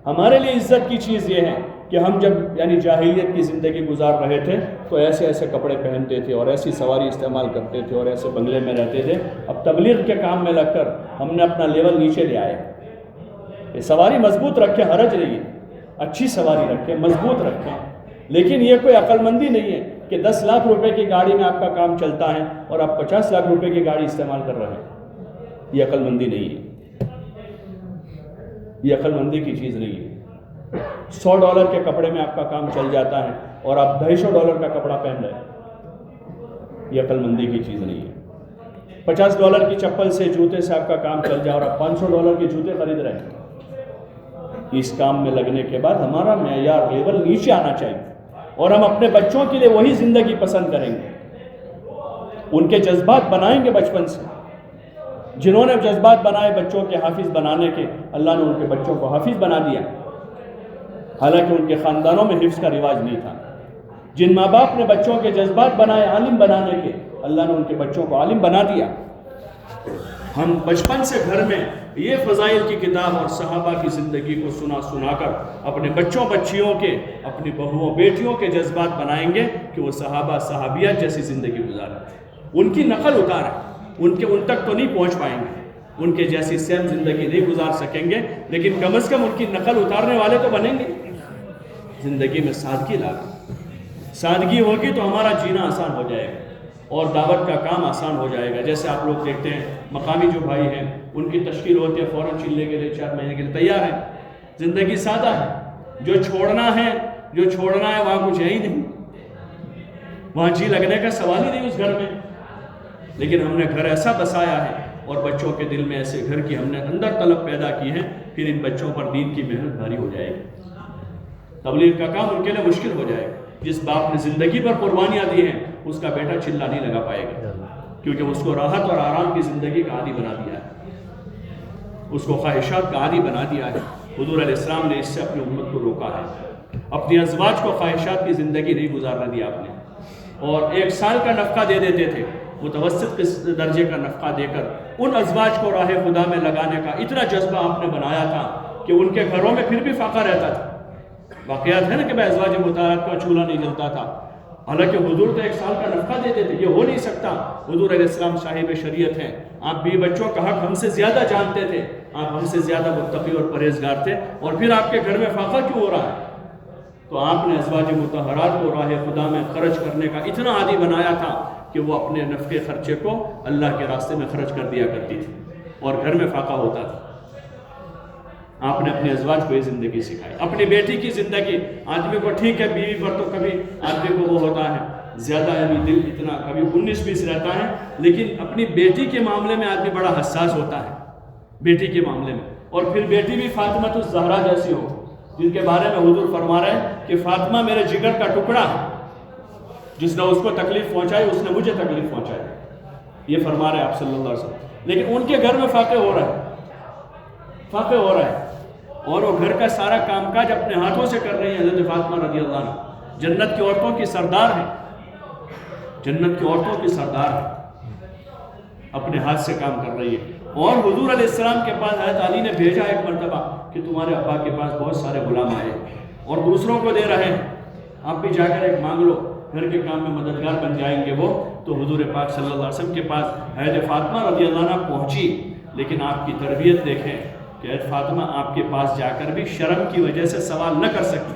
ہمارے لیے عزت کی چیز یہ ہے کہ ہم جب یعنی جاہلیت کی زندگی گزار رہے تھے تو ایسے ایسے کپڑے پہنتے تھے اور ایسی سواری استعمال کرتے تھے اور ایسے بنگلے میں رہتے تھے. اب تبلیغ کے کام میں لگ کر ہم نے اپنا لیول نیچے لے آئے. یہ سواری مضبوط رکھے، حرج نہیں ہے، اچھی سواری رکھے، مضبوط رکھیں. لیکن یہ کوئی عقل مندی نہیں ہے کہ 10 لاکھ روپے کی گاڑی میں آپ کا کام چلتا ہے اور آپ 50 لاکھ روپے کی گاڑی استعمال کر رہے ہیں. یہ عقل مندی نہیں ہے، یہ عقل مندی کی چیز نہیں ہے. $100 کے کپڑے میں آپ کا کام چل جاتا ہے اور آپ $250 کا کپڑا پہن رہے ہیں. یہ عقل مندی کی چیز نہیں ہے. $50 کی چپل سے، جوتے سے آپ کا کام چل جائے اور آپ $500 کے جوتے خرید رہے ہیں. اس کام میں لگنے کے بعد ہمارا معیار لیول نیچے آنا چاہیے اور ہم اپنے بچوں کے لیے وہی زندگی پسند کریں گے. ان کے جذبات بنائیں گے بچپن سے. جنہوں نے جذبات بنائے بچوں کے حافظ بنانے کے، اللہ نے ان کے بچوں کو حافظ بنا دیا، حالانکہ ان کے خاندانوں میں حفظ کا رواج نہیں تھا. جن ماں باپ نے بچوں کے جذبات بنائے عالم بنانے کے، اللہ نے ان کے بچوں کو عالم بنا دیا. ہم بچپن سے گھر میں یہ فضائل کی کتاب اور صحابہ کی زندگی کو سنا کر اپنے بچوں بچیوں کے، اپنی بہوؤں بیٹیوں کے جذبات بنائیں گے کہ وہ صحابہ صحابیات جیسی زندگی گزاریں. ان کی نقل اتاریں. ان تک تو نہیں پہنچ پائیں گے، ان کے جیسی سیم زندگی نہیں گزار سکیں گے، لیکن کم از کم ان کی نقل اتارنے والے تو بنیں گے. زندگی میں سادگی لاگے. سادگی ہوگی تو ہمارا جینا آسان ہو جائے گا اور دعوت کا کام آسان ہو جائے گا. جیسے آپ لوگ دیکھتے ہیں مقامی جو بھائی ہیں ان کی تشکیل ہوتی ہے، فوراً چلنے کے لیے 4 مہینے کے لیے تیار ہیں. زندگی سادہ ہے. جو چھوڑنا ہے وہاں کچھ ہے ہی نہیں، وہاں جی لگنے کا سوال ہی نہیں اس گھر میں. لیکن ہم نے گھر ایسا بسایا ہے اور بچوں کے دل میں ایسے گھر کی ہم نے اندر طلب پیدا کی ہے، پھر ان بچوں پر دین کی محنت بھاری ہو جائے گی. تبلیغ کا کام ان کے لیے مشکل ہو جائے گا. جس باپ نے زندگی پر قربانیاں دی ہیں اس کا بیٹا چلا نہیں لگا پائے گا، کیونکہ اس کو راحت اور آرام کی زندگی کا عادی بنا دیا ہے، اس کو خواہشات کا عادی بنا دیا ہے. حضور علیہ السلام نے اس سے اپنی امت کو روکا ہے. اپنی ازواج کو خواہشات کی زندگی نہیں گزارنے دیا آپ نے. اور 1 سال کا نفقہ دے دیتے تھے، متوسط درجے کا نفقہ دے کر ان ازواج کو راہ خدا میں لگانے کا اتنا جذبہ آپ نے بنایا تھا کہ ان کے گھروں میں پھر بھی فاقہ رہتا تھا. واقعات ہے نا کہ ازواج مطہرات کا چولہا نہیں جلتا تھا، حالانکہ حضور تو 1 سال کا نفقہ دیتے تھے، یہ ہو نہیں سکتا۔ حضور علیہ السلام صاحب شریعت ہیں، آپ بیوی بچوں کا حق ہم سے زیادہ جانتے تھے، آپ ہم سے زیادہ متقی اور پرہیزگار تھے، اور پھر آپ کے گھر میں فاقہ کیوں ہو رہا ہے؟ تو آپ نے ازواج مطہرات کو راہ خدا میں خرچ کرنے کا اتنا عادی بنایا تھا کہ وہ اپنے نفقے خرچے کو اللہ کے راستے میں خرچ کر دیا کرتی تھی اور گھر میں فاقہ ہوتا تھا۔ آپ نے اپنے ازواج کو یہ زندگی سکھائی۔ اپنی بیٹی کی زندگی، آدمی کو ٹھیک ہے بیوی پر تو کبھی آدمی کو وہ ہوتا ہے زیادہ، یعنی دل اتنا کبھی 19-20 رہتا ہے، لیکن اپنی بیٹی کے معاملے میں آدمی بڑا حساس ہوتا ہے، بیٹی کے معاملے میں۔ اور پھر بیٹی بھی فاطمہ الزہرا جیسی ہو، جن کے بارے میں حضور فرما رہے ہیں کہ فاطمہ میرے جگر کا ٹکڑا ہے، جس نے اس کو تکلیف پہنچائی اس نے مجھے تکلیف پہنچائی، یہ فرما رہے ہیں آپ صلی اللہ علیہ وسلم۔ لیکن ان کے گھر میں فاقے ہو رہا ہے، فاقے ہو رہا ہے، اور وہ گھر کا سارا کام کاج اپنے ہاتھوں سے کر رہی ہیں۔ حضرت فاطمہ رضی اللہ عنہ جنت کی عورتوں کی سردار ہیں، جنت کی عورتوں کی سردار ہیں، اپنے ہاتھ سے کام کر رہی ہے۔ اور حضور علیہ السلام کے پاس حضرت علی نے بھیجا ایک مرتبہ کہ تمہارے ابا کے پاس بہت سارے غلام آئے اور دوسروں کو دے رہے ہیں، آپ بھی جا کر ایک مانگ لو، گھر کے کام میں مددگار بن جائیں گے وہ۔ تو حضور پاک صلی اللہ علیہ وسلم کے پاس حضرت فاطمہ رضی اللہ عنہ پہنچی، لیکن آپ کی تربیت دیکھیں کہ حضرت فاطمہ آپ کے پاس جا کر بھی شرم کی وجہ سے سوال نہ کر سکی،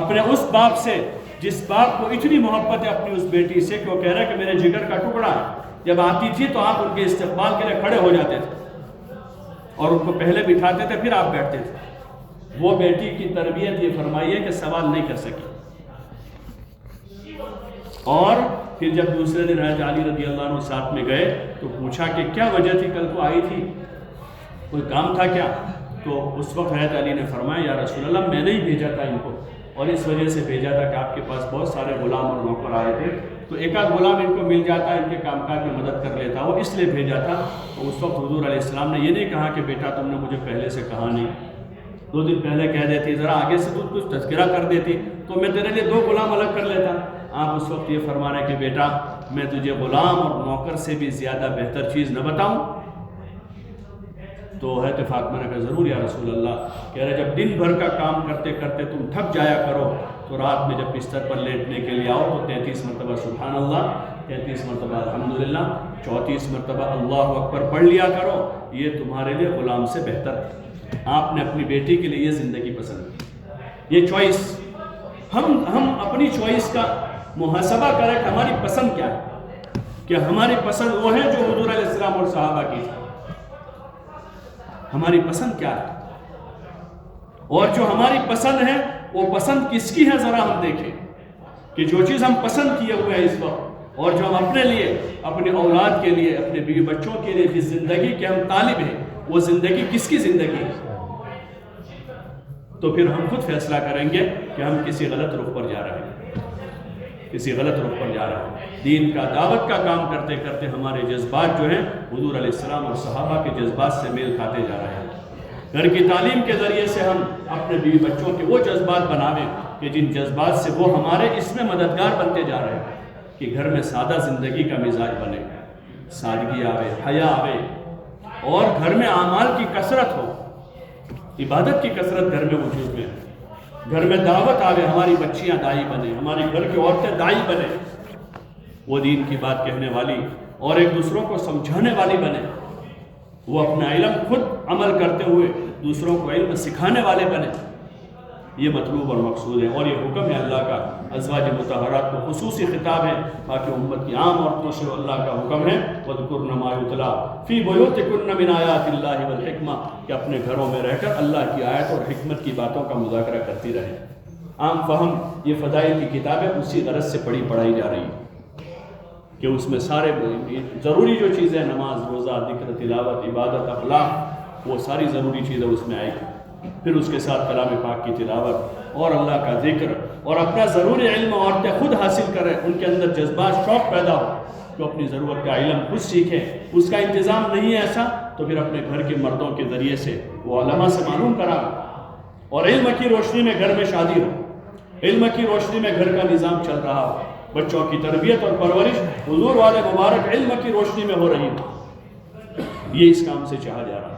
اپنے اس باپ سے جس باپ کو اتنی محبت ہے اپنی اس بیٹی سے کہ وہ کہہ رہا ہے کہ میرے جگر کا ٹکڑا ہے، جب آتی تھی تو آپ ان کے استقبال کے لیے کھڑے ہو جاتے تھے اور ان کو پہلے بٹھاتے تھے پھر آپ بیٹھتے تھے۔ وہ بیٹی کی تربیت یہ فرمائی ہے کہ سوال نہیں کر سکی۔ اور پھر جب دوسرے دن حضرت علی رضی اللہ عنہ ساتھ میں گئے تو پوچھا کہ کیا وجہ تھی، کل کو آئی تھی، کوئی کام تھا کیا؟ تو اس وقت حضرت علی نے فرمایا یا رسول اللہ میں نہیں بھیجا تھا ان کو، اور اس وجہ سے بھیجا تھا کہ آپ کے پاس بہت سارے غلام اور نوکر آئے تھے، تو ایک آدھ غلام ان کو مل جاتا ان کے کام کاج میں مدد کر لیتا، وہ اس لیے بھیجا تھا۔ تو اس وقت حضور علیہ السلام نے یہ نہیں کہا کہ بیٹا تم نے مجھے پہلے سے کہا نہیں، 2 دن پہلے کہہ دیتی، ذرا آگے سے کچھ تذکرہ کر دیتی تو میں تیرے لیے 2 غلام الگ کر لیتا۔ آپ اس وقت یہ فرما رہے کہ بیٹا میں تجھے غلام اور نوکر سے بھی زیادہ بہتر چیز نہ بتاؤں؟ تو حضرت فاطمہ نے کہا ضرور یا رسول اللہ، کہہ رہے جب دن بھر کا کام کرتے کرتے تم تھک جایا کرو تو رات میں جب بستر پر لیٹنے کے لیے آؤ تو 33 مرتبہ سبحان اللہ، 33 مرتبہ الحمدللہ، 34 مرتبہ اللہ اکبر پڑھ لیا کرو، یہ تمہارے لیے غلام سے بہتر ہے۔ آپ نے اپنی بیٹی کے لیے یہ زندگی پسند کی، یہ چوائس۔ ہم اپنی چوائس کا محاسبہ کریں کہ ہماری پسند کیا ہے، کہ ہماری پسند وہ ہے جو حضور علیہ السلام اور صحابہ کی تھی، ہماری پسند کیا ہے، اور جو ہماری پسند ہے وہ پسند کس کی ہے ذرا ہم دیکھیں کہ جو چیز ہم پسند کیے ہوئے ہیں اس وقت، اور جو ہم اپنے لیے، اپنے اولاد کے لیے، اپنے بیوی بچوں کے لیے جس زندگی کے ہم طالب ہیں وہ زندگی کس کی زندگی ہے، تو پھر ہم خود فیصلہ کریں گے کہ ہم کسی غلط رخ پر جا رہے ہیں، کسی غلط رخ پر جا رہے ہیں۔ دین کا دعوت کا کام کرتے کرتے ہمارے جذبات جو ہیں حضور علیہ السلام اور صحابہ کے جذبات سے میل کھاتے جا رہے ہیں۔ گھر کی تعلیم کے ذریعے سے ہم اپنے بیوی بچوں کے وہ جذبات بناویں کہ جن جذبات سے وہ ہمارے اس میں مددگار بنتے جا رہے ہیں کہ گھر میں سادہ زندگی کا مزاج بنے، سادگی آوے، حیا آوے، اور گھر میں اعمال کی کثرت ہو، عبادت کی کثرت گھر میں وجود میں، گھر میں دعوت آوے، ہماری بچیاں دائی بنیں، ہماری گھر کی عورتیں دائی بنیں، وہ دین کی بات کہنے والی اور ایک دوسروں کو سمجھانے والی بنیں، وہ اپنا علم خود عمل کرتے ہوئے دوسروں کو علم سکھانے والے بنیں۔ یہ مطلوب اور مقصود ہے، اور یہ حکم ہے اللہ کا۔ ازواج مطہرات کو خصوصی خطاب ہے، باقی امت کی عام عورتوں سے اللہ کا حکم ہے وَاذْكُرْنَ مَا يُتْلَىٰ فِي بُيُوتِكُنَّ مِنْ آيَاتِ اللَّهِ وَالْحِكْمَةِ، کہ اپنے گھروں میں رہ کر اللہ کی آیت اور حکمت کی باتوں کا مذاکرہ کرتی رہیں۔ عام فہم یہ فضائل کی کتابیں اسی غرض سے پڑھائی جا رہی ہیں کہ اس میں سارے ضروری جو چیزیں، نماز، روزہ، ذکر، تلاوت، عبادت، اخلاق، وہ ساری ضروری چیزیں اس میں آئے گی۔ پھر اس کے ساتھ کلام پاک کی تلاوت اور اللہ کا ذکر، اور اپنا ضروری علم عورتیں خود حاصل کریں، ان کے اندر جذبات، شوق پیدا ہو جو اپنی ضرورت کا علم خود سیکھیں۔ اس کا انتظام نہیں ہے ایسا تو پھر اپنے گھر کے مردوں کے ذریعے سے وہ علماء سے معلوم کرا، اور علم کی روشنی میں گھر میں شادی ہو، علم کی روشنی میں گھر کا نظام چل رہا ہو، بچوں کی تربیت اور پرورش حضور والے مبارک علم کی روشنی میں ہو رہی ہو، یہ اس کام سے چاہا جا رہا ہے۔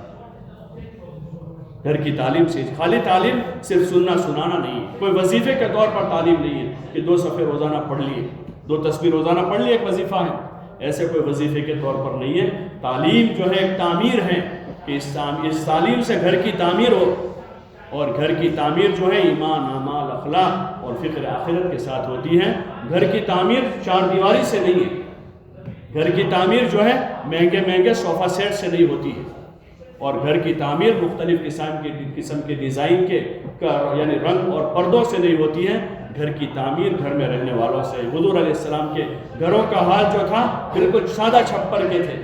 گھر کی تعلیم سے خالی تعلیم صرف سننا سنانا نہیں ہے، کوئی وظیفے کے طور پر تعلیم نہیں ہے کہ 2 صفحے روزانہ پڑھ لیے، 2 تسبیح روزانہ پڑھ لیے ایک وظیفہ ہے، ایسے کوئی وظیفے کے طور پر نہیں ہے۔ تعلیم جو ہے ایک تعمیر ہے کہ اس تعلیم سے گھر کی تعمیر ہو، اور گھر کی تعمیر جو ہے ایمان، اعمال، اخلاق اور فکر آخرت کے ساتھ ہوتی ہے۔ گھر کی تعمیر 4 دیواری سے نہیں ہے، گھر کی تعمیر جو ہے مہنگے مہنگے صوفہ سیٹ سے نہیں ہوتی ہے، اور گھر کی تعمیر مختلف قسم کے ڈیزائن کے یعنی رنگ اور پردوں سے نہیں ہوتی ہے۔ گھر کی تعمیر گھر میں رہنے والوں سے۔ حضور علیہ السلام کے گھروں کا حال جو تھا بالکل سادہ چھپر کے تھے،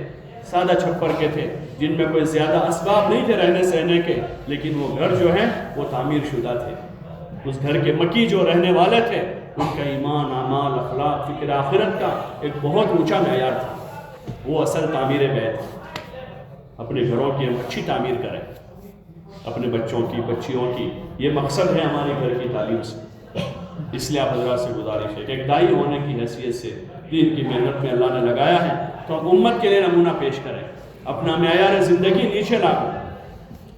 سادہ چھپر کے تھے، جن میں کوئی زیادہ اسباب نہیں تھے رہنے سہنے کے، لیکن وہ گھر جو ہے وہ تعمیر شدہ تھے۔ اس گھر کے مکی جو رہنے والے تھے ان کا ایمان، اعمال، اخلاق، فکر آخرت کا ایک بہت اونچا معیار تھا۔ وہ اصل تعمیر بیت۔ اپنے گھروں کی ہم اچھی تعمیر کریں، اپنے بچوں کی، بچیوں کی، یہ مقصد ہے ہماری گھر کی تعلیم سے۔ اس لیے آپ حضرات سے گزارش ہے کہ ایک داعی ہونے کی حیثیت سے دین کی محنت میں اللہ نے لگایا ہے تو ہم امت کے لیے نمونہ پیش کریں، اپنا معیار زندگی نیچے لا کر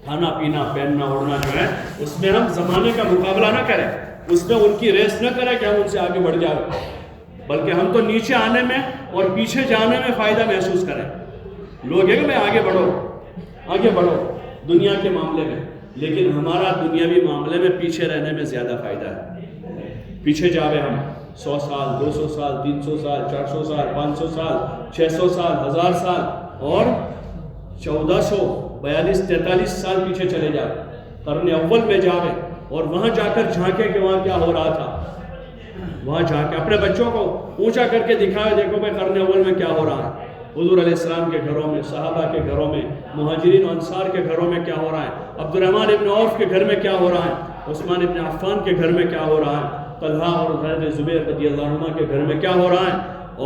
کھانا پینا پہننا اوڑھنا جو ہے اس میں ہم زمانے کا مقابلہ نہ کریں، اس میں ان کی ریس نہ کریں کہ ہم ان سے آگے بڑھ جائیں، بلکہ ہم تو نیچے آنے میں اور پیچھے جانے میں فائدہ محسوس کریں۔ لوگ ہیں کہ میں آگے بڑھو دنیا کے معاملے میں، لیکن ہمارا دنیاوی معاملے میں پیچھے رہنے میں زیادہ فائدہ ہے۔ پیچھے جاوے ہم 100 سال، 200 سال، 300 سال، 400 سال، 500 سال، 600 سال، 1000 سال اور 1442 43 سال پیچھے چلے جائے، قرن اول میں جاوے اور وہاں جا کر جھانکے کہ وہاں کیا ہو رہا تھا، وہاں جا کے اپنے بچوں کو اونچا کر کے دکھائے، دیکھو بھائی قرن اول میں کیا ہو رہا ہے، حضور علیہ السلام کے گھروں میں، صحابہ کے گھروں میں، مہاجرین و انصار کے گھروں میں کیا ہو رہا ہے، عبد الرحمن ابن عوف کے گھر میں کیا ہو رہا ہے، عثمان ابن عفان کے گھر میں کیا ہو رہا ہے، طلحہ اور حضرت زبیر رضی اللہ عنہ کے گھر میں کیا ہو رہا ہے،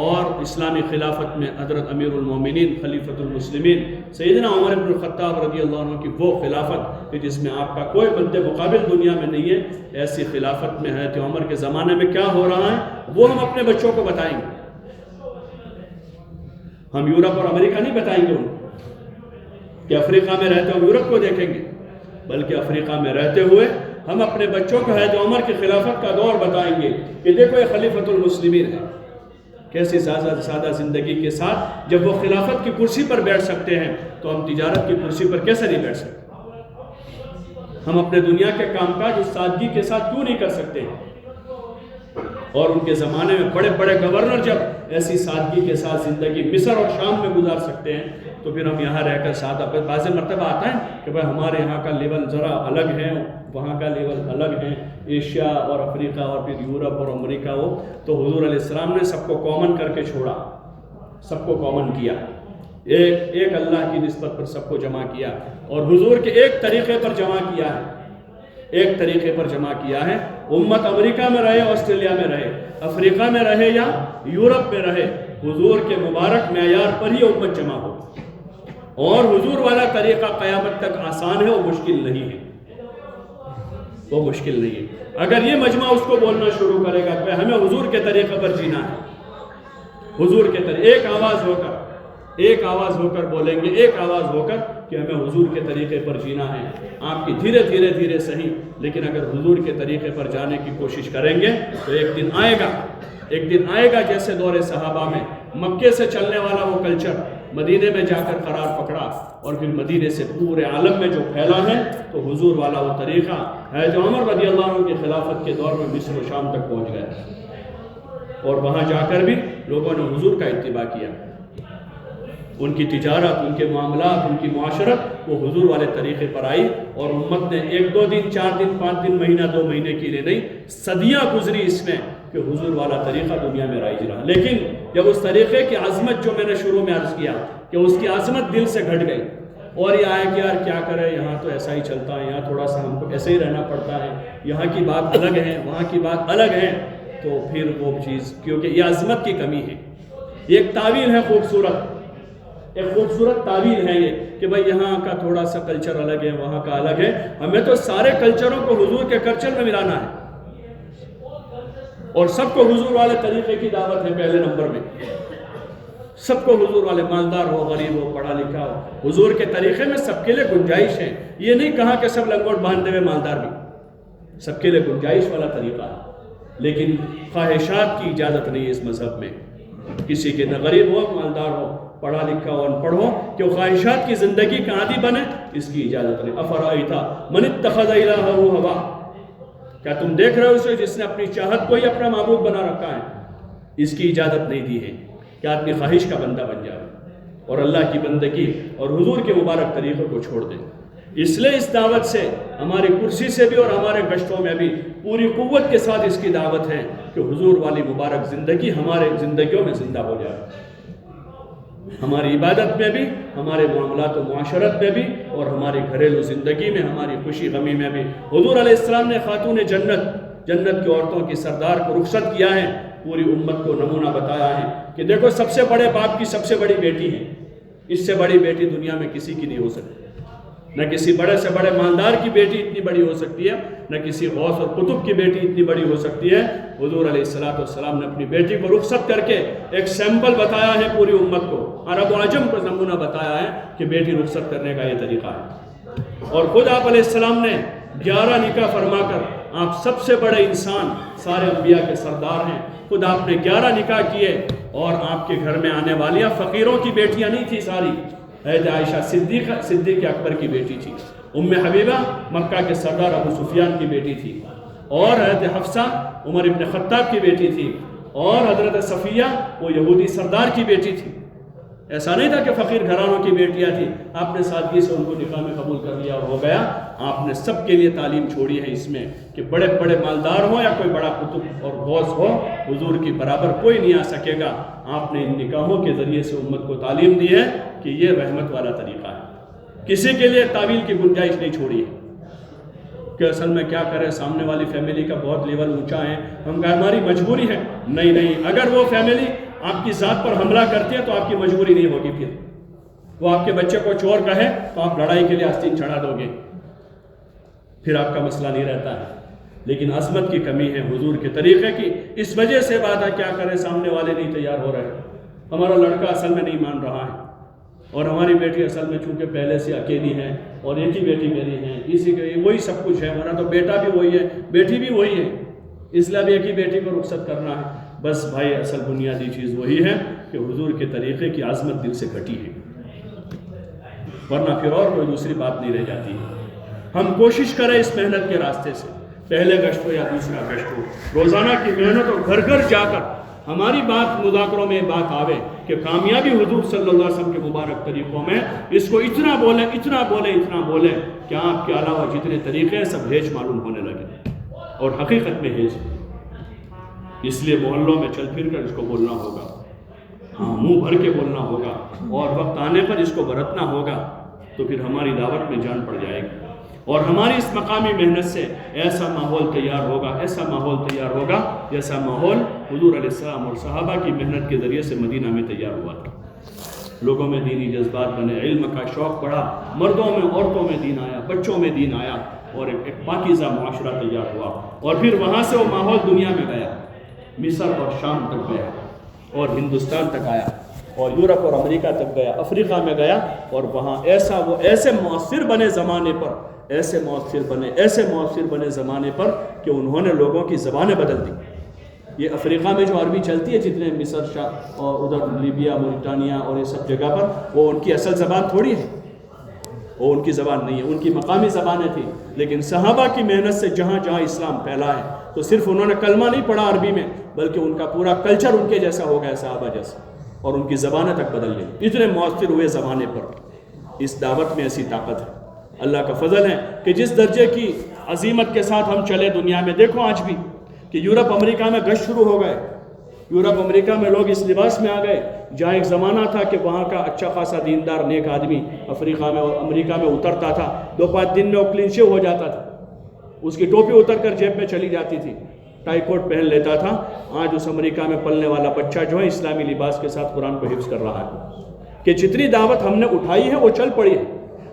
اور اسلامی خلافت میں حضرت امیر المومنین خلیفۃ المسلمین سیدنا عمر بن الخطاب رضی اللہ عنہ کی وہ خلافت کہ جس میں آپ کا کوئی مد مقابل دنیا میں نہیں ہے، ایسی خلافت میں حضرت عمر کے زمانے میں کیا ہو رہا ہے وہ ہم اپنے بچوں کو بتائیں گے۔ ہم یورپ اور امریکہ نہیں بتائیں گے ان کو کہ افریقہ میں رہتے ہم یورپ کو دیکھیں گے، بلکہ افریقہ میں رہتے ہوئے ہم اپنے بچوں کو حضرت عمر کی خلافت کا دور بتائیں گے کہ دیکھو یہ خلیفۃ المسلمین ہے، کیسی سادہ زندگی کے ساتھ جب وہ خلافت کی کرسی پر بیٹھ سکتے ہیں تو ہم تجارت کی کرسی پر کیسے نہیں بیٹھ سکتے، ہم اپنے دنیا کے کام کاج اس سادگی کے ساتھ کیوں نہیں کر سکتے، اور ان کے زمانے میں بڑے بڑے گورنر جب ایسی سادگی کے ساتھ زندگی مصر اور شام میں گزار سکتے ہیں تو پھر ہم یہاں رہ کر سادہ بعض مرتبہ آتا ہے کہ بھائی ہمارے یہاں کا لیول ذرا الگ ہے، وہاں کا لیول الگ ہے، ایشیا اور افریقہ اور پھر یورپ اور امریکہ ہو، تو حضور علیہ السلام نے سب کو کامن کر کے چھوڑا، سب کو کامن کیا، ایک اللہ کی نسبت پر سب کو جمع کیا اور حضور کے ایک طریقے پر جمع کیا ہے، ایک طریقے پر جمع کیا ہے۔ امت امریکہ میں رہے، آسٹریلیا میں رہے، افریقہ میں رہے یا یورپ میں رہے، حضور کے مبارک معیار پر ہی امت جمع ہو، اور حضور والا طریقہ قیامت تک آسان ہے، وہ مشکل نہیں ہے، وہ مشکل نہیں ہے۔ اگر یہ مجمع اس کو بولنا شروع کرے گا کہ ہمیں حضور کے طریقے پر جینا ہے، حضور کے طریقے، ایک آواز ہو کر بولیں گے، ایک آواز ہو کر کہ ہمیں حضور کے طریقے پر جینا ہے، آپ کی دھیرے صحیح، لیکن اگر حضور کے طریقے پر جانے کی کوشش کریں گے تو ایک دن آئے گا جیسے دور صحابہ میں مکے سے چلنے والا وہ کلچر مدینے میں جا کر قرار پکڑا اور پھر مدینے سے پورے عالم میں جو پھیلا ہے، تو حضور والا وہ طریقہ ہے جو عمر رضی اللہ عنہ کی خلافت کے دور میں مصر و شام تک پہنچ گیا، اور وہاں جا کر بھی لوگوں نے حضور کا اتباع کیا، ان کی تجارت، ان کے معاملات، ان کی معاشرت وہ حضور والے طریقے پر آئی، اور امت نے 1 2 دن 4 دن 5 دن مہینہ 2 مہینے کے لیے نہیں، صدیاں گزری اس میں کہ حضور والا طریقہ دنیا میں رائج رہا۔ لیکن جب اس طریقے کی عظمت جو میں نے شروع میں عرض کیا کہ اس کی عظمت دل سے گھٹ گئی اور یہ آئے کہ یار کیا کرے، یہاں تو ایسا ہی چلتا ہے، یہاں تھوڑا سا ہم کو ایسے ہی رہنا پڑتا ہے، یہاں کی بات الگ ہے، وہاں کی بات الگ ہے، تو پھر وہ چیز، کیونکہ یہ عظمت کی کمی ہے، یہ ایک تعویل ہے خوبصورت تعویل ہے یہ کہ بھائی یہاں کا تھوڑا سا کلچر الگ ہے، وہاں کا الگ ہے، ہمیں تو سارے کلچروں کو حضور کے کلچر میں ملانا ہے، اور سب کو حضور والے طریقے کی دعوت ہے پہلے نمبر میں، سب کو حضور والے، مالدار ہو غریب ہو پڑھا لکھا ہو، حضور کے طریقے میں سب کے لیے گنجائش ہے. یہ نہیں کہا کہ سب لنگوٹ باندھتے ہوئے مالدار بھی، سب کے لیے گنجائش والا طریقہ ہے. لیکن خواہشات کی اجازت نہیں ہے اس مذہب میں. کسی کے نہ غریب ہو مالدار ہو پڑھا لکھا ہو ان پڑھ ہو کہ وہ خواہشات کی زندگی کا عادی بنے، اس کی اجازت نہیں. افرائیت من اتخذ الہہ ہوا، کیا تم دیکھ رہے ہو اسے جس نے اپنی چاہت کو ہی اپنا معبود بنا رکھا ہے؟ اس کی اجازت نہیں دی ہے کہ آدمی خواہش کا بندہ بن جائے اور اللہ کی بندگی اور حضور کے مبارک طریقوں کو چھوڑ دے. اس لیے اس دعوت سے ہماری کرسی سے بھی اور ہمارے گشتوں میں بھی پوری قوت کے ساتھ اس کی دعوت ہے کہ حضور والی مبارک زندگی ہمارے زندگیوں میں زندہ ہو جائے، ہماری عبادت میں بھی، ہمارے معاملات و معاشرت میں بھی، اور ہماری گھریلو زندگی میں، ہماری خوشی غمی میں بھی. حضور علیہ السلام نے خاتون جنت کی عورتوں کی سردار کو رخصت کیا ہے، پوری امت کو نمونہ بتایا ہے کہ دیکھو سب سے بڑے باپ کی سب سے بڑی بیٹی ہے، اس سے بڑی بیٹی دنیا میں کسی کی نہیں ہو سکتی. نہ کسی بڑے سے بڑے مالدار کی بیٹی اتنی بڑی ہو سکتی ہے، نہ کسی غوث اور قطب کی بیٹی اتنی بڑی ہو سکتی ہے. حضور علیہ السلام نے اپنی بیٹی کو رخصت کر کے ایک سیمپل بتایا ہے پوری امت کو، عرب و عجم کو نمونہ بتایا ہے کہ بیٹی رخصت کرنے کا یہ طریقہ ہے. اور خود آپ علیہ السلام نے 11 نکاح فرما کر، آپ سب سے بڑے انسان، سارے انبیاء کے سردار ہیں، خود آپ نے 11 نکاح کیے. اور آپ کے گھر میں آنے والیاں فقیروں کی بیٹیاں نہیں تھی ساری. حضرت عائشہ صدیق اکبر کی بیٹی تھی، ام حبیبہ مکہ کے سردار ابو سفیان کی بیٹی تھی، اور حضرت حفصہ عمر ابن خطاب کی بیٹی تھی، اور حضرت صفیہ وہ یہودی سردار کی بیٹی تھی. ایسا نہیں تھا کہ فقیر گھرانوں کی بیٹیاں تھیں. آپ نے سادگی سے ان کو نکاح میں قبول کر لیا اور ہو گیا. آپ نے سب کے لیے تعلیم چھوڑی ہے اس میں کہ بڑے بڑے مالدار ہو یا کوئی بڑا قطب اور غوث ہو، حضور کی برابر کوئی نہیں آ سکے گا. آپ نے ان نکاحوں کے ذریعے سے امت کو تعلیم دی ہے کہ یہ رحمت والا طریقہ ہے. کسی کے لیے تعویل کی گنجائش نہیں چھوڑی ہے کہ اصل میں کیا کرے، سامنے والی فیملی کا بہت لیول اونچا ہے، ہماری مجبوری ہے. نہیں، اگر وہ فیملی آپ کی ذات پر حملہ کرتی ہے تو آپ کی مجبوری نہیں ہوگی. پھر وہ آپ کے بچے کو چور کہے تو آپ لڑائی کے لیے آستین چڑھا دو گے، پھر آپ کا مسئلہ نہیں رہتا ہے. لیکن عظمت کی کمی ہے حضور کے طریقے کی. اس وجہ سے بات ہے کیا کرے، سامنے والے نہیں تیار ہو رہے، ہمارا لڑکا اصل میں نہیں مان رہا ہے، اور ہماری بیٹی اصل میں چونکہ پہلے سے اکیلی ہے اور ایک ہی بیٹی میری ہے، اسی کے وہی سب کچھ ہے، ورنہ تو بیٹا بھی وہی ہے بیٹی بھی وہی ہے، اس لیے اب ایک ہی بیٹی کو رخصت کرنا ہے. بس بھائی اصل بنیادی چیز وہی ہے کہ حضور کے طریقے کی عظمت دل سے گھٹی ہے، ورنہ پھر اور کوئی دوسری بات نہیں رہ جاتی. ہم کوشش کریں اس محنت کے راستے سے، پہلے گشت ہو یا دوسرا گشت ہو، روزانہ کی محنت اور گھر گھر جا کر ہماری بات مذاکروں میں بات آوے کہ کامیابی حضور صلی اللہ علیہ وسلم کے مبارک طریقوں میں، اس کو اتنا بولیں کہ آپ کے علاوہ جتنے طریقے ہیں سب ہیج معلوم ہونے لگے، اور حقیقت میں ہیج. اس لیے محلوں میں چل پھر کر اس کو بولنا ہوگا، ہاں منہ بھر کے بولنا ہوگا، اور وقت آنے پر اس کو برتنا ہوگا، تو پھر ہماری دعوت میں جان پڑ جائے گی. اور ہماری اس مقامی محنت سے ایسا ماحول تیار ہوگا جیسا ماحول حضور علیہ السلام اور صحابہ کی محنت کے ذریعے سے مدینہ میں تیار ہوا تھا. لوگوں میں دینی جذبات بنے، علم کا شوق بڑھا، مردوں میں عورتوں میں دین آیا، بچوں میں دین آیا، اور ایک پاکیزہ معاشرہ تیار ہوا. اور پھر وہاں سے وہ ماحول دنیا میں گیا، مصر اور شام تک گیا، اور ہندوستان تک آیا، اور یورپ اور امریکہ تک گیا، افریقہ میں گیا، اور وہاں ایسے مؤثر بنے زمانے پر، ایسے مؤثر بنے زمانے پر کہ انہوں نے لوگوں کی زبانیں بدل دی. یہ افریقہ میں جو عربی چلتی ہے، جتنے مصر اور ادھر لیبیا، موریٹانیہ اور یہ سب جگہ پر، وہ ان کی اصل زبان تھوڑی ہے، وہ ان کی زبان نہیں ہے، ان کی مقامی زبانیں تھیں. لیکن صحابہ کی محنت سے جہاں جہاں اسلام پھیلا ہے، تو صرف انہوں نے کلمہ نہیں پڑھا عربی میں، بلکہ ان کا پورا کلچر ان کے جیسا ہو گیا، صحابہ جیسا، اور ان کی زبانیں تک بدل گئی. اتنے مؤثر ہوئے زمانے پر. اس دعوت میں ایسی طاقت ہے. اللہ کا فضل ہے کہ جس درجے کی عظیمت کے ساتھ ہم چلے دنیا میں، دیکھو آج بھی کہ یورپ امریکہ میں گشت شروع ہو گئے. یورپ امریکہ میں لوگ اس لباس میں آ گئے جہاں ایک زمانہ تھا کہ وہاں کا اچھا خاصا دیندار نیک آدمی افریقہ میں اور امریکہ میں اترتا تھا، 2-5 دن میں وہ کلین شیو ہو جاتا تھا، اس کی ٹوپی اتر کر جیب میں چلی جاتی تھی، ٹائی کوٹ پہن لیتا تھا. آج اس امریکہ میں پلنے والا بچہ جو ہے اسلامی لباس کے ساتھ قرآن کو حفظ کر رہا ہے. کہ جتنی دعوت ہم نے اٹھائی ہے وہ چل پڑی ہے.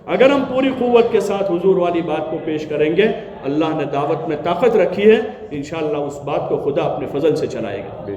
اگر ہم پوری قوت کے ساتھ حضور والی بات کو پیش کریں گے، اللہ نے دعوت میں طاقت رکھی ہے، انشاءاللہ اس بات کو خدا اپنے فضل سے چلائے گا.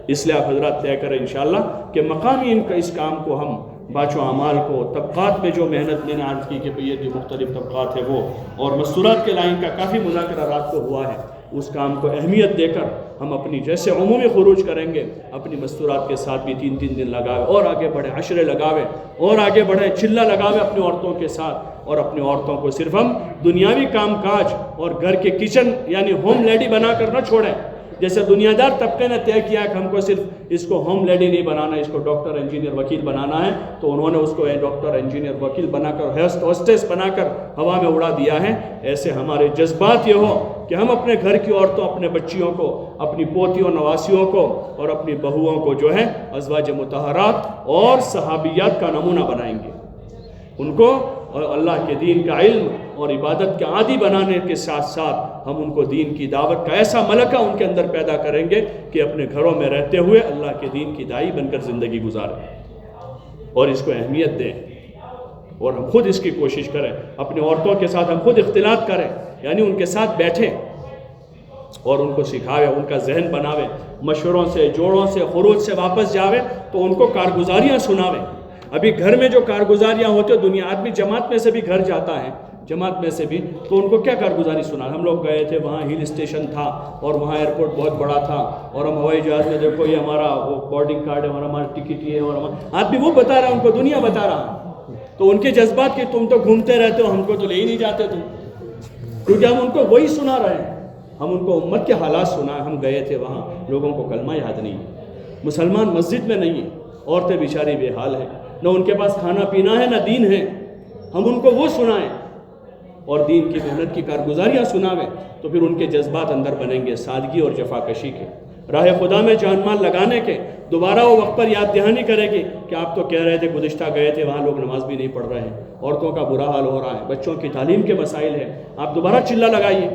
اس لیے آپ حضرات طے کریں انشاءاللہ کہ مقامی اس کام کو ہم باچو اعمال کو طبقات میں جو محنت میں نے عرض کی کہ یہ جو مختلف طبقات ہیں وہ اور مستورات کے لائن کا کافی مذاکرہ رات کو ہوا ہے، اس کام کو اہمیت دے کر ہم اپنی جیسے عمومی خروج کریں گے اپنی مستورات کے ساتھ بھی 3 دن لگاوے اور آگے بڑھے، عشرے لگاوے اور آگے بڑھے، چلہ لگاوے اپنی عورتوں کے ساتھ، اور اپنی عورتوں کو صرف ہم دنیاوی کام کاج اور گھر کے کچن یعنی ہوم لیڈی بنا کر نہ چھوڑیں۔ جیسے دنیا دار طبقے نے طے کیا کہ ہم کو صرف اس کو ہوم لیڈی نہیں بنانا ہے، اس کو ڈاکٹر انجینئر وکیل بنانا ہے، تو انہوں نے اس کو ڈاکٹر انجینئر وکیل بنا کر ہوسٹس بنا کر ہوا میں اڑا دیا ہے۔ ایسے ہمارے جذبات یہ ہو کہ ہم اپنے گھر کی عورتوں، اپنے بچیوں کو، اپنی پوتیوں نواسیوں کو اور اپنی بہوؤں کو جو ہے ازواج مطہرات اور صحابیات کا نمونہ بنائیں گے، ان کو اور اللہ کے دین کا علم اور عبادت کے عادی بنانے کے ساتھ ساتھ ہم ان کو دین کی دعوت کا ایسا ملکہ ان کے اندر پیدا کریں گے کہ اپنے گھروں میں رہتے ہوئے اللہ کے دین کی داعی بن کر زندگی گزاریں اور اس کو اہمیت دیں، اور ہم خود اس کی کوشش کریں، اپنی عورتوں کے ساتھ ہم خود اختلاط کریں، یعنی ان کے ساتھ بیٹھیں اور ان کو سکھاوے، ان کا ذہن بناوے، مشوروں سے، جوڑوں سے، خروج سے واپس جاوے تو ان کو کارگزاریاں سناوے۔ ابھی گھر میں جو کارگزاریاں ہوتے دنیا آدمی جماعت میں سے بھی گھر جاتا ہے، جماعت میں سے بھی، تو ان کو کیا کارگزاری سنا؟ ہم لوگ گئے تھے، وہاں ہل اسٹیشن تھا اور وہاں ایئرپورٹ بہت بڑا تھا، اور ہم ہوائی جہاز میں دیکھو یہ ہمارا وہ بورڈنگ کارڈ ہے اور ہمارا ٹکٹ یہ ہے، اور آدمی وہ بتا رہا ہے، ان کو دنیا بتا رہا، تو ان کے جذبات کہ تم تو گھومتے رہتے ہو، ہم کو تو لے ہی نہیں جاتے تم، کیونکہ ہم ان کو وہی سنا رہے ہیں، ہم ان کو امت کے حالات سنا، ہم گئے تھے وہاں، لوگوں کو کلمہ یاد نہیں، مسلمان مسجد میں نہیں ہیں، عورتیں بیچاری بے حال ہیں، نہ ان کے پاس کھانا پینا ہے نہ دین ہے، ہم ان کو وہ سنائیں اور دین کی محنت کی کارگزاریاں سناویں، تو پھر ان کے جذبات اندر بنیں گے سادگی اور جفاکشی کے، راہ خدا میں جان مال لگانے کے۔ دوبارہ وہ وقت پر یاد دہانی کرے گی کہ آپ تو کہہ رہے تھے گزشتہ گئے تھے وہاں لوگ نماز بھی نہیں پڑھ رہے ہیں، عورتوں کا برا حال ہو رہا ہے، بچوں کی تعلیم کے مسائل ہیں، آپ دوبارہ چلہ لگائیے۔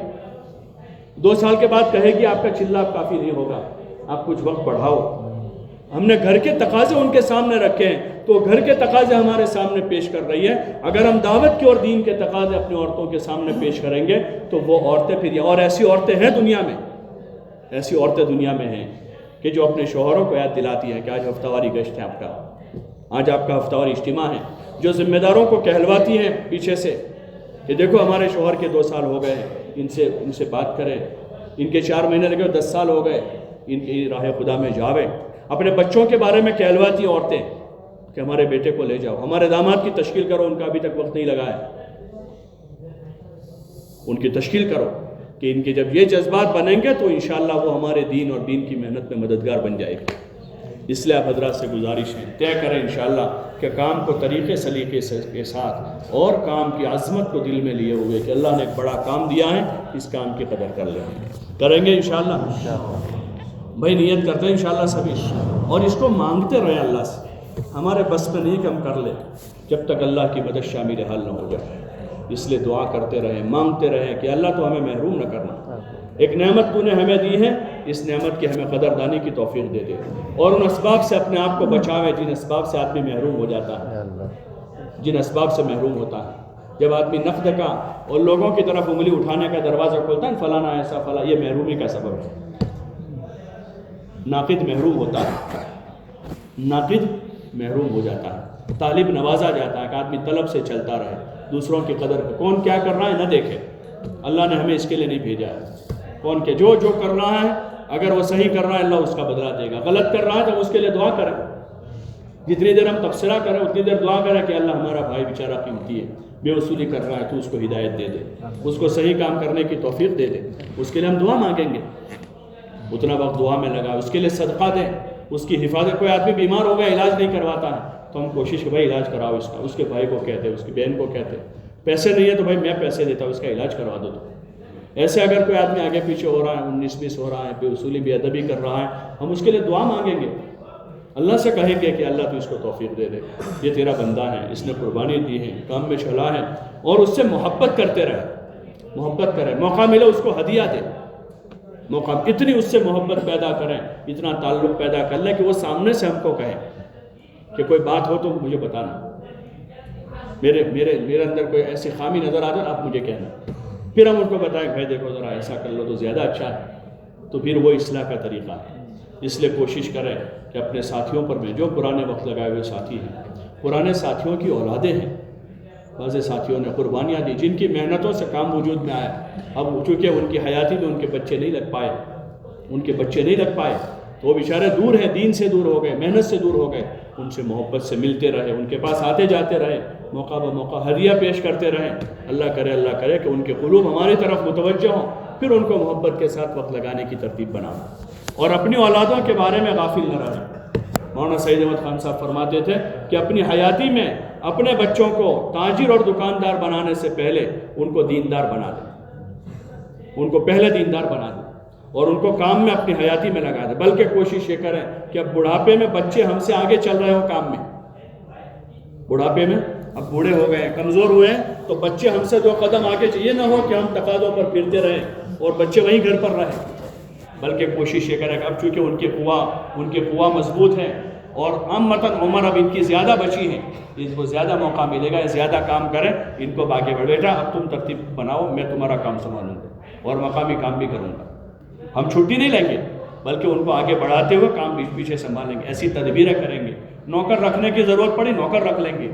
2 سال کے بعد کہے گی آپ کا چلہ اب کافی نہیں ہوگا، آپ کچھ وقت بڑھاؤ۔ ہم نے گھر کے تقاضے ان کے سامنے رکھے ہیں، تو گھر کے تقاضے ہمارے سامنے پیش کر رہی ہے۔ اگر ہم دعوت کے اور دین کے تقاضے اپنی عورتوں کے سامنے پیش کریں گے تو وہ عورتیں پھر، اور ایسی عورتیں ہیں دنیا میں، ایسی عورتیں دنیا میں ہیں کہ جو اپنے شوہروں کو یاد دلاتی ہیں کہ آج ہفتہ واری گشت ہے آپ کا، آج آپ کا ہفتہ واری اجتماع ہے، جو ذمہ داروں کو کہلواتی ہیں پیچھے سے کہ دیکھو ہمارے شوہر کے 2 سال ہو گئے ہیں، ان سے بات کریں، ان کے 4 مہینے لگے 10 سال ہو گئے، ان کی راہ خدا میں جاویں۔ اپنے بچوں کے بارے میں کہلواتی عورتیں کہ ہمارے بیٹے کو لے جاؤ، ہمارے داماد کی تشکیل کرو، ان کا ابھی تک وقت نہیں لگا ہے، ان کی تشکیل کرو کہ ان کے جب یہ جذبات بنیں گے تو انشاءاللہ وہ ہمارے دین اور دین کی محنت میں مددگار بن جائے گی۔ اس لیے آپ حضرات سے گزارش ہے طے کریں انشاءاللہ کہ کام کو طریقے سلیقے کے ساتھ اور کام کی عظمت کو دل میں لیے ہوئے کہ اللہ نے ایک بڑا کام دیا ہے، اس کام کی قدر کر لیں، کریں گے انشاءاللہ۔ بھائی نیت کرتے ہیں انشاءاللہ سبھی، اور اس کو مانگتے رہیں اللہ سے، ہمارے بس میں نہیں کہ ہم کر لیں جب تک اللہ کی مدد شامل حال نہ ہو جائے، اس لیے دعا کرتے رہیں، مانگتے رہیں کہ اللہ تو ہمیں محروم نہ کرنا، ایک نعمت تو نے ہمیں دی ہے، اس نعمت کی ہمیں قدردانی کی توفیق دے دے، اور ان اسباب سے اپنے آپ کو بچاوے جن اسباب سے آدمی محروم ہو جاتا ہے، جن اسباب سے محروم ہوتا ہے۔ جب آدمی نقد کا اور لوگوں کی طرف انگلی اٹھانے کا دروازہ کھولتا ہے فلانا ایسا فلاں، یہ محرومی کا سبب ہے، ناقد محروم ہوتا ہے، ناقد محروم ہو جاتا ہے، طالب نوازا جاتا ہے کہ آدمی طلب سے چلتا رہے، دوسروں کی قدر کون کیا کر رہا ہے نہ دیکھے، اللہ نے ہمیں اس کے لیے نہیں بھیجا ہے، کون کہ جو کر رہا ہے اگر وہ صحیح کر رہا ہے اللہ اس کا بدلہ دے گا، غلط کر رہا ہے تو اس کے لیے دعا کریں، جتنی دیر ہم تبصرہ کریں اتنی دیر دعا کریں کہ اللہ ہمارا بھائی بیچارہ قیمتی ہے، بے وصولی کر رہا ہے تو اس کو ہدایت دے دے، اس کو صحیح کام کرنے کی توفیق دے دے، اس کے لیے ہم دعا مانگیں گے، اتنا وقت دعا میں لگا، اس کے لیے صدقہ دیں، اس کی حفاظت، کوئی آدمی بیمار ہو گیا علاج نہیں کرواتا ہے تو ہم کوشش کہ بھائی علاج کراؤ اس کا، اس کے بھائی کو کہتے، اس کی بہن کو کہتے، پیسے نہیں ہے تو بھائی میں پیسے دیتا ہوں اس کا علاج کروا دو، تو ایسے اگر کوئی آدمی آگے پیچھے ہو رہا ہے 19-20 ہو رہا ہے، بے وصولی بے ادبی کر رہا ہے، ہم اس کے لیے دعا مانگیں گے، اللہ سے کہیں گے کہ اللہ تو اس کو توفیق دے دے، یہ تیرا بندہ ہے، اس نے قربانی دی ہے، کام میں چلا ہے، اور اس سے محبت کرتے رہے، محبت کریں، موقع ملے اس کو ہدیہ دے، موقع اتنی اس سے محبت پیدا کریں، اتنا تعلق پیدا کر لیں کہ وہ سامنے سے ہم کو کہیں کہ کوئی بات ہو تو مجھے بتانا، میرے اندر کوئی ایسی خامی نظر آ جائے آپ مجھے کہنا، پھر ہم ان کو بتائیں بھائی دیکھو ذرا ایسا کر لو تو زیادہ اچھا ہے، تو پھر وہ اصلاح کا طریقہ ہے۔ اس لیے کوشش کریں کہ اپنے ساتھیوں پر میں جو پرانے وقت لگائے ہوئے ساتھی ہیں، پرانے ساتھیوں کی اولادیں ہیں، بعض ساتھیوں نے قربانیاں دی جن کی محنتوں سے کام وجود میں آیا، اب چونکہ ان کی حیاتی میں ان کے بچے نہیں لگ پائے، تو وہ بیچارے دور ہیں، دین سے دور ہو گئے، محنت سے دور ہو گئے، ان سے محبت سے ملتے رہے، ان کے پاس آتے جاتے رہے، موقع بہ موقع ہدیہ پیش کرتے رہیں۔ اللہ کرے کہ ان کے قلوب ہماری طرف متوجہ ہوں، پھر ان کو محبت کے ساتھ وقت لگانے کی ترتیب بنانا، اور اپنی اولادوں کے بارے میں غافل نہ رہیں۔ مولانا سعید احمد خان صاحب فرماتے تھے کہ اپنی حیاتی میں اپنے بچوں کو تاجر اور دکاندار بنانے سے پہلے ان کو دیندار بنا دیں، ان کو پہلے دیندار بنا دیں اور ان کو کام میں اپنی حیاتی میں لگا دیں، بلکہ کوشش یہ کریں کہ اب بڑھاپے میں بچے ہم سے آگے چل رہے ہو کام میں، بڑھاپے میں اب بوڑھے ہو گئے ہیں، کمزور ہوئے ہیں، تو بچے ہم سے 2 قدم آگے چاہیے نہ ہو کہ ہم تقاضوں پر پھرتے رہیں اور بچے وہیں گھر پر رہیں، بلکہ کوشش یہ کریں کہ اب چونکہ ان کی قوا مضبوط ہے اور عامتاً عمر اب ان کی زیادہ بچی ہیں، ان کو زیادہ موقع ملے گا، زیادہ کام کریں، ان کو آگے بڑھ بیٹا اب تم ترتیب بناؤ، میں تمہارا کام سنبھالوں گا اور مقامی کام بھی کروں گا۔ ہم چھٹی نہیں لیں گے بلکہ ان کو آگے بڑھاتے ہوئے کام پیچھے سنبھالیں گے، ایسی تدبیریں کریں گے۔ نوکر رکھنے کی ضرورت پڑی نوکر رکھ لیں گے،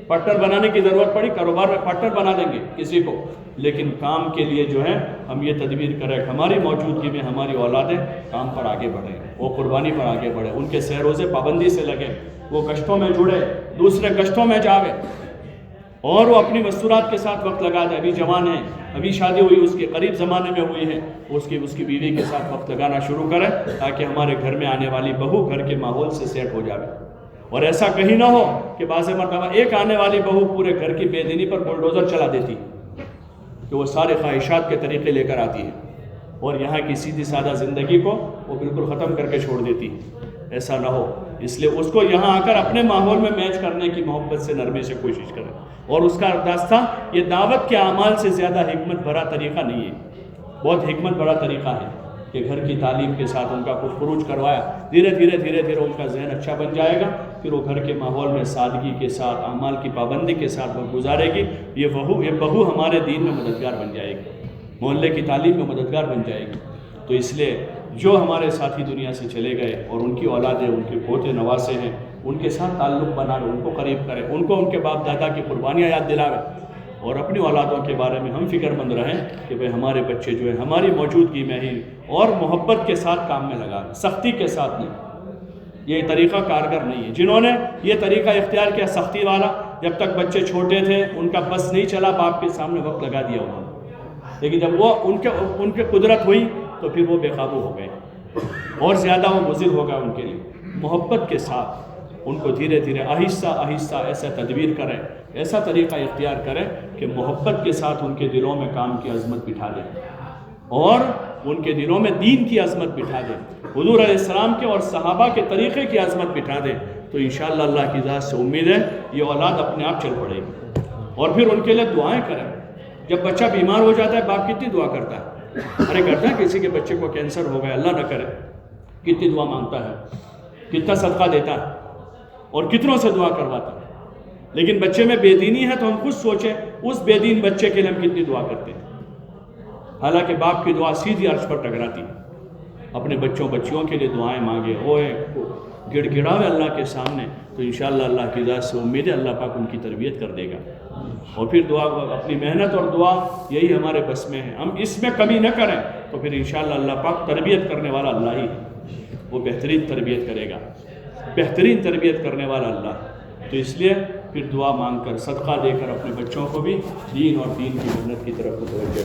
پارٹنر بنانے کی ضرورت پڑی کاروبار میں پارٹنر بنا دیں گے کسی کو، لیکن کام کے لیے جو ہے ہم یہ تدبیر کریں کہ ہماری موجودگی میں ہماری اولادیں کام پر آگے بڑھیں، وہ قربانی پر آگے بڑھیں، ان کے سہ روزے پابندی سے لگیں، وہ گشتوں میں جڑے، دوسرے گشتوں میں جاوے، اور وہ اپنی مستورات کے ساتھ وقت لگا دے۔ ابھی جوان ہے، ابھی شادی ہوئی، اس کے قریب زمانے میں ہوئی ہے، اس کی بیوی کے ساتھ وقت لگانا شروع کرے تاکہ ہمارے گھر میں آنے والی بہو گھر کے ماحول سے سیٹ ہو جائے، اور ایسا کہیں نہ ہو کہ بعض مرتبہ ایک آنے والی بہو پورے گھر کی بے دینی پر بلڈوزر چلا دیتی کہ وہ سارے خواہشات کے طریقے لے کر آتی ہے اور یہاں کی سیدھی سادہ زندگی کو وہ بالکل ختم کر کے چھوڑ دیتی، ایسا نہ ہو، اس لیے اس کو یہاں آ کر اپنے ماحول میں میچ کرنے کی محبت سے نرمی سے کوشش کرے، اور اس کا راستہ یہ دعوت کے اعمال سے زیادہ حکمت بھرا طریقہ نہیں ہے، بہت حکمت بھرا طریقہ ہے کہ گھر کی تعلیم کے ساتھ ان کا کچھ خروج کروایا، دھیرے دھیرے ان کا ذہن اچھا بن جائے گا، پھر وہ گھر کے ماحول میں سادگی کے ساتھ اعمال کی پابندی کے ساتھ وہ گزارے گی، یہ بہو ہمارے دین میں مددگار بن جائے گی، محلے کی تعلیم میں مددگار بن جائے گی۔ تو اس لیے جو ہمارے ساتھی دنیا سے چلے گئے اور ان کی اولادیں، ان کے پوتے نواسے ہیں، ان کے ساتھ تعلق بنائے، ان کو قریب کرے، ان کو ان کے باپ دادا کی قربانیاں یاد دلاوے، اور اپنی اولادوں کے بارے میں ہم فکر مند رہیں کہ بھئی ہمارے بچے جو ہیں ہماری موجودگی میں ہی اور محبت کے ساتھ کام میں لگا، سختی کے ساتھ نہیں، یہ طریقہ کارگر نہیں ہے۔ جنہوں نے یہ طریقہ اختیار کیا سختی والا، جب تک بچے چھوٹے تھے ان کا بس نہیں چلا، باپ کے سامنے وقت لگا دیا انہوں نے، لیکن جب وہ ان کے قدرت ہوئی تو پھر وہ بے قابو ہو گئے اور زیادہ وہ مضر ہو گیا ان کے لیے۔ محبت کے ساتھ ان کو دھیرے آہستہ ایسا تدبیر کریں، ایسا طریقہ اختیار کریں کہ محبت کے ساتھ ان کے دلوں میں کام کی عظمت بٹھا دیں اور ان کے دلوں میں دین کی عظمت بٹھا دیں، حضور علیہ السلام کے اور صحابہ کے طریقے کی عظمت بٹھا دیں، تو انشاءاللہ اللہ کی ذات سے امید ہے یہ اولاد اپنے آپ چل پڑے گی۔ اور پھر ان کے لیے دعائیں کریں۔ جب بچہ بیمار ہو جاتا ہے باپ کتنی دعا کرتا ہے، ارے کرتا ہے کسی کے بچے کو کینسر ہو گیا، اللہ نہ کرے، کتنی دعا مانگتا ہے، کتنا صدقہ دیتا ہے اور کتنوں سے دعا کرواتا ہے، لیکن بچے میں بے دینی ہے تو ہم خود سوچیں اس بے دین بچے کے لیے ہم کتنی دعا کرتے ہیں، حالانکہ باپ کی دعا سیدھی عرش پر ٹکراتی ہے۔ اپنے بچیوں کے لیے دعائیں مانگے، ہوئے گڑ گڑاوے اللہ کے سامنے، تو انشاءاللہ اللہ کی ذات سے امید ہے اللہ پاک ان کی تربیت کر دے گا، اور پھر دعا، اپنی محنت اور دعا یہی ہمارے بس میں ہے، ہم اس میں کمی نہ کریں تو پھر انشاءاللہ اللہ پاک تربیت کرنے والا اللہ ہی ہے، وہ بہترین تربیت کرے گا، بہترین تربیت کرنے والا اللہ۔ تو اس لیے پھر دعا مانگ کر صدقہ دے کر اپنے بچوں کو بھی دین اور دین کی محنت کی طرف متوجہ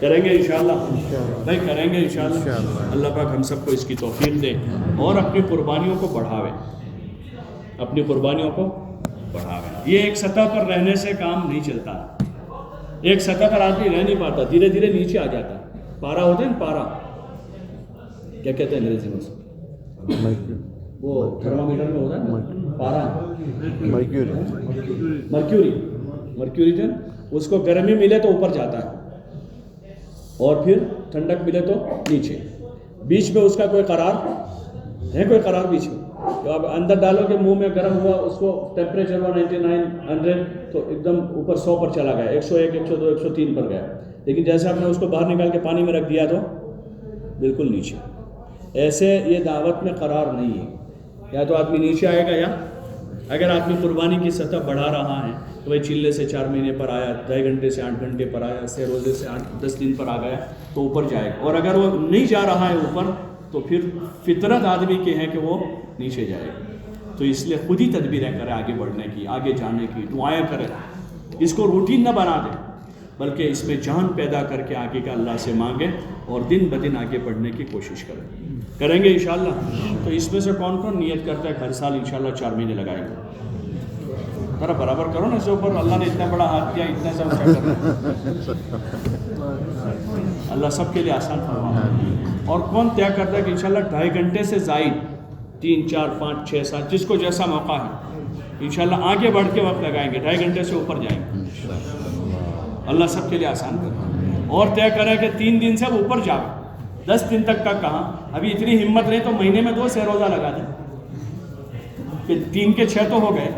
کریں گے انشاءاللہ، بھائی کریں گے انشاءاللہ۔ اللہ پاک ہم سب کو اس کی توفیق دے اور اپنی قربانیوں کو بڑھاوے، اپنی قربانیوں کو بڑھاوے۔ یہ ایک سطح پر رہنے سے کام نہیں چلتا، ایک سطح پر آدمی رہ نہیں پاتا، دھیرے دھیرے نیچے آ جاتا ہے۔ پارا ہوتا ہے نا، پارا کیا کہتے ہیں انگریزی میں، وہ تھرمامیٹر میں ہوتا ہے نا پارا، مرکیوری جو ہے اس کو گرمی ملے تو اوپر جاتا ہے اور پھر ٹھنڈک ملے تو نیچے، بیچ میں اس کا کوئی قرار ہے، کوئی قرار بیچ میں؟ تو آپ اندر ڈالو کہ منہ میں گرم ہوا، اس کو ٹیمپریچر 99 100 تو ایک دم اوپر 100 پر چلا گیا، 101 102 103 پر گیا، لیکن جیسے آپ نے اس کو باہر نکال کے پانی میں رکھ دیا تو بالکل نیچے۔ ایسے یہ دعوت میں قرار نہیں ہے، یا تو آدمی نیچے آئے گا، یا اگر آدمی قربانی کی سطح بڑھا رہا ہے تو بھائی چلے سے 4 مہینے پر آیا، 2.5 گھنٹے سے 8 گھنٹے پر آیا، 6 روزے سے 8-10 دن پر آ گیا تو اوپر جائے گا، اور اگر وہ نہیں جا رہا ہے اوپر تو پھر فطرت آدمی کی ہے کہ وہ نیچے جائے گا۔ تو اس لیے خود ہی تدبیریں کرے آگے بڑھنے کی، آگے جانے کی، دعائیں کرے، اس کو روٹین نہ بنا دے بلکہ اس میں جان پیدا کر کے آگے کا اللہ سے مانگے اور دن بدن آگے بڑھنے کی کوشش کریں گے انشاءاللہ۔ تو اس میں سے کون کون نیت کرتا ہے ہر سال انشاءاللہ 4 مہینے لگائیں گے؟ ذرا برابر کرو نا اس کے اوپر، اللہ نے اتنا بڑا ہاتھ دیا، اتنا سب اونچا کرنا، اللہ سب کے لیے آسان فرمائے۔ اور کون طے کرتا ہے کہ انشاءاللہ 2.5 گھنٹے سے زائد 3 4 5 6 7 جس کو جیسا موقع ہے انشاءاللہ آگے بڑھ کے وقت لگائیں گے، 2.5 گھنٹے سے اوپر جائیں گے، اللہ سب کے لیے آسان کرے۔ اور طے کرے کہ 3 دن سے اب اوپر جاؤ، 10 دن تک کا کہاں، ابھی اتنی ہمت نہیں تو مہینے میں 2 سے روزہ لگا دیں، کہ 3 کے 6 تو ہو گئے،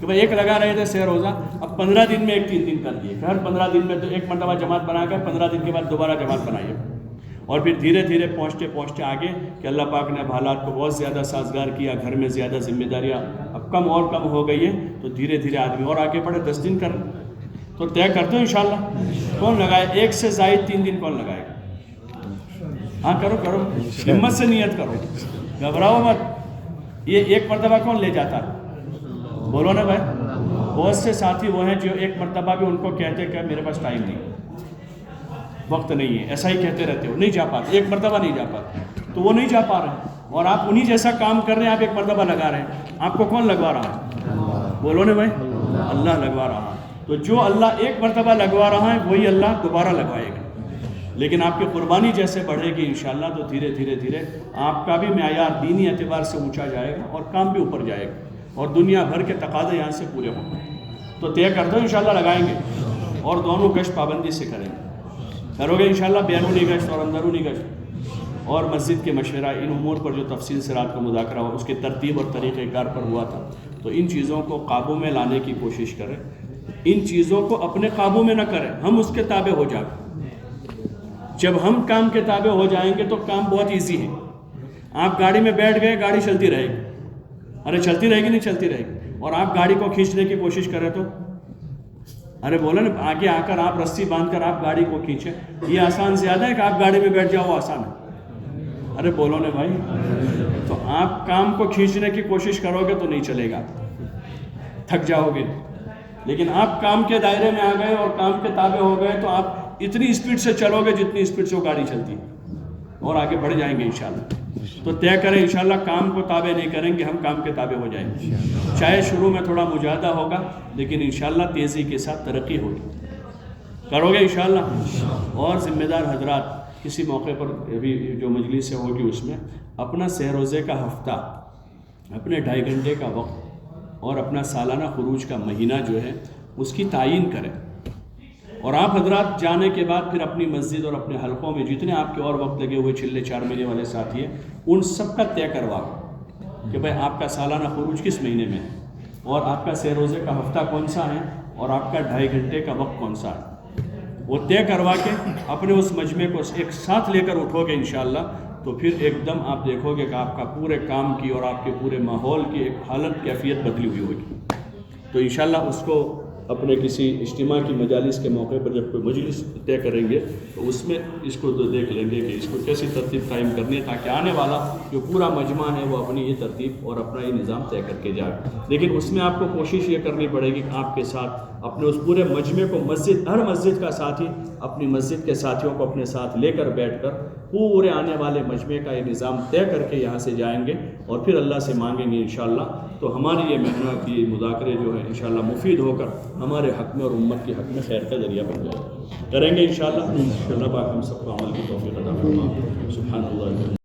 کہ بھائی 1 لگا رہے تھے 6 روزہ، اب 15 دن میں 3 دن کر دیے، ہر 15 دن میں 1 مرتبہ جماعت بنا کر 15 دن کے بعد دوبارہ جماعت بنائیے، اور پھر دھیرے دھیرے پہنچتے آگے کہ اللہ پاک نے حالات کو بہت زیادہ سازگار کیا، گھر میں زیادہ ذمہ داریاں اب کم اور کم ہو گئی ہے، تو دھیرے دھیرے آدمی اور آگے بڑھے، 10 دن کر تو طے کرتے ہو انشاءاللہ۔ کون لگائے 1 سے زائد 3 دن کون لگائے گا؟ ہاں کرو، ہمت سے نیت کرو، گھبراؤ مت۔ یہ 1 مرتبہ کون لے جاتا ہے؟ بولو نا بھائی، بہت سے ساتھی وہ ہیں جو 1 مرتبہ بھی ان کو کہتے کہ میرے پاس ٹائم نہیں، وقت نہیں ہے، ایسا ہی کہتے رہتے ہو، نہیں جا پاتے، 1 مرتبہ نہیں جا پاتے، تو وہ نہیں جا پا رہے ہیں، اور آپ انہی جیسا کام کر رہے ہیں، آپ 1 مرتبہ لگا رہے ہیں، آپ کو کون لگوا رہا ہے؟ بولو نا بھائی، اللہ لگوا رہا ہے۔ تو جو اللہ 1 مرتبہ لگوا رہا ہے وہی اللہ دوبارہ لگوائے گا، لیکن آپ کی قربانی جیسے بڑھے گی انشاءاللہ تو دھیرے دھیرے آپ کا بھی معیار دینی اعتبار سے اونچا جائے گا اور کام بھی اوپر جائے گا، اور دنیا بھر کے تقاضے یہاں سے پورے ہوں گے۔ تو طے کر دو انشاءاللہ لگائیں گے، اور دونوں گشت پابندی سے کریں گے، کرو گے انشاءاللہ، بیرونی گشت اور اندرونی گشت، اور مسجد کے مشورہ، ان امور پر جو تفصیل سے رات کو مذاکرہ ہوا، اس کی ترتیب اور طریقہ کار پر ہوا تھا، تو ان چیزوں کو قابو میں لانے کی کوشش کریں، ان چیزوں کو اپنے قابو میں نہ کریں، ہم اس کے تابع ہو جائیں۔ جب ہم کام کے تابع ہو جائیں گے تو کام بہت ایزی ہے۔ آپ گاڑی میں بیٹھ گئے، گاڑی چلتی رہے گی، ارے چلتی رہے گی نہیں چلتی رہے گی، اور آپ گاڑی کو کھینچنے کی کوشش کریں تو ارے بولے نا، آگے آ کر آپ رسی باندھ کر آپ گاڑی کو کھینچیں، یہ آسان زیادہ ہے کہ آپ گاڑی میں بیٹھ جاؤ، وہ آسان ہے؟ ارے بولو نا بھائی، تو آپ کام کو کھینچنے کی کوشش کرو گے تو نہیں چلے گا، تھک جاؤ گے، لیکن آپ کام کے دائرے میں آ گئے اور کام کے تابع ہو گئے تو آپ اتنی اسپیڈ سے چلو گے جتنی اسپیڈ سے وہ گاڑی چلتی ہے، اور آگے بڑھ جائیں گے انشاءاللہ۔ تو طے کریں انشاءاللہ کام کو تابع نہیں کریں گے، ہم کام کے تابع ہو جائیں گے، چاہے شروع میں تھوڑا مجاہدہ ہوگا لیکن انشاءاللہ تیزی کے ساتھ ترقی ہوگی، کرو گے انشاءاللہ۔ اور ذمہ دار حضرات کسی موقع پر ابھی جو مجلس سے ہوگی اس میں اپنا سہ روزے کا ہفتہ، اپنے 2.5 گھنٹے کا وقت اور اپنا سالانہ خروج کا مہینہ جو ہے اس کی تعیین کریں، اور آپ حضرات جانے کے بعد پھر اپنی مسجد اور اپنے حلقوں میں جتنے آپ کے اور وقت لگے ہوئے چلے 4 مہینے والے ساتھی ہیں ان سب کا طے کرواؤ کہ بھائی آپ کا سالانہ خروج کس مہینے میں ہے، اور آپ کا سہ روزے کا ہفتہ کون سا ہے، اور آپ کا 2.5 گھنٹے کا وقت کون سا ہے، وہ طے کروا کے اپنے اس مجمع کو ایک ساتھ لے کر اٹھو گے انشاءاللہ، تو پھر ایک دم آپ دیکھو گے کہ آپ کا پورے کام کی اور آپ کے پورے ماحول کی ایک حالت کیفیت بدلی ہوئی ہوگی۔ تو انشاءاللہ اس کو اپنے کسی اجتماع کی مجالس کے موقع پر جب کوئی مجلس طے کریں گے تو اس میں اس کو دیکھ لیں گے کہ اس کو کیسی ترتیب قائم کرنی ہے، تاکہ آنے والا جو پورا مجمع ہے وہ اپنی یہ ترتیب اور اپنا یہ نظام طے کر کے جائے۔ لیکن اس میں آپ کو کوشش یہ کرنی پڑے گی کہ آپ کے ساتھ اپنے اس پورے مجمع کو، مسجد، ہر مسجد کا ساتھی اپنی مسجد کے ساتھیوں کو اپنے ساتھ لے کر بیٹھ کر پورے آنے والے مجمع کا یہ نظام طے کر کے یہاں سے جائیں گے، اور پھر اللہ سے مانگیں گے انشاءاللہ، تو ہماری یہ محنت، یہ مذاکرے جو ہے انشاءاللہ مفید ہو کر ہمارے حق میں اور امت کے حق میں خیر کا ذریعہ بن جائے، کریں گے انشاءاللہ۔ اللہ پاک ہم سب کو عمل کی توفیق عطا فرمائے۔ سبحان اللہ۔